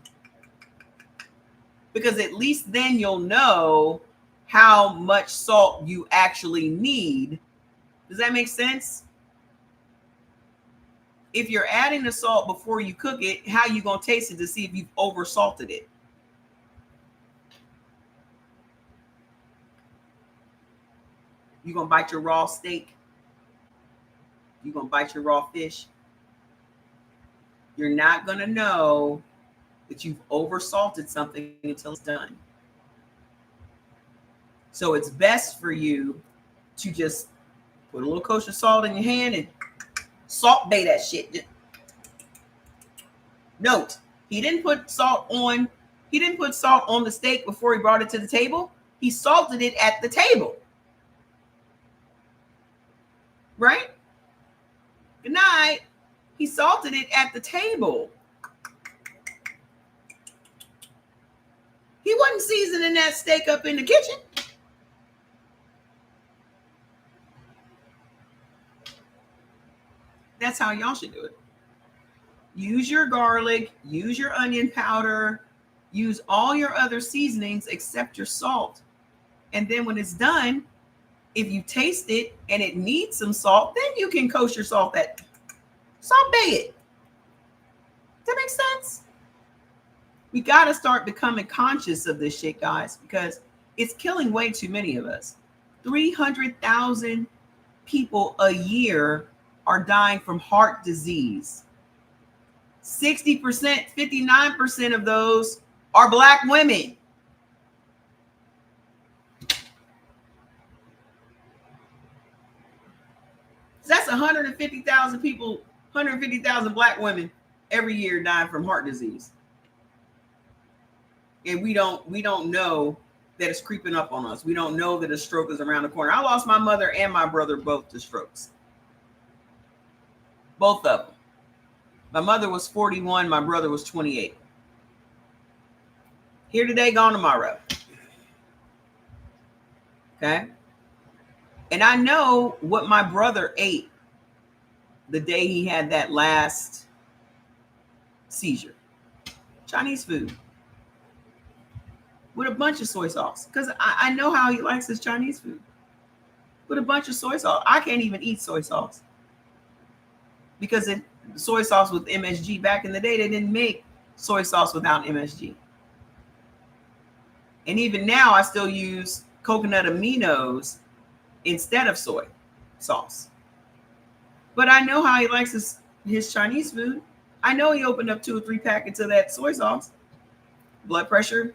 because at least then you'll know how much salt you actually need. Does that make sense? If you're adding the salt before you cook it, how you going to taste it to see if you've over salted it? You going to bite your raw steak? You going to bite your raw fish? You're not going to know that you've over salted something until it's done. So it's best for you to just put a little kosher salt in your hand and salt bay that shit. Note, he didn't put salt on the steak before he brought it to the table. He salted it at the table. Right? Good night. He salted it at the table. He wasn't seasoning that steak up in the kitchen. That's how y'all should do it. Use your garlic, use your onion powder, use all your other seasonings except your salt. And then when it's done, if you taste it and it needs some salt, then you can kosher salt that. Salt bay it. Does that make sense? We got to start becoming conscious of this shit, guys, because it's killing way too many of us. 300,000 people a year are dying from heart disease. 60%, 59% of those are Black women. That's 150,000 people, 150,000 Black women every year dying from heart disease. And we don't know that it's creeping up on us. We don't know that a stroke is around the corner. I lost my mother and my brother both to strokes. Both of them. My mother was 41. My brother was 28. Here today, gone tomorrow. Okay. And I know what my brother ate the day he had that last seizure. Chinese food. With a bunch of soy sauce. Because I know how he likes his Chinese food. With a bunch of soy sauce. I can't even eat soy sauce. Because soy sauce with MSG, back in the day, they didn't make soy sauce without MSG. And even now, I still use coconut aminos instead of soy sauce. But I know how he likes his Chinese food. I know he opened up 2 or 3 packets of that soy sauce. Blood pressure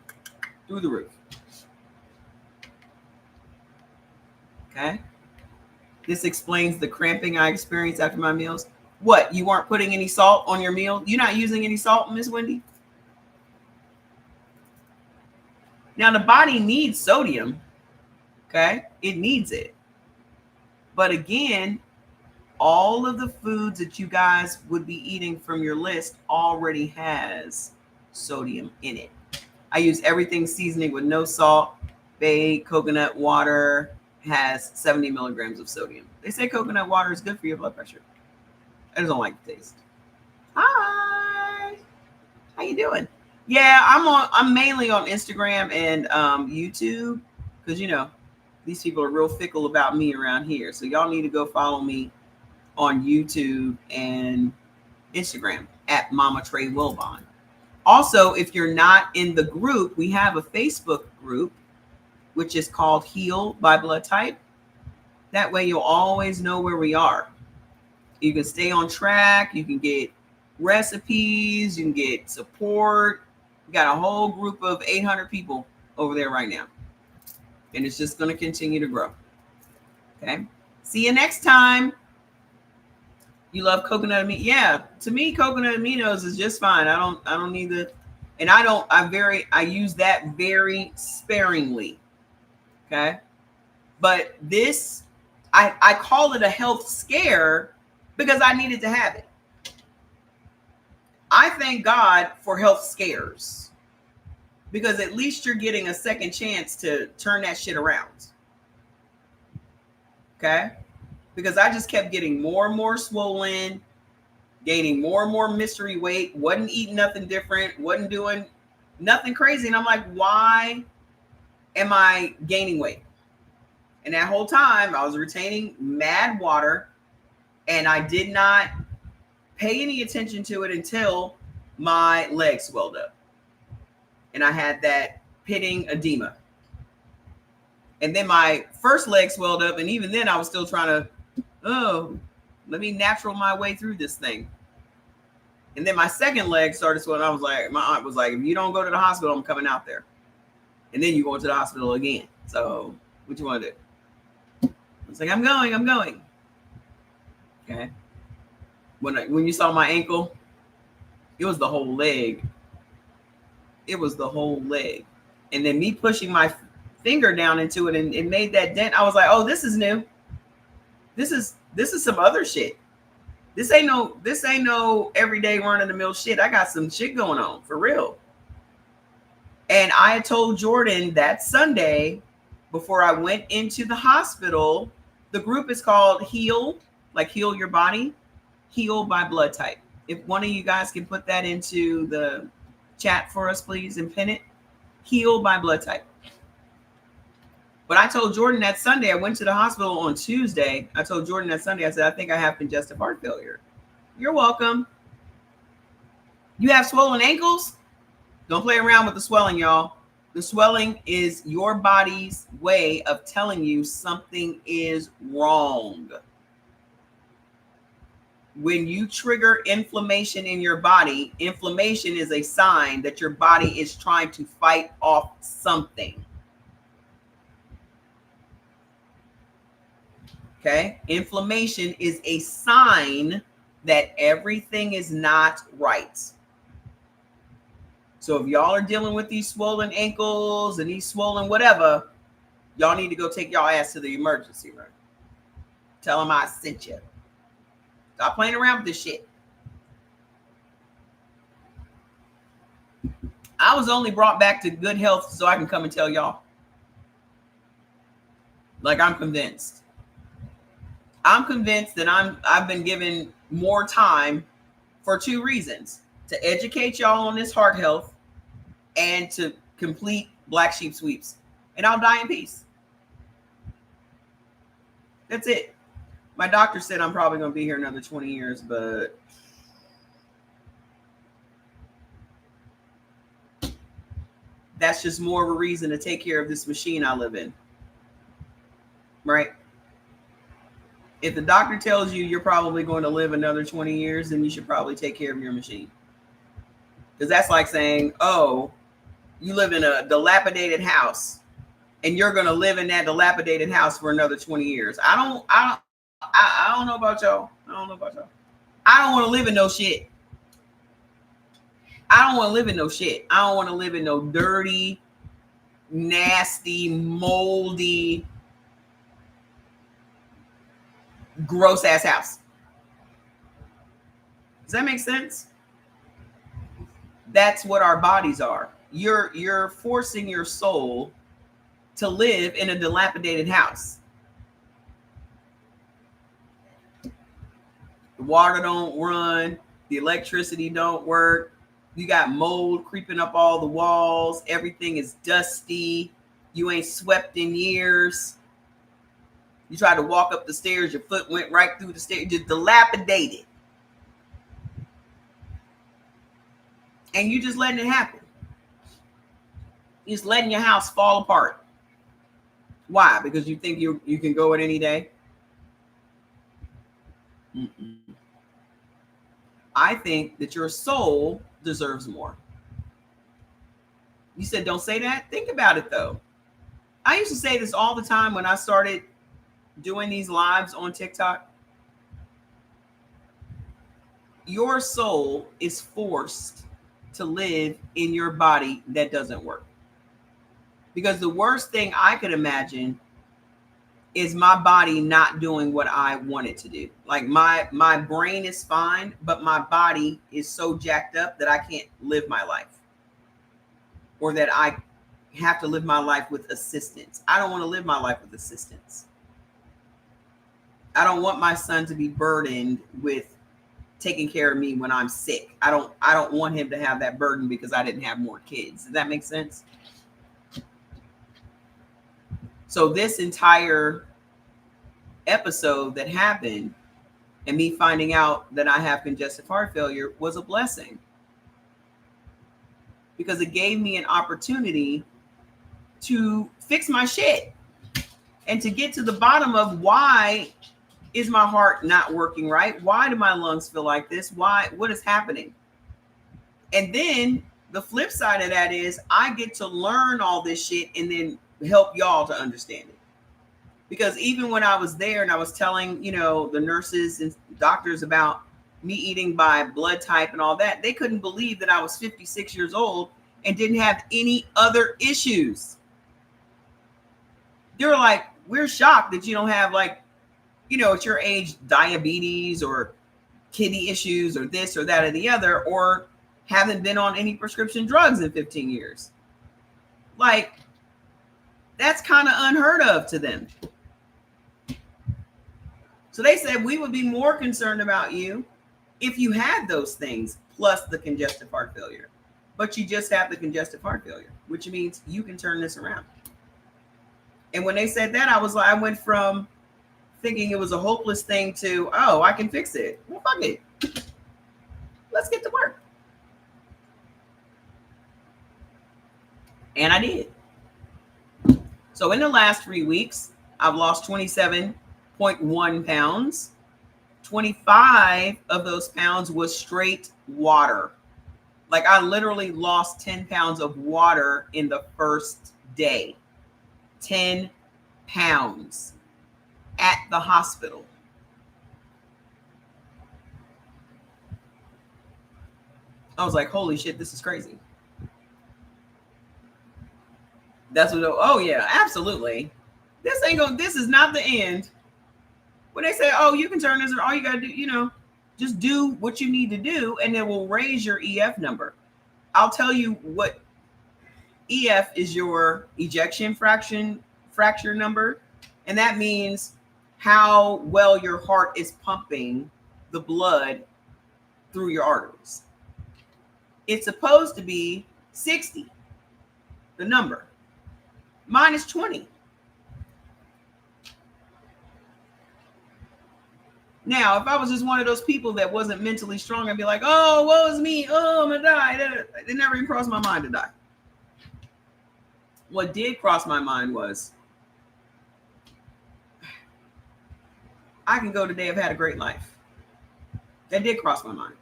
through the roof. Okay. This explains the cramping I experience after my meals. What? You weren't putting any salt on your meal? You're not using any salt, Miss Wendy? Now, the body needs sodium. Okay. It needs it. But again, all of the foods that you guys would be eating from your list already has sodium in it. I use everything seasoning with no salt. Bay coconut water has 70 milligrams of sodium. They say coconut water is good for your blood pressure. I just don't like the taste. Hi, how you doing? Yeah, I'm mainly on Instagram and YouTube, because these people are real fickle about me around here. So y'all need to go follow me on YouTube and Instagram at Mama Trey Wilbon. Also, if you're not in the group, we have a Facebook group, which is called Heal by Blood Type. That way you'll always know where we are. You can stay on track. You can get recipes. You can get support. We got a whole group of 800 people over there right now. And it's just going to continue to grow. Okay. See you next time. You love coconut amino? Yeah, to me, coconut aminos is just fine. I don't need the, and I use that very sparingly. Okay. But this, I call it a health scare because I needed to have it. I thank God for health scares, because at least you're getting a second chance to turn that shit around. Okay. Because I just kept getting more and more swollen, gaining more and more mystery weight, wasn't eating nothing different, wasn't doing nothing crazy. And I'm like, why am I gaining weight? And that whole time I was retaining mad water, and I did not pay any attention to it until my legs swelled up. And I had that pitting edema. And then my first leg swelled up, and even then I was still trying to, let me natural my way through this thing. And then my second leg started swelling. My aunt was like, if you don't go to the hospital, I'm coming out there. And then you go to the hospital again. So what you want to do? I was like, I'm going. Okay. When you saw my ankle, it was the whole leg. And then me pushing my finger down into it, and it made that dent. I was like, oh, this is new. This is some other shit. This ain't no everyday run of the mill shit. I got some shit going on for real. And I had told Jordan that Sunday before I went into the hospital, the group is called Heal, like Heal Your Body, Heal by Blood Type. If one of you guys can put that into the chat for us, please, and pin it. Heal by Blood Type. But I told Jordan that Sunday, I went to the hospital on Tuesday. I told Jordan that Sunday, I said, I think I have congestive heart failure. You're welcome. You have swollen ankles? Don't play around with the swelling, y'all. The swelling is your body's way of telling you something is wrong. When you trigger inflammation in your body, inflammation is a sign that your body is trying to fight off something. Okay. Inflammation is a sign that everything is not right. So if y'all are dealing with these swollen ankles and these swollen whatever, y'all need to go take y'all ass to the emergency room. Tell them I sent you. Stop playing around with this shit. I was only brought back to good health so I can come and tell y'all. Like, I'm convinced. I'm convinced that I've been given more time for two reasons: to educate y'all on this heart health and to complete Black Sheep Sweeps. And I'll die in peace. That's it. My doctor said I'm probably going to be here another 20 years, but that's just more of a reason to take care of this machine I live in. Right? If the doctor tells you you're probably going to live another 20 years, then you should probably take care of your machine. Because that's like saying, oh, you live in a dilapidated house and you're going to live in that dilapidated house for another 20 years. I don't know about y'all. I don't know about y'all. I don't want to live in no shit. I don't want to live in no shit. I don't want to live in no dirty, nasty, moldy, gross ass house. Does that make sense? That's what our bodies are. You're forcing your soul to live in a dilapidated house. The water don't run, the electricity don't work. You got mold creeping up all the walls. Everything is dusty. You ain't swept in years. You tried to walk up the stairs, your foot went right through the stairs, just dilapidated. And you just letting it happen. You're just letting your house fall apart. Why? Because you think you can go it any day? Mm-mm. I think that your soul deserves more. You said don't say that? Think about it though. I used to say this all the time when I started doing these lives on TikTok. Your soul is forced to live in your body that doesn't work. Because the worst thing I could imagine is my body not doing what I want it to do. Like my brain is fine, but my body is so jacked up that I can't live my life. Or that I have to live my life with assistance. I don't want to live my life with assistance. I don't want my son to be burdened with taking care of me when I'm sick. I don't want him to have that burden because I didn't have more kids. Does that make sense? So this entire episode that happened and me finding out that I have congestive heart failure was a blessing. Because it gave me an opportunity to fix my shit and to get to the bottom of why is my heart not working right? Why do my lungs feel like this? What is happening? And then the flip side of that is I get to learn all this shit and then help y'all to understand it. Because even when I was there and I was telling, the nurses and doctors about me eating by blood type and all that, they couldn't believe that I was 56 years old and didn't have any other issues. They were like, we're shocked that you don't have at your age, diabetes or kidney issues or this or that or the other, or haven't been on any prescription drugs in 15 years. Like, that's kind of unheard of to them. So they said we would be more concerned about you if you had those things plus the congestive heart failure. But you just have the congestive heart failure, which means you can turn this around. And when they said that, I went from thinking it was a hopeless thing to, oh, I can fix it. Well, fuck it. Let's get to work. And I did. So in the last 3 weeks, I've lost 27.1 pounds. 25 of those pounds was straight water. Like I literally lost 10 pounds of water in the first day. 10 pounds at the hospital. I was like, holy shit, this is crazy. That's what, oh yeah, absolutely. This is not the end. When they say, oh, you can turn this, or all you got to do, just do what you need to do, and it will raise your EF number. I'll tell you what EF is, your ejection fracture number. And that means how well your heart is pumping the blood through your arteries. It's supposed to be 60, the number. Mine is 20. Now, if I was just one of those people that wasn't mentally strong, I'd be like, oh, woe is me. Oh, I'm going to die. It never even crossed my mind to die. What did cross my mind was, I can go today. I've had a great life. That did cross my mind.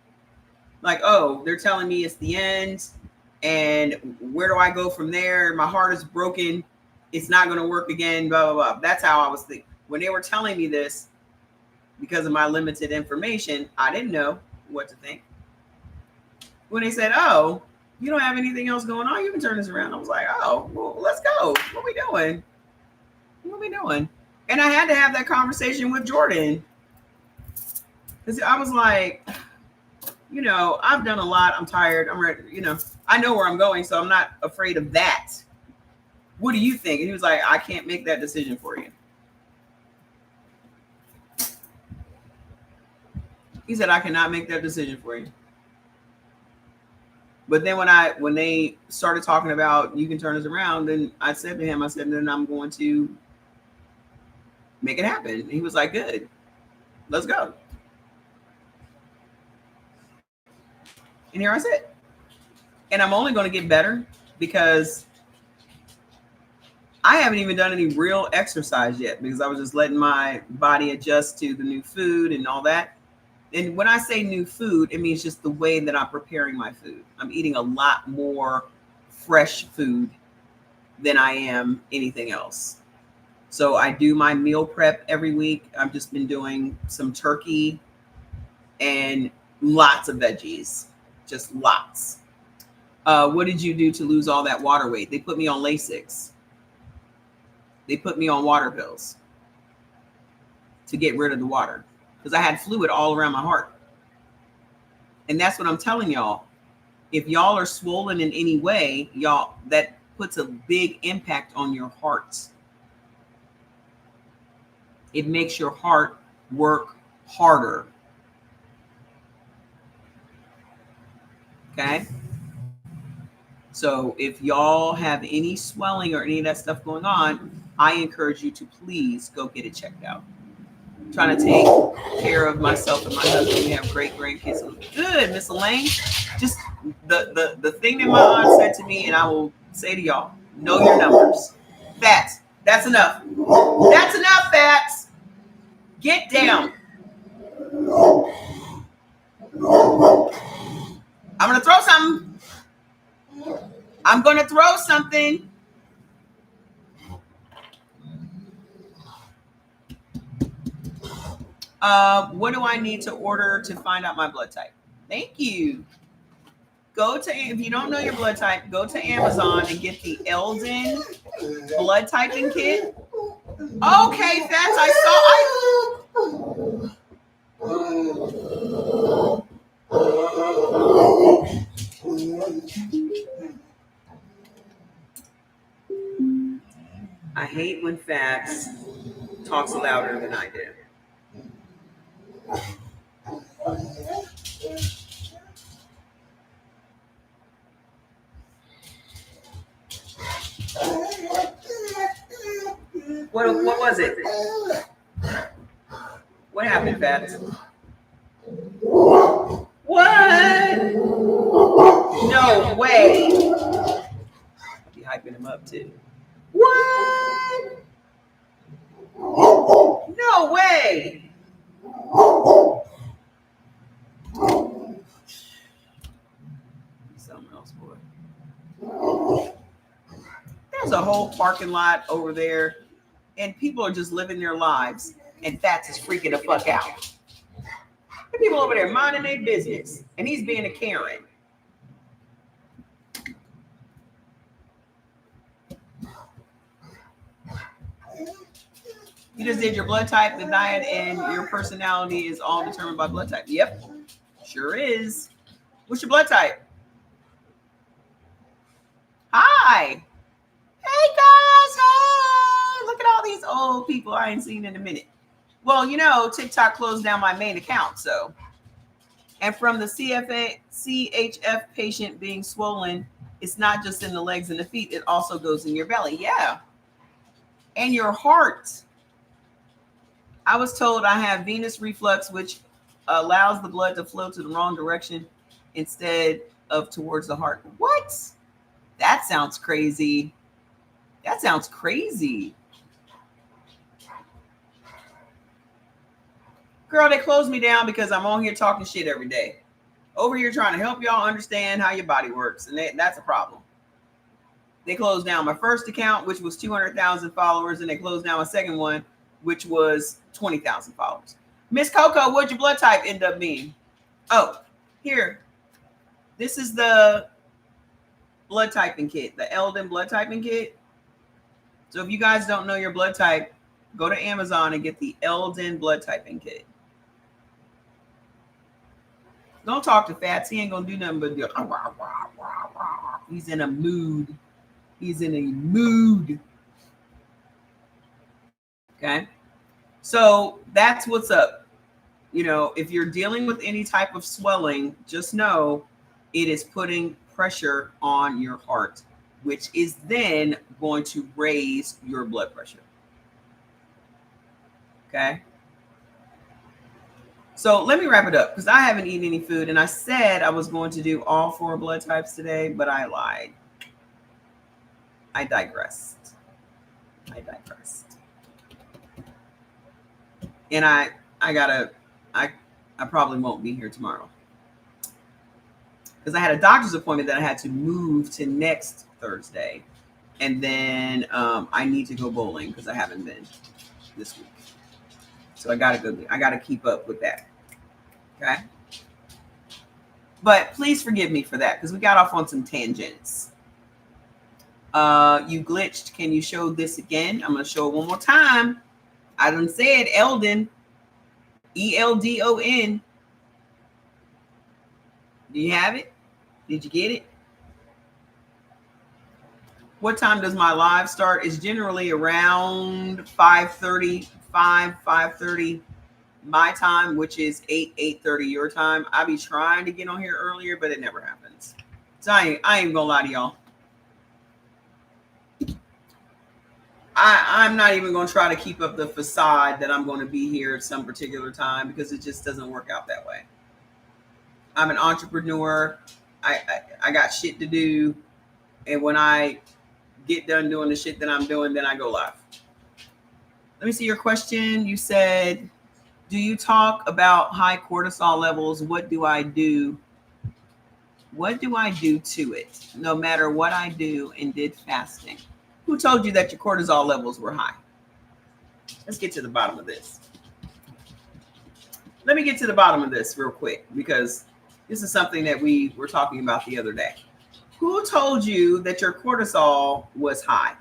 Like, oh, they're telling me it's the end. And where do I go from there? My heart is broken It's not going to work again, blah, blah, blah. That's how I was thinking. When they were telling me this, because of my limited information, I didn't know what to think. When they said, oh, you don't have anything else going on, you can turn this around. I was like, oh, well, let's go. What we doing? What we doing? And I had to have that conversation with Jordan. Because I was like, I've done a lot. I'm tired. I'm ready. I know where I'm going, so I'm not afraid of that. What do you think? And he was like, I can't make that decision for you. He said, I cannot make that decision for you. But then when they started talking about you can turn this around, then I said to him, then I'm going to make it happen. And he was like, good, let's go. And here I sit. And I'm only going to get better because I haven't even done any real exercise yet because I was just letting my body adjust to the new food and all that. And when I say new food, it means just the way that I'm preparing my food. I'm eating a lot more fresh food than I am anything else. So I do my meal prep every week. I've just been doing some turkey and lots of veggies, just lots. What did you do to lose all that water weight? They put me on Lasix. They put me on water pills to get rid of the water because I had fluid all around my heart. And that's what I'm telling y'all. If y'all are swollen in any way, y'all, that puts a big impact on your heart. It makes your heart work harder. Okay? So if y'all have any swelling or any of that stuff going on, I encourage you to please go get it checked out. I'm trying to take care of myself and my husband. We have great grandkids. Good, Miss Elaine. Just the thing that my aunt said to me, and I will say to y'all, know your numbers. Fats. That's enough. That's enough, Fats. Get down. I'm going to throw something. I'm going to throw something. What do I need to order to find out my blood type? Thank you. If you don't know your blood type, go to Amazon and get the Eldon blood typing kit. Okay, Fats, I hate when Fats talks louder than I do. What was it? What happened, Fats? What? No way. I'll be hyping him up too. What? No way. Something else, boy. There's a whole parking lot over there, and people are just living their lives, and Fats is freaking the fuck out. The people over there minding their business, and he's being a Karen. You just did your blood type, the diet, and your personality is all determined by blood type. Yep, sure is. What's your blood type? Hi. Hey, guys. Hi. Look at all these old people I ain't seen in a minute. Well, TikTok closed down my main account, so. And from the CHF patient being swollen, it's not just in the legs and the feet. It also goes in your belly. Yeah. And your heart. I was told I have venous reflux, which allows the blood to flow to the wrong direction instead of towards the heart. What? That sounds crazy. That sounds crazy. Girl, they closed me down because I'm on here talking shit every day. Over here trying to help y'all understand how your body works. And that's a problem. they closed down my first account, which was 200,000 followers, and they closed down my second one, which was 20,000 followers. Miss Coco, what'd your blood type end up being? Oh, here. This is the blood typing kit, the Eldon blood typing kit. So if you guys don't know your blood type, go to Amazon and get the Eldon blood typing kit. Don't talk to Fats. He ain't gonna do nothing but do. He's in a mood. He's in a mood. Okay. So that's what's up. You know, if you're dealing with any type of swelling, just know it is putting pressure on your heart, which is then going to raise your blood pressure. Okay. So let me wrap it up because I haven't eaten any food, and I said I was going to do all 4 blood types today, but I lied. I digressed. And I probably won't be here tomorrow because I had a doctor's appointment that I had to move to next Thursday, and then I need to go bowling because I haven't been this week. So I gotta keep up with that. Okay. But please forgive me for that because we got off on some tangents. You glitched. Can you show this again? I'm gonna show it one more time. I done said Eldon. ELDON. Do you have it? Did you get it? What time does my live start? It's generally around 5:30, 5:30 my time, which is 8:30 your time. I be trying to get on here earlier, but it never happens. So I ain't gonna lie to y'all. I'm not even going to try to keep up the facade that I'm going to be here at some particular time because it just doesn't work out that way. I'm an entrepreneur. I got shit to do. And when I get done doing the shit that I'm doing, then I go live. Let me see your question. You said, do you talk about high cortisol levels? What do I do? What do I do to it? No matter what I do and did fasting. Who told you that your cortisol levels were high? Let's get to the bottom of this. Let me get to the bottom of this real quick because this is something that we were talking about the other day. Who told you that your cortisol was high?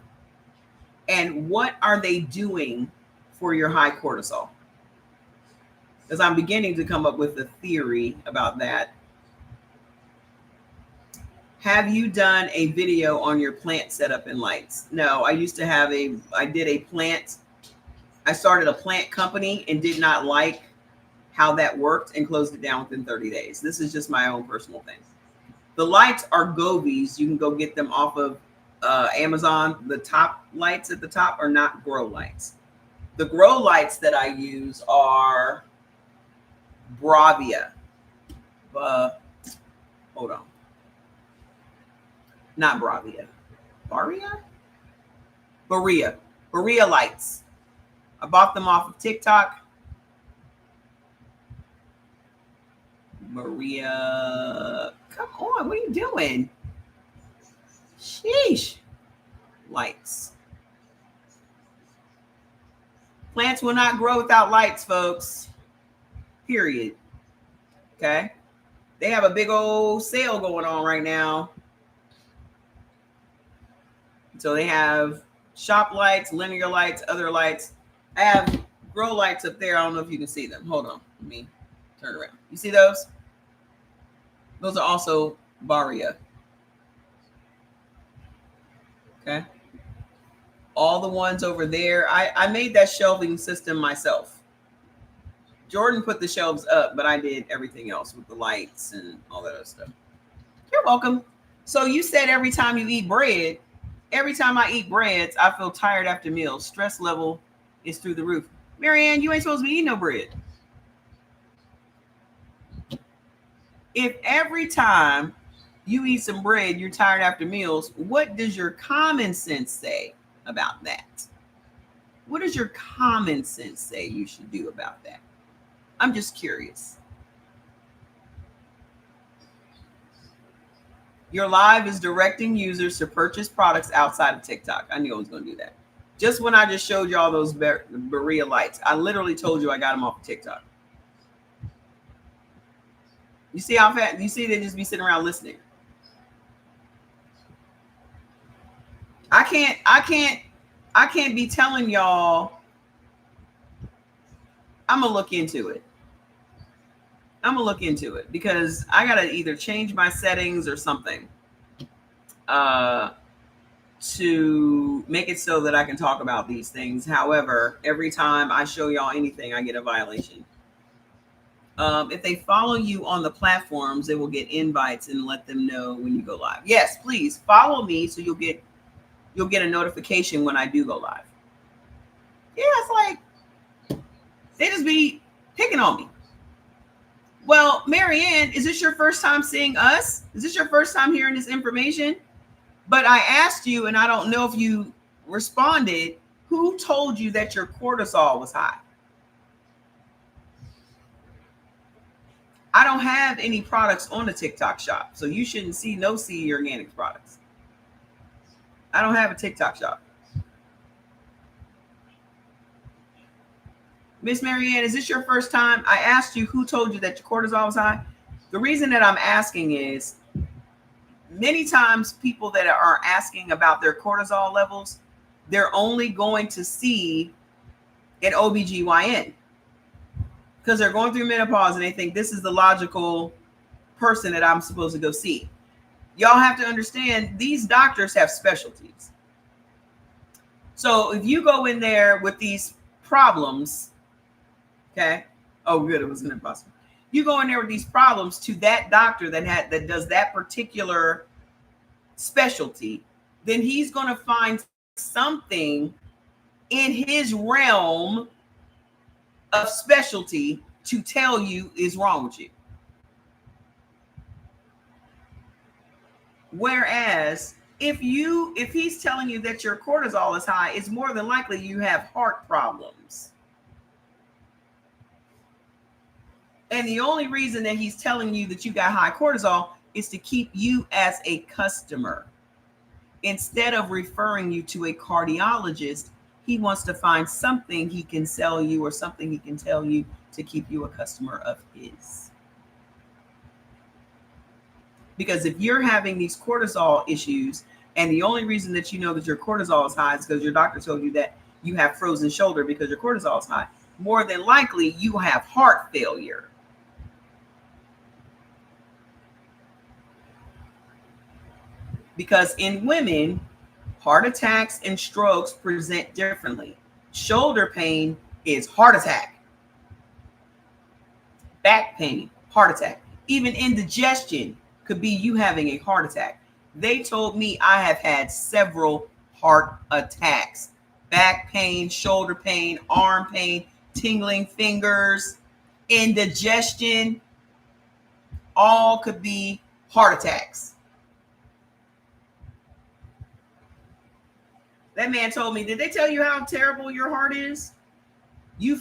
And what are they doing for your high cortisol? Because I'm beginning to come up with a theory about that. Have you done a video on your plant setup and lights? No, I used to have I started a plant company and did not like how that worked and closed it down within 30 days. This is just my own personal thing. The lights are Govies. You can go get them off of Amazon. The top lights at the top are not grow lights. The grow lights that I use are Bravia. Hold on. Not Bravia. Berea lights. I bought them off of TikTok. Maria, come on. What are you doing? Sheesh. Lights. Plants will not grow without lights, folks. Period. Okay. They have a big old sale going on right now. So they have shop lights, linear lights, other lights. I have grow lights up there. I don't know if you can see them. Hold on. Let me turn around. You see those? Those are also Bravia. Okay. All the ones over there. I made that shelving system myself. Jordan put the shelves up, but I did everything else with the lights and all that other stuff. You're welcome. So you said every time you eat bread, every time I eat breads, I feel tired after meals. Stress level is through the roof. Marianne, you ain't supposed to be eating no bread. If every time you eat some bread, you're tired after meals, what does your common sense say about that? What does your common sense say you should do about that? I'm just curious. Your live is directing users to purchase products outside of TikTok. I knew I was going to do that. Just when I just showed you all those Berea lights, I literally told you I got them off of TikTok. You see how fast? You see they just be sitting around listening. I can't be telling y'all. I'm gonna look into it. Because I gotta either change my settings or something to make it so that I can talk about these things. However, every time I show y'all anything, I get a violation. If they follow you on the platforms, they will get invites and let them know when you go live. Yes, please follow me so you'll get a notification when I do go live. Yeah, it's like they just be picking on me. Well, Marianne, is this your first time seeing us? Is this your first time hearing this information? But I asked you, and I don't know if you responded, who told you that your cortisol was high? I don't have any products on the TikTok shop, so you shouldn't see no CE Organics products. I don't have a TikTok shop. Miss Marianne, is this your first time? I asked you who told you that your cortisol was high. The reason that I'm asking is many times people that are asking about their cortisol levels, they're only going to see an OBGYN because they're going through menopause and they think this is the logical person that I'm supposed to go see. Y'all have to understand these doctors have specialties. So if you go in there with these problems, okay. Oh, good. It was an impossible. You go in there with these problems to that doctor that does that particular specialty, then he's going to find something in his realm of specialty to tell you is wrong with you. Whereas if he's telling you that your cortisol is high, it's more than likely you have heart problems. And the only reason that he's telling you that you got high cortisol is to keep you as a customer. Instead of referring you to a cardiologist, he wants to find something he can sell you or something he can tell you to keep you a customer of his. Because if you're having these cortisol issues and the only reason that you know that your cortisol is high is because your doctor told you that you have frozen shoulder because your cortisol is high, more than likely you have heart failure. Because in women, heart attacks and strokes present differently. Shoulder pain is heart attack. Back pain, heart attack. Even indigestion could be you having a heart attack. They told me I have had several heart attacks. Back pain, shoulder pain, arm pain, tingling fingers, indigestion, all could be heart attacks. That man told me, did they tell you how terrible your heart is? You've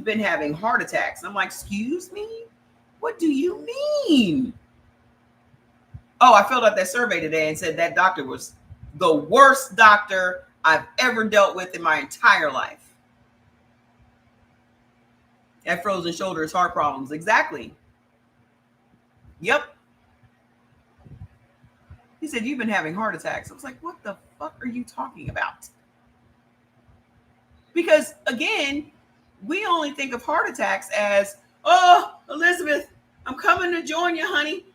been having heart attacks. I'm like, excuse me? What do you mean? Oh, I filled out that survey today and said that doctor was the worst doctor I've ever dealt with in my entire life. That frozen shoulders, heart problems. Exactly. Yep. He said, you've been having heart attacks. I was like, what the fuck are you talking about? Because again, we only think of heart attacks as, oh, Elizabeth, I'm coming to join you, honey.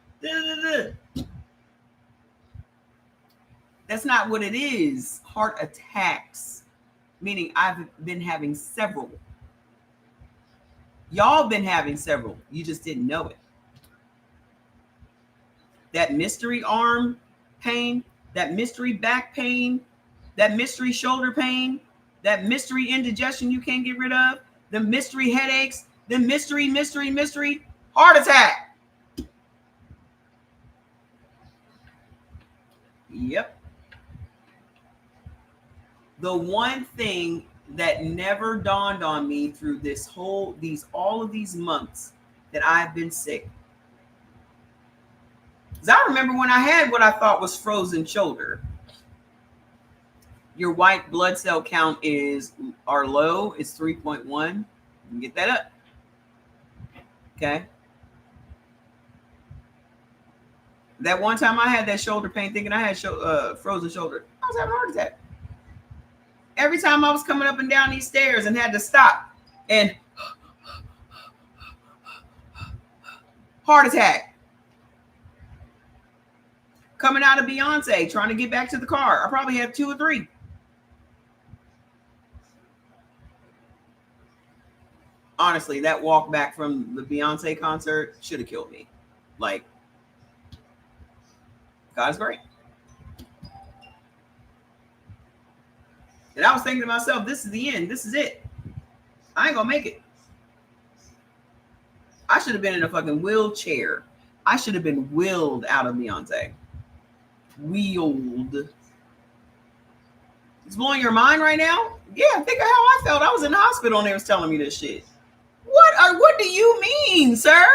That's not what it is. Heart attacks, meaning I've been having several. Y'all been having several. You just didn't know it. That mystery arm pain, that mystery back pain, that mystery shoulder pain, that mystery indigestion you can't get rid of, the mystery headaches, the mystery heart attack. Yep. The one thing that never dawned on me through all of these months that I've been sick. Because I remember when I had what I thought was frozen shoulder. Your white blood cell count are low. It's 3.1. You get that up. Okay. That one time I had that shoulder pain thinking I had frozen shoulder. I was having a heart attack. Every time I was coming up and down these stairs and had to stop and heart attack. Coming out of Beyonce, trying to get back to the car. I probably had 2 or 3. Honestly, that walk back from the Beyonce concert should have killed me. Like, God's great. And I was thinking to myself, this is the end. This is it. I ain't gonna make it. I should have been in a fucking wheelchair. I should have been wheeled out of Beyonce. Wheeled. It's blowing your mind right now? Yeah, think of how I felt. I was in the hospital and they was telling me this shit. What do you mean, sir?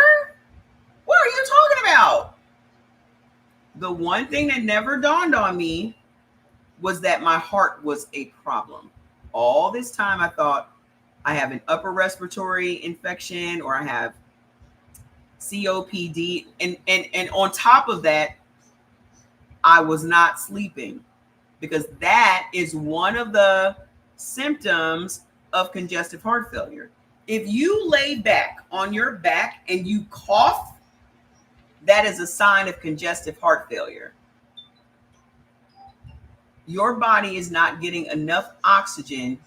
What are you talking about? The one thing that never dawned on me was that my heart was a problem. All this time I thought I have an upper respiratory infection or I have COPD. And on top of that, I was not sleeping because that is one of the symptoms of congestive heart failure. If you lay back on your back and you cough, that is a sign of congestive heart failure. Your body is not getting enough oxygen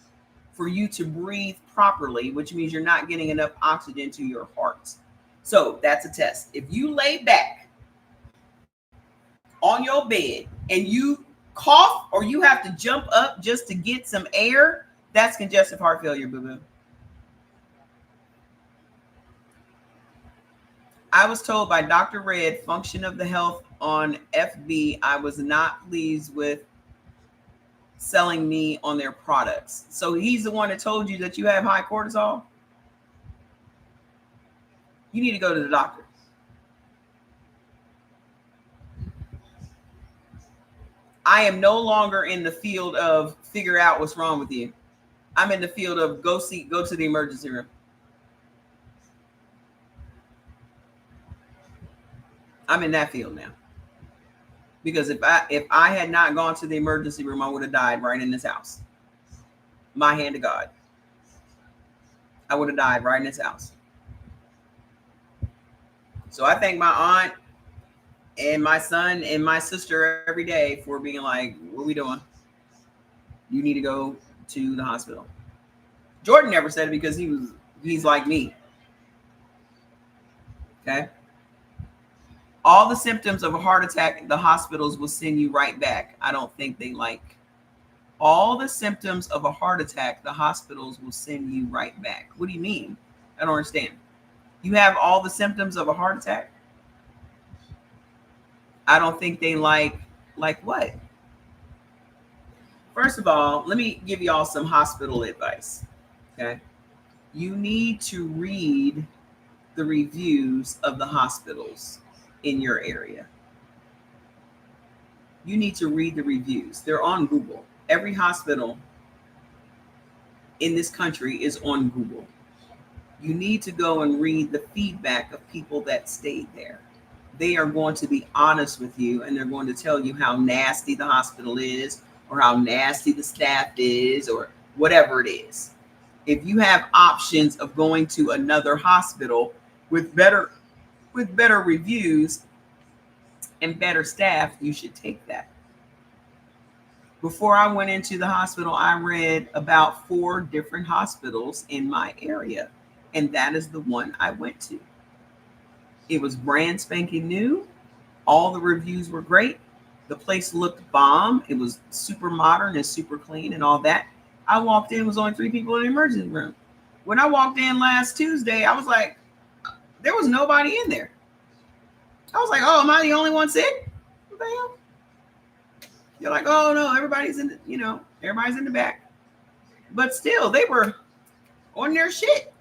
for you to breathe properly, which means you're not getting enough oxygen to your heart. So that's a test. If you lay back on your bed and you cough or you have to jump up just to get some air, that's congestive heart failure, boo-boo. I was told by Dr. Red, Function of the Health on FB, I was not pleased with selling me on their products. So he's the one that told you that you have high cortisol. You need to go to the doctor. I am no longer in the field of figure out what's wrong with you. I'm in the field of go to the emergency room. I'm in that field now. Because if I had not gone to the emergency room, I would have died right in this house. My hand to God. I would have died right in this house. So I thank my aunt and my son and my sister every day for being like, what are we doing? You need to go to the hospital. Jordan never said it because he's like me. Okay. All the symptoms of a heart attack, the hospitals will send you right back. I don't think they like. All the symptoms of a heart attack, the hospitals will send you right back. What do you mean? I don't understand. You have all the symptoms of a heart attack? I don't think they like what? First of all, let me give you all some hospital advice. Okay. You need to read the reviews of the hospitals in your area. You need to read the reviews. They're on Google. Every hospital in this country is on Google. You need to go and read the feedback of people that stayed there. They are going to be honest with you and they're going to tell you how nasty the hospital is or how nasty the staff is or whatever it is. If you have options of going to another hospital with better reviews and better staff, you should take that. Before I went into the hospital, I read about 4 different hospitals in my area, and that is the one I went to. It was brand spanking new. All the reviews were great. The place looked bomb. It was super modern and super clean and all that. I walked in, was only 3 people in the emergency room. When I walked in last Tuesday, I was like, there was nobody in there. I was like, oh, am I the only one sick? What the hell? You're like, oh no, everybody's in the back. But still, they were on their shit.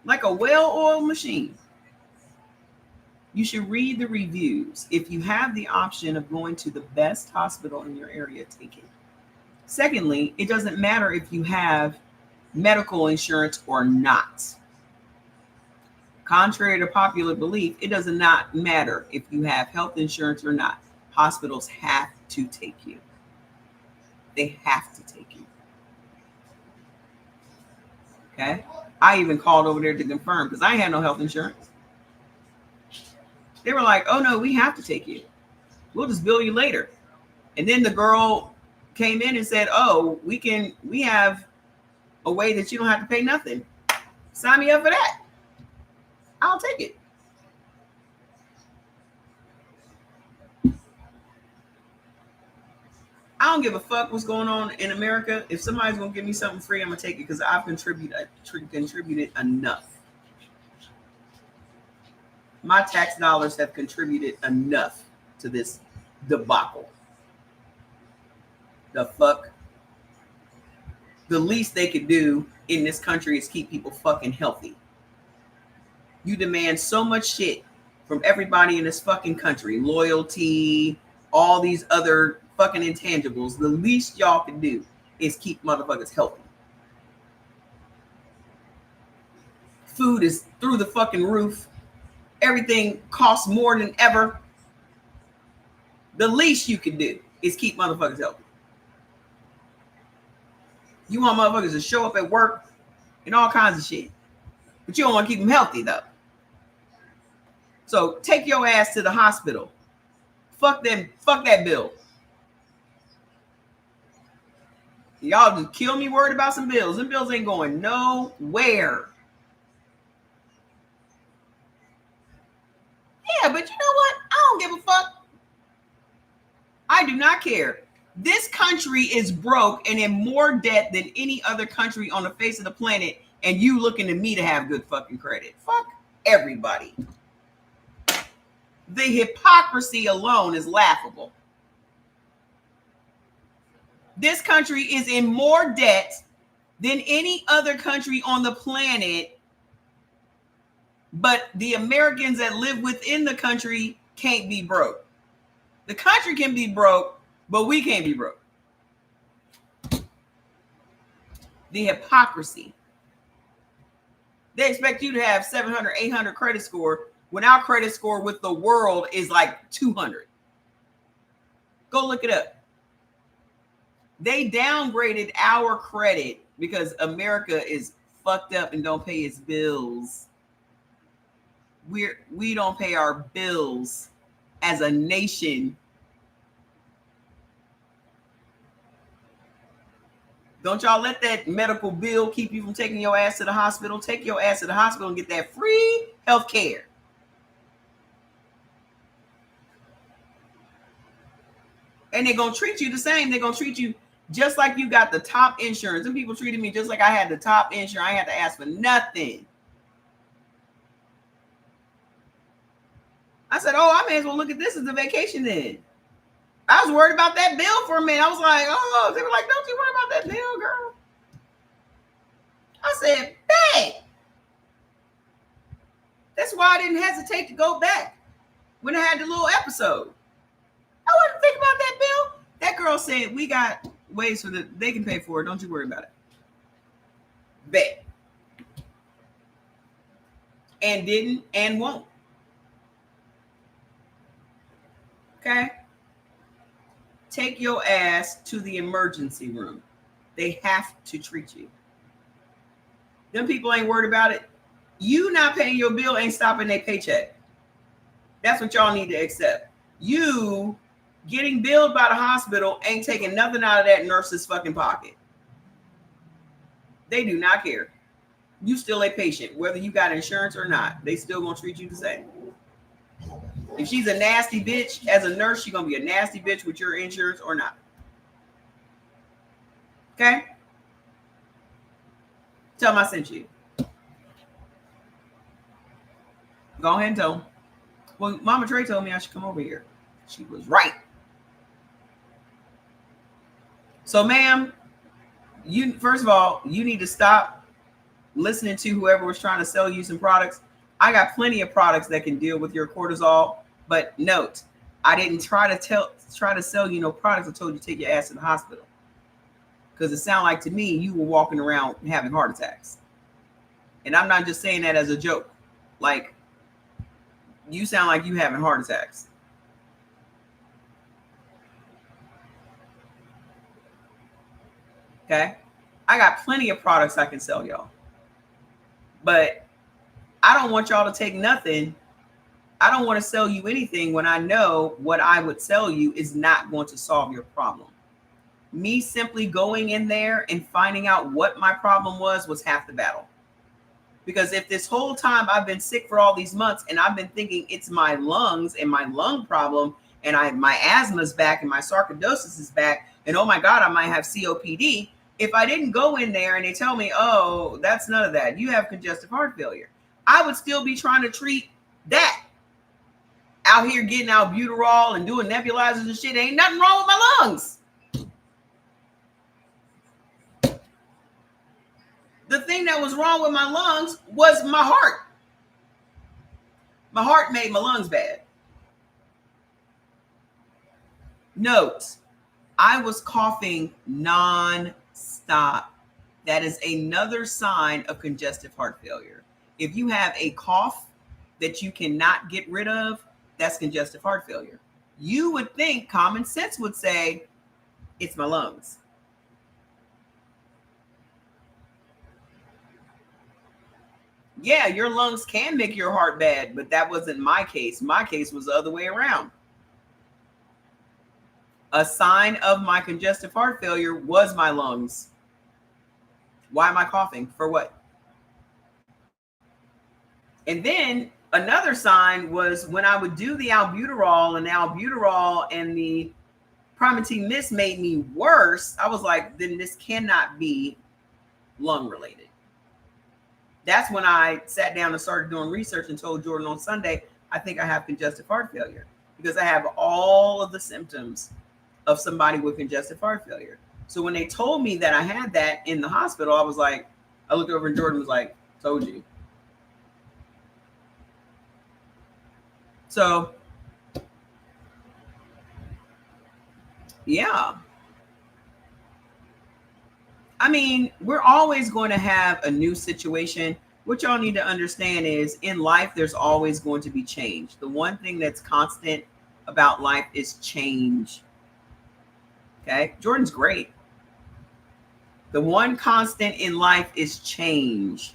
Like a well-oiled machine. You should read the reviews. If you have the option of going to the best hospital in your area, take it. Secondly, it doesn't matter if you have medical insurance or not. Contrary to popular belief, it does not matter if you have health insurance or not. Hospitals have to take you. They have to take you. Okay? I even called over there to confirm because I had no health insurance. They were like, oh no, we have to take you. We'll just bill you later. And then the girl came in and said, oh, we have a way that you don't have to pay nothing. Sign me up for that. I'll take it. I don't give a fuck what's going on in America. If somebody's gonna give me something free, I'm gonna take it because I've contributed enough. My tax dollars have contributed enough to this debacle. The fuck? The least they could do in this country is keep people fucking healthy. You demand so much shit from everybody in this fucking country. Loyalty, all these other fucking intangibles. The least y'all can do is keep motherfuckers healthy. Food is through the fucking roof. Everything costs more than ever. The least you can do is keep motherfuckers healthy. You want motherfuckers to show up at work and all kinds of shit. But you don't want to keep them healthy though. So take your ass to the hospital. Fuck them. Fuck that bill. Y'all just kill me worried about some bills. Them bills ain't going nowhere. Yeah, but you know what? I don't give a fuck. I do not care. This country is broke and in more debt than any other country on the face of the planet, and you looking to me to have good fucking credit. Fuck everybody. The hypocrisy alone is laughable. This country is in more debt than any other country on the planet, but the Americans that live within the country can't be broke. The country can be broke, but we can't be broke. The hypocrisy. They expect you to have 700, 800 credit score when our credit score with the world is like 200. Go look it up. They downgraded our credit because America is fucked up and don't pay its bills. We don't pay our bills as a nation. Don't y'all let that medical bill keep you from taking your ass to the hospital. Take your ass to the hospital and get that free health care. And they're going to treat you the same. They're going to treat you just like you got the top insurance. And people treated me just like I had the top insurance. I had to ask for nothing. I said, oh, I may as well look at this as a vacation then. I was worried about that bill for a minute. I was like, oh, they were like, don't you worry about that bill, girl. I said, bet. That's why I didn't hesitate to go back when I had the little episode. I wasn't thinking about that bill. That girl said, we got ways for they can pay for it. Don't you worry about it. Bet. And didn't and won't. Okay? Take your ass to the emergency room. They have to treat you. Them people ain't worried about it. You not paying your bill ain't stopping their paycheck. That's what y'all need to accept. You getting billed by the hospital ain't taking nothing out of that nurse's fucking pocket. They do not care. You still a patient, whether you got insurance or not. They still gonna treat you the same. If she's a nasty bitch as a nurse, she's gonna be a nasty bitch with your insurance or not. Okay? Tell them I sent you. Go ahead and tell them. Well, Mama Trey told me I should come over here. She was right. So, ma'am, you first of all, you need to stop listening to whoever was trying to sell you some products. I got plenty of products that can deal with your cortisol, but note, I didn't try to sell you no products. I told you to take your ass to the hospital. Because it sounded like to me you were walking around having heart attacks. And I'm not just saying that as a joke. Like, you sound like you having heart attacks. Okay? I got plenty of products I can sell y'all. But I don't want y'all to take nothing. I don't want to sell you anything when I know what I would sell you is not going to solve your problem. Me simply going in there and finding out what my problem was half the battle. Because if this whole time I've been sick for all these months and I've been thinking it's my lungs and my lung problem and my asthma's back and my sarcoidosis is back and oh my God, I might have COPD. If I didn't go in there and they tell me, oh, that's none of that, you have congestive heart failure, I would still be trying to treat that. Out here getting albuterol and doing nebulizers and shit. Ain't nothing wrong with my lungs. The thing that was wrong with my lungs was my heart. My heart made my lungs bad. Note, I was coughing non-stop. That is another sign of congestive heart failure. If you have a cough that you cannot get rid of, that's congestive heart failure. You would think, common sense would say, it's my lungs. Yeah, your lungs can make your heart bad, but that wasn't my case. My case was the other way around. A sign of my congestive heart failure was my lungs. Why am I coughing? For what? And then another sign was when I would do the albuterol and the Primatene Mist made me worse. I was like, then this cannot be lung related. That's when I sat down and started doing research and told Jordan on Sunday, I think I have congestive heart failure because I have all of the symptoms of somebody with congestive heart failure. So when they told me that I had that in the hospital, I was like, I looked over and Jordan was like, told you. So, yeah. I mean, we're always going to have a new situation. What y'all need to understand is in life, there's always going to be change. The one thing that's constant about life is change. Okay. Jordan's great. The one constant in life is change.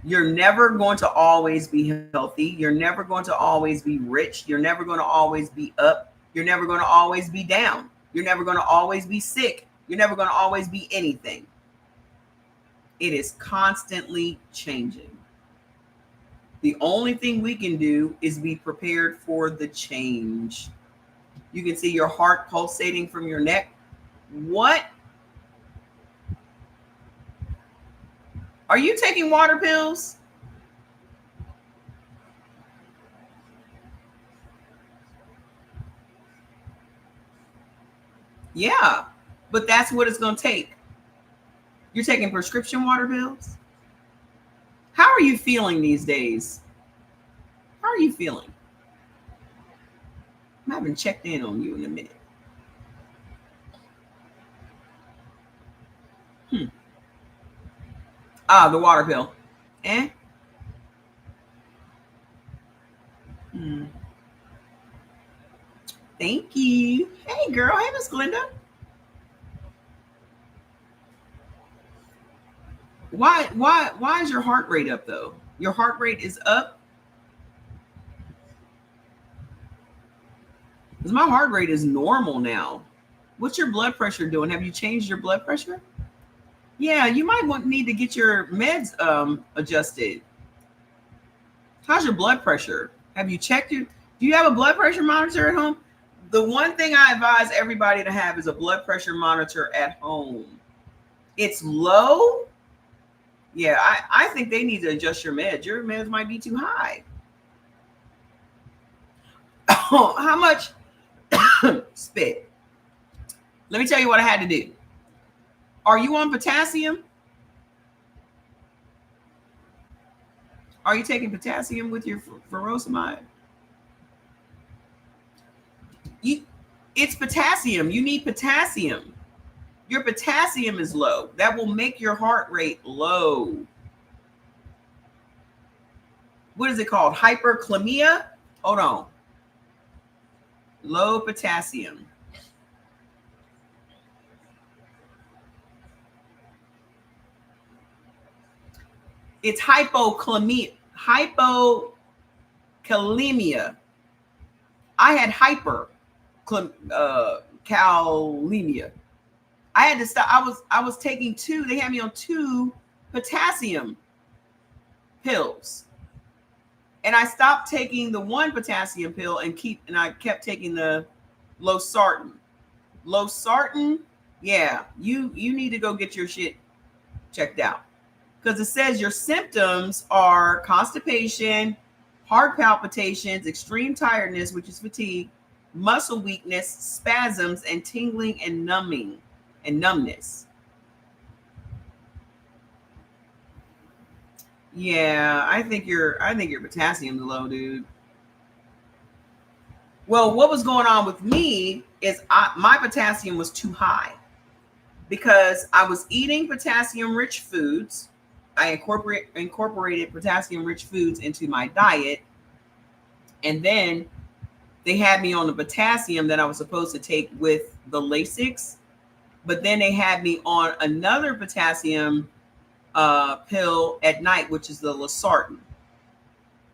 You're never going to always be healthy. You're never going to always be rich. You're never going to always be up. You're never going to always be down. You're never going to always be sick. You're never going to always be anything. It is constantly changing. The only thing we can do is be prepared for the change. You can see your heart pulsating from your neck. What? Are you taking water pills? Yeah, but that's what it's going to take. You're taking prescription water pills? How are you feeling these days? How are you feeling? I haven't checked in on you in a minute. The water pill. Eh? Thank you. Hey, girl. Hey, Miss Glenda. Why is your heart rate up though? Your heart rate is up. Because my heart rate is normal now. What's your blood pressure doing? Have you changed your blood pressure? Yeah, you might need to get your meds adjusted. How's your blood pressure? Have you checked your? Do you have a blood pressure monitor at home? The one thing I advise everybody to have is a blood pressure monitor at home. It's low. Yeah, I think they need to adjust your meds. Your meds might be too high. How much? Spit. Let me tell you what I had to do. Are you on potassium? Are you taking potassium with your furosemide? It's potassium. You need potassium. Your potassium is low. That will make your heart rate low. What is it called? Hyperkalemia? Hold on. Low potassium. It's hypokalemia. Hypokalemia. I had hyperkalemia. I had to stop. I was taking two. They had me on 2 potassium pills, and I stopped taking the 1 potassium pill and I kept taking the losartan. Losartan, yeah, you need to go get your shit checked out, because it says your symptoms are constipation, heart palpitations, extreme tiredness, which is fatigue, muscle weakness, spasms, and tingling and numbness. Yeah, I think your potassium's low, dude. Well, what was going on with me is my potassium was too high because I was eating potassium-rich foods. I incorporated potassium-rich foods into my diet, and then they had me on the potassium that I was supposed to take with the Lasix, but then they had me on another potassium pill at night, which is the losartan.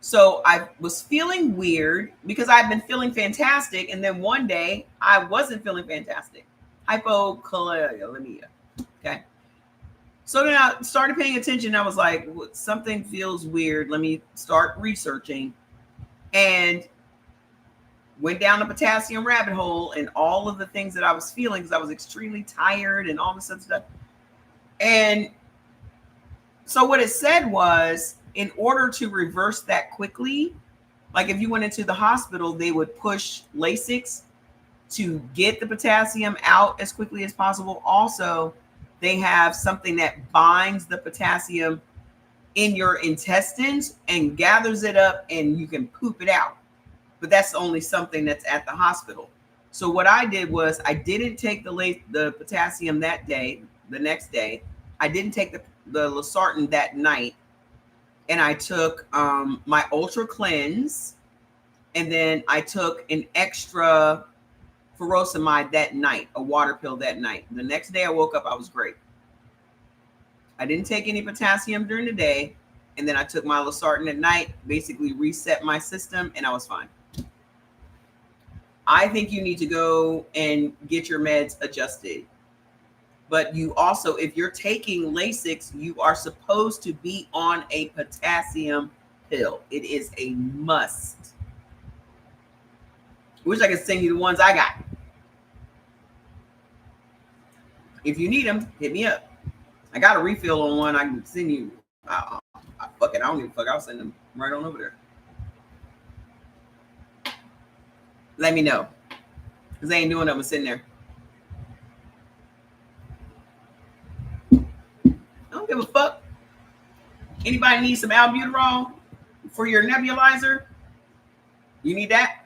So I was feeling weird because I've been feeling fantastic, and then one day I wasn't feeling fantastic. Hypokalemia. Okay. So then I started paying attention. I was like, something feels weird. Let me start researching. And went down the potassium rabbit hole and all of the things that I was feeling, because I was extremely tired and all this other stuff. And so what it said was, in order to reverse that quickly, like if you went into the hospital, they would push Lasix to get the potassium out as quickly as possible. Also, they have something that binds the potassium in your intestines and gathers it up, and you can poop it out. But that's only something that's at the hospital. So what I did was I didn't take the potassium that day. The next day, I didn't take the losartan that night, and I took my Ultra Cleanse, and then I took an extra furosemide that night, a water pill that night. The next day I woke up, I was great. I didn't take any potassium during the day, and then I took my losartan at night, basically reset my system, and I was fine. I think you need to go and get your meds adjusted. But you also, if you're taking Lasix, you are supposed to be on a potassium pill. It is a must. Wish I could send you the ones I got. If you need them, hit me up. I got a refill on one. I can send you. Fuck it. I don't give a fuck. I'll send them right on over there. Let me know. Because they ain't doing nothing sitting there. I don't give a fuck. Anybody need some albuterol for your nebulizer? You need that?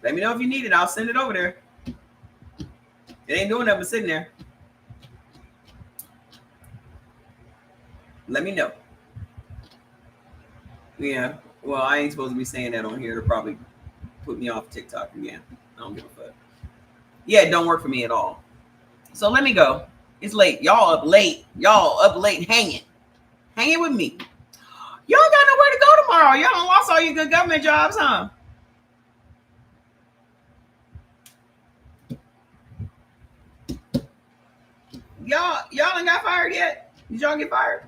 Let me know if you need it. I'll send it over there. It ain't doing nothing sitting there. Let me know. Yeah. Well, I ain't supposed to be saying that on here. It'll probably put me off TikTok again. I don't give a fuck. Yeah, it don't work for me at all. So let me go. It's late. Y'all up late. Hanging with me. Y'all got nowhere to go tomorrow. Y'all done lost all your good government jobs, huh? Y'all done got fired yet? Did y'all get fired?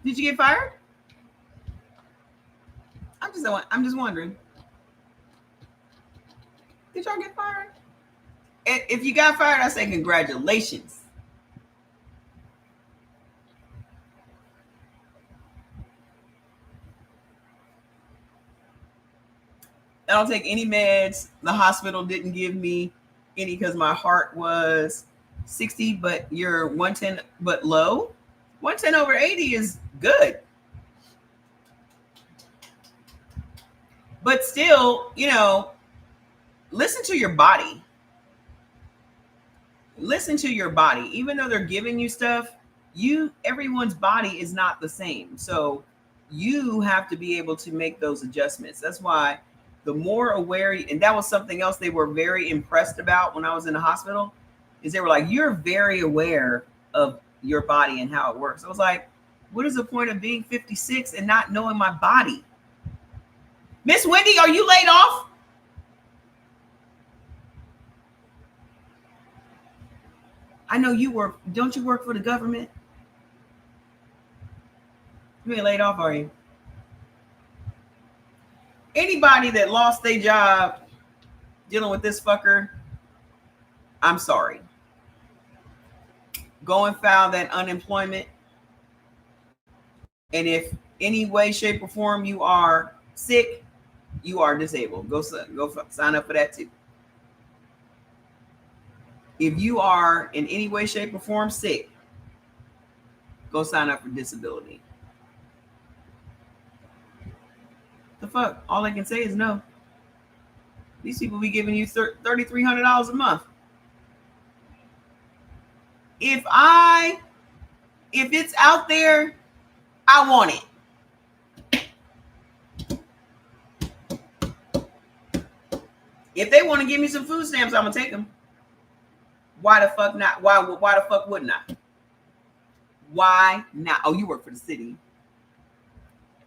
Did you get fired? I'm just wondering. Did y'all get fired? If you got fired, I say congratulations. I don't take any meds. The hospital didn't give me Any because my heart was 60, but you're 110 but low. 110 over 80 is good. But still, listen to your body. Listen to your body. Even though they're giving you stuff, everyone's body is not the same. So you have to be able to make those adjustments. That's why the more aware, and that was something else they were very impressed about when I was in the hospital, is they were like, you're very aware of your body and how it works. I was like, what is the point of being 56 and not knowing my body? Miss Wendy, are you laid off? I know you work. Don't you work for the government? You ain't laid off, are you? Anybody that lost their job dealing with this fucker, I'm sorry. Go and file that unemployment. And if any way, shape, or form you are sick, you are disabled. Go sign up for that too. If you are in any way, shape, or form sick, go sign up for disability. The fuck? All I can say is no. These people be giving you $3,300 a month. If it's out there, I want it. If they want to give me some food stamps, I'm gonna take them. Why the fuck not? Why the fuck wouldn't I? Why not? Oh, you work for the city.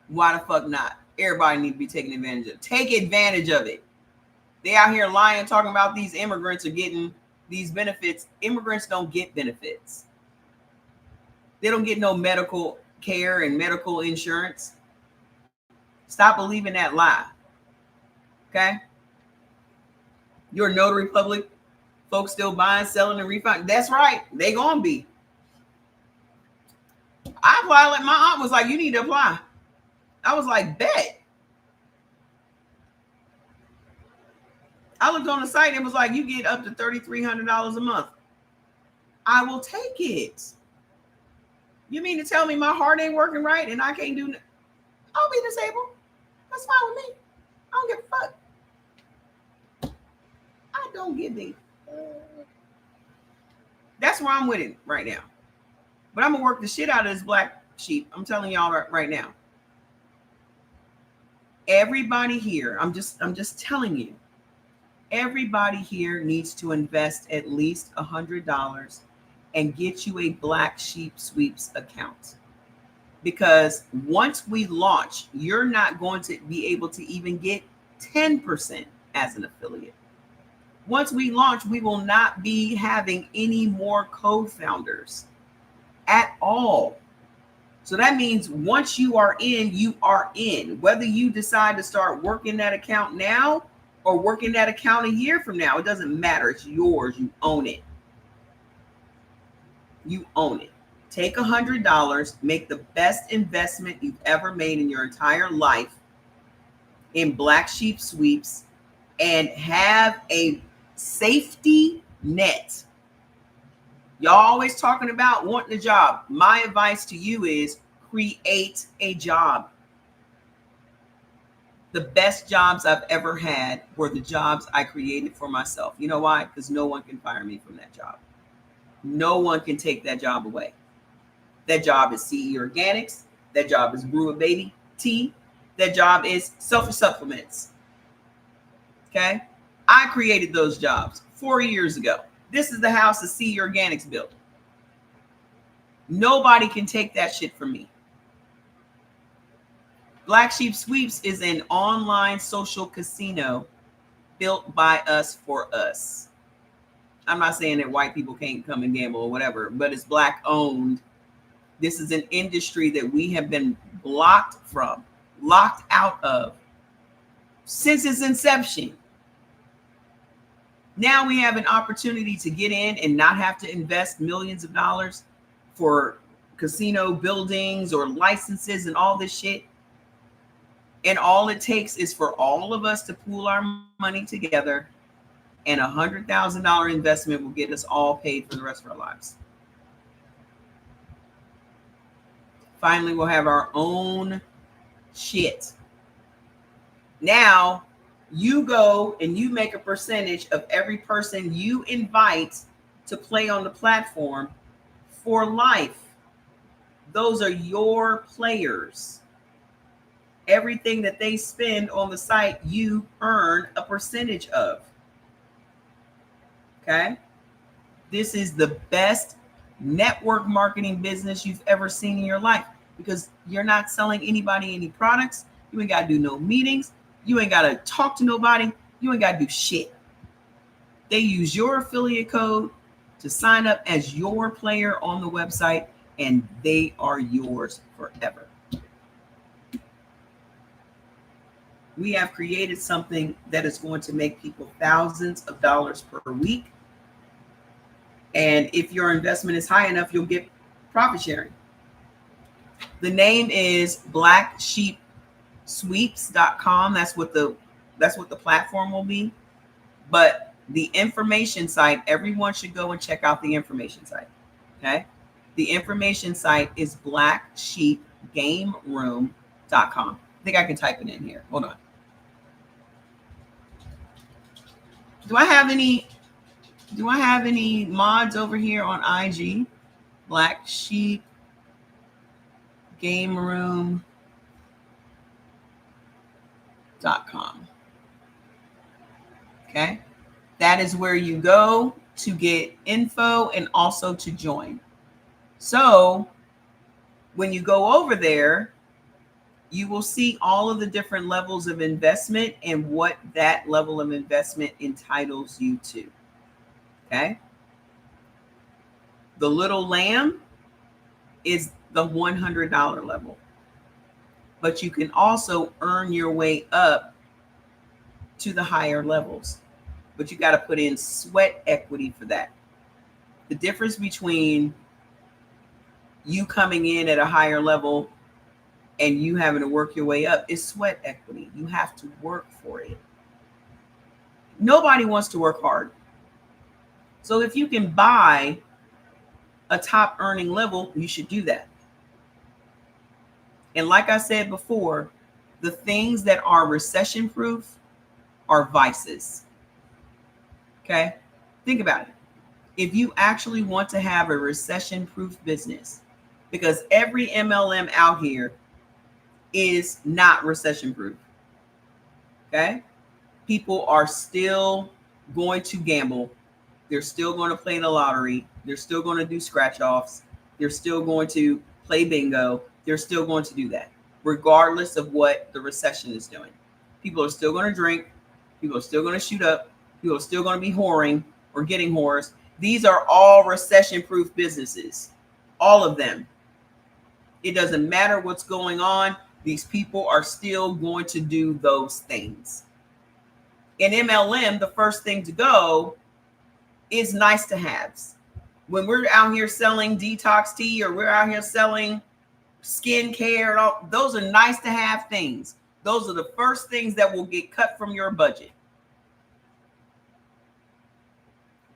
Why the fuck not? Everybody need to be taking advantage of it. Take advantage of it. They out here lying, talking about these immigrants are getting these benefits. Immigrants don't get benefits. They don't get no medical care and medical insurance. Stop believing that lie. Okay? You're a notary public. Folks still buying, selling, and refund. That's right. They gonna be. I applied like my aunt was like, you need to apply. I was like, bet. I looked on the site and it was like, you get up to $3,300 a month. I will take it. You mean to tell me my heart ain't working right and I can't do it? I'll be disabled. That's fine with me. I don't give a fuck. I don't give a. That's where I'm with it right now. But I'm gonna work the shit out of this black sheep. I'm telling y'all right now. Everybody here, I'm just telling you, everybody here needs to invest at least $100 and get you a Black Sheep Sweeps account. Because once we launch, you're not going to be able to even get 10% as an affiliate. Once we launch, we will not be having any more co-founders at all. So that means once you are in, you are in. Whether you decide to start working that account now or working that account a year from now, it doesn't matter. It's yours. You own it. You own it. Take $100, make the best investment you've ever made in your entire life in Black Sheep Sweeps and have a safety net. Y'all always talking about wanting a job. My advice to you is create a job. The best jobs I've ever had were the jobs I created for myself. You know why? Because no one can fire me from that job. No one can take that job away. That job is CE Organics. That job is Brew a Baby Tea. That job is Selfie Supplements. Okay? I created those jobs 4 years ago. This is the house that CE Organics built. Nobody can take that shit from me. Black Sheep Sweeps is an online social casino built by us for us. I'm not saying that white people can't come and gamble or whatever, but it's Black owned. This is an industry that we have been locked out of since its inception. Now we have an opportunity to get in and not have to invest millions of dollars for casino buildings or licenses and all this shit. And all it takes is for all of us to pool our money together and $100,000 investment will get us all paid for the rest of our lives. Finally, we'll have our own shit. Now, you go and you make a percentage of every person you invite to play on the platform for life. Those are your players. Everything that they spend on the site, you earn a percentage of. Okay? This is the best network marketing business you've ever seen in your life, because you're not selling anybody any products. You ain't got to do no meetings. You ain't got to talk to nobody. You ain't got to do shit. They use your affiliate code to sign up as your player on the website, and they are yours forever. We have created something that is going to make people thousands of dollars per week. And if your investment is high enough, you'll get profit sharing. The name is blacksheepsweeps.com. That's what the platform will be. But the information site, everyone should go and check out the information site. Okay? The information site is blacksheepgameroom.com. I think I can type it in here. Hold on. Do I have any mods over here on IG? Black Sheep GameRoom.com. Okay. That is where you go to get info and also to join. So when you go over there, you will see all of the different levels of investment and what that level of investment entitles you to. Okay. The little lamb is the $100 level, but you can also earn your way up to the higher levels, but you got to put in sweat equity for that. The difference between you coming in at a higher level and you having to work your way up is sweat equity. You have to work for it. Nobody wants to work hard. So if you can buy a top earning level, you should do that. And like I said before, the things that are recession proof are vices. Okay? Think about it. If you actually want to have a recession proof business, because every MLM out here is not recession proof. Okay? People are still going to gamble. They're still going to play the lottery. They're still going to do scratch offs. They're still going to play bingo. They're still going to do that, regardless of what the recession is doing. People are still going to drink. People are still going to shoot up. People are still going to be whoring or getting whores. These are all recession-proof businesses. All of them. It doesn't matter what's going on. These people are still going to do those things. In MLM, the first thing to go is nice to haves. When we're out here selling detox tea or we're out here selling skincare and all, those are nice to have things. Those are the first things that will get cut from your budget.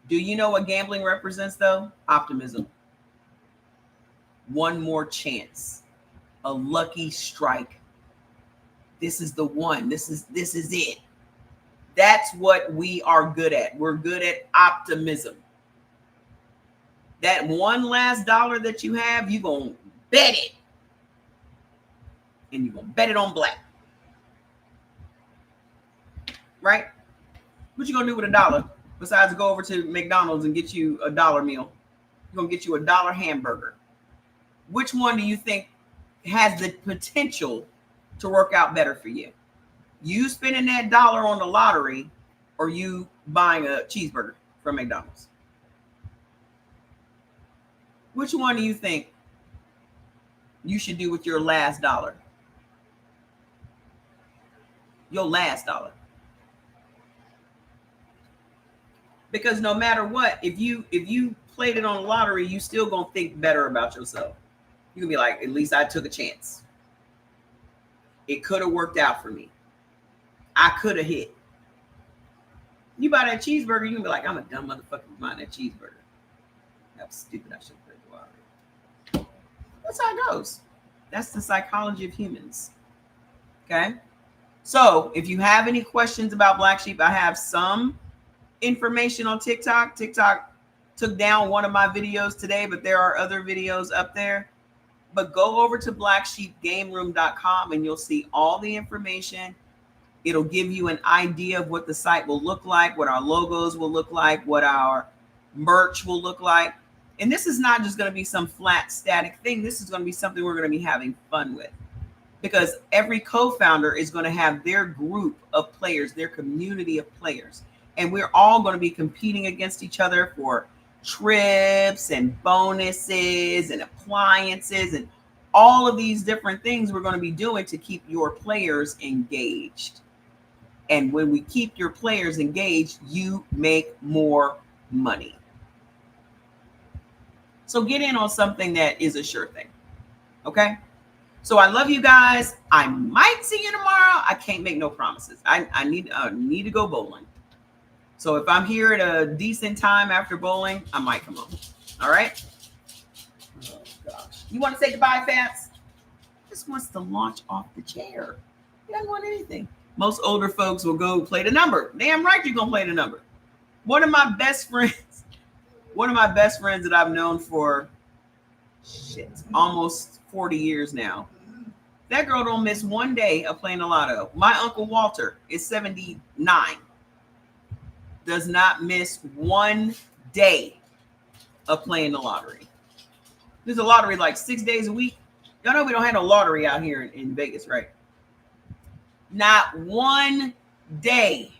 Do you know what gambling represents though? Optimism. One more chance. A lucky strike. This is the one. This is it. That's what we are good at. We're good at optimism. That one last dollar that you have, you're going to bet it. And you're going to bet it on black. Right? What you going to do with $1 besides go over to McDonald's and get you $1 meal? You're going to get you $1 hamburger. Which one do you think has the potential to work out better for you? You spending that $1 on the lottery or you buying a cheeseburger from McDonald's? Which one do you think you should do with your last $1? Your last $1. Because no matter what, if you played it on the lottery, you still gonna think better about yourself. You can be like, at least I took a chance. It could have worked out for me. I could have hit. You buy that cheeseburger, you can be like, I'm a dumb motherfucker for buying that cheeseburger. That was stupid. I should have played the lottery. That's how it goes. That's the psychology of humans. Okay. So if you have any questions about Black Sheep, I have some information on TikTok. TikTok took down one of my videos today, but there are other videos up there. But go over to blacksheepgameroom.com and you'll see all the information. It'll give you an idea of what the site will look like, what our logos will look like, what our merch will look like. And this is not just going to be some flat, static thing. This is going to be something we're going to be having fun with, because every co-founder is going to have their group of players, their community of players. And we're all going to be competing against each other for trips and bonuses and appliances and all of these different things we're going to be doing to keep your players engaged. And when we keep your players engaged, you make more money. So get in on something that is a sure thing. Okay? So I love you guys. I might see you tomorrow. I can't make no promises. I need to go bowling. So if I'm here at a decent time after bowling, I might come on. All right? Oh, gosh. You want to say goodbye, Fats? Just wants to launch off the chair. He doesn't want anything. Most older folks will go play the number. Damn right you're going to play the number. One of my best friends that I've known for almost 40 years now. That girl don't miss one day of playing the lotto. My Uncle Walter is 79. Does not miss one day of playing the lottery. There's a lottery like 6 days a week. Y'all know we don't have no lottery out here in Vegas, right? Not one day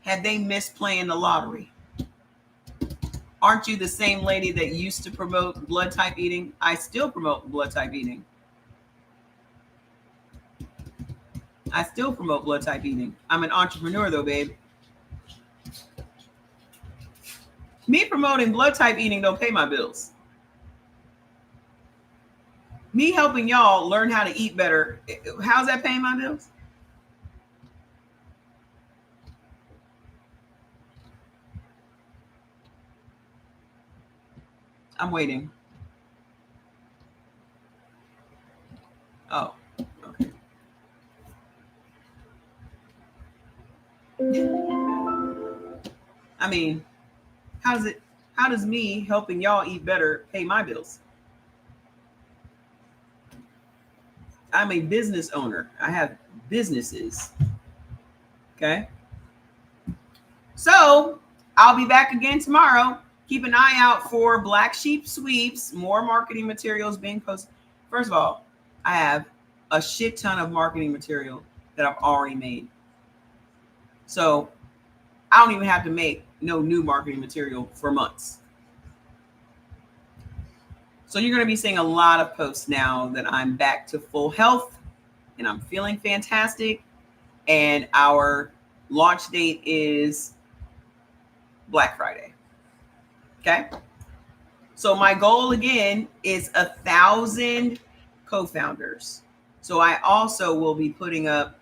have they missed playing the lottery. Aren't you the same lady that used to promote blood type eating? I still promote blood type eating. I'm an entrepreneur though, babe. Me promoting blood type eating don't pay my bills. Me helping y'all learn how to eat better, how's that paying my bills? I'm waiting. Oh, okay. I mean, how does me helping y'all eat better pay my bills? I'm a business owner. I have businesses. Okay. So I'll be back again tomorrow. Keep an eye out for Black Sheep Sweeps, more marketing materials being posted. First of all, I have a shit ton of marketing material that I've already made. So I don't even have to make no new marketing material for months. So you're going to be seeing a lot of posts now that I'm back to full health and I'm feeling fantastic. And our launch date is Black Friday. Okay. So my goal again is 1,000 co-founders. So I also will be putting up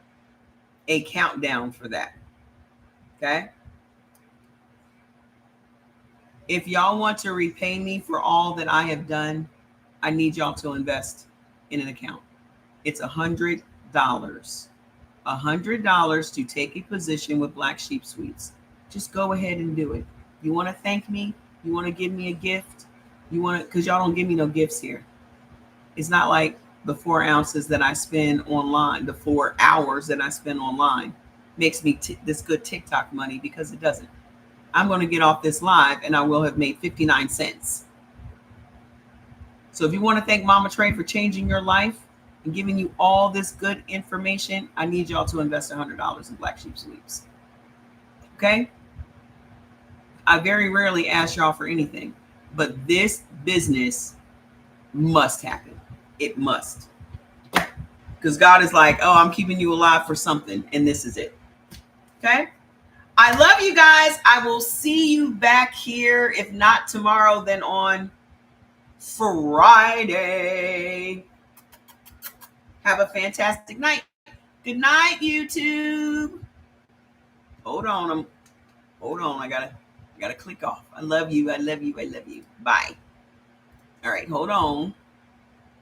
a countdown for that. Okay. If y'all want to repay me for all that I have done, I need y'all to invest in an account. It's $100. $100 to take a position with Black Sheep Sweeps. Just go ahead and do it. You want to thank me? You want to give me a gift? You want to, because y'all don't give me no gifts here. It's not like the 4 ounces that I spend online, the 4 hours that I spend online makes me this good TikTok money, because it doesn't. I'm going to get off this live and I will have made 59 cents. So if you want to thank Mama Trey for changing your life and giving you all this good information, I need y'all to invest $100 in Black Sheep Sweeps. Okay? I very rarely ask y'all for anything, but this business must happen. It must. Because God is like, oh, I'm keeping you alive for something, and this is it. Okay? I love you guys. I will see you back here. If not tomorrow, then on Friday. Have a fantastic night. Good night, YouTube. Hold on. Hold on. I gotta click off. I love you. I love you. I love you. Bye. All right, hold on.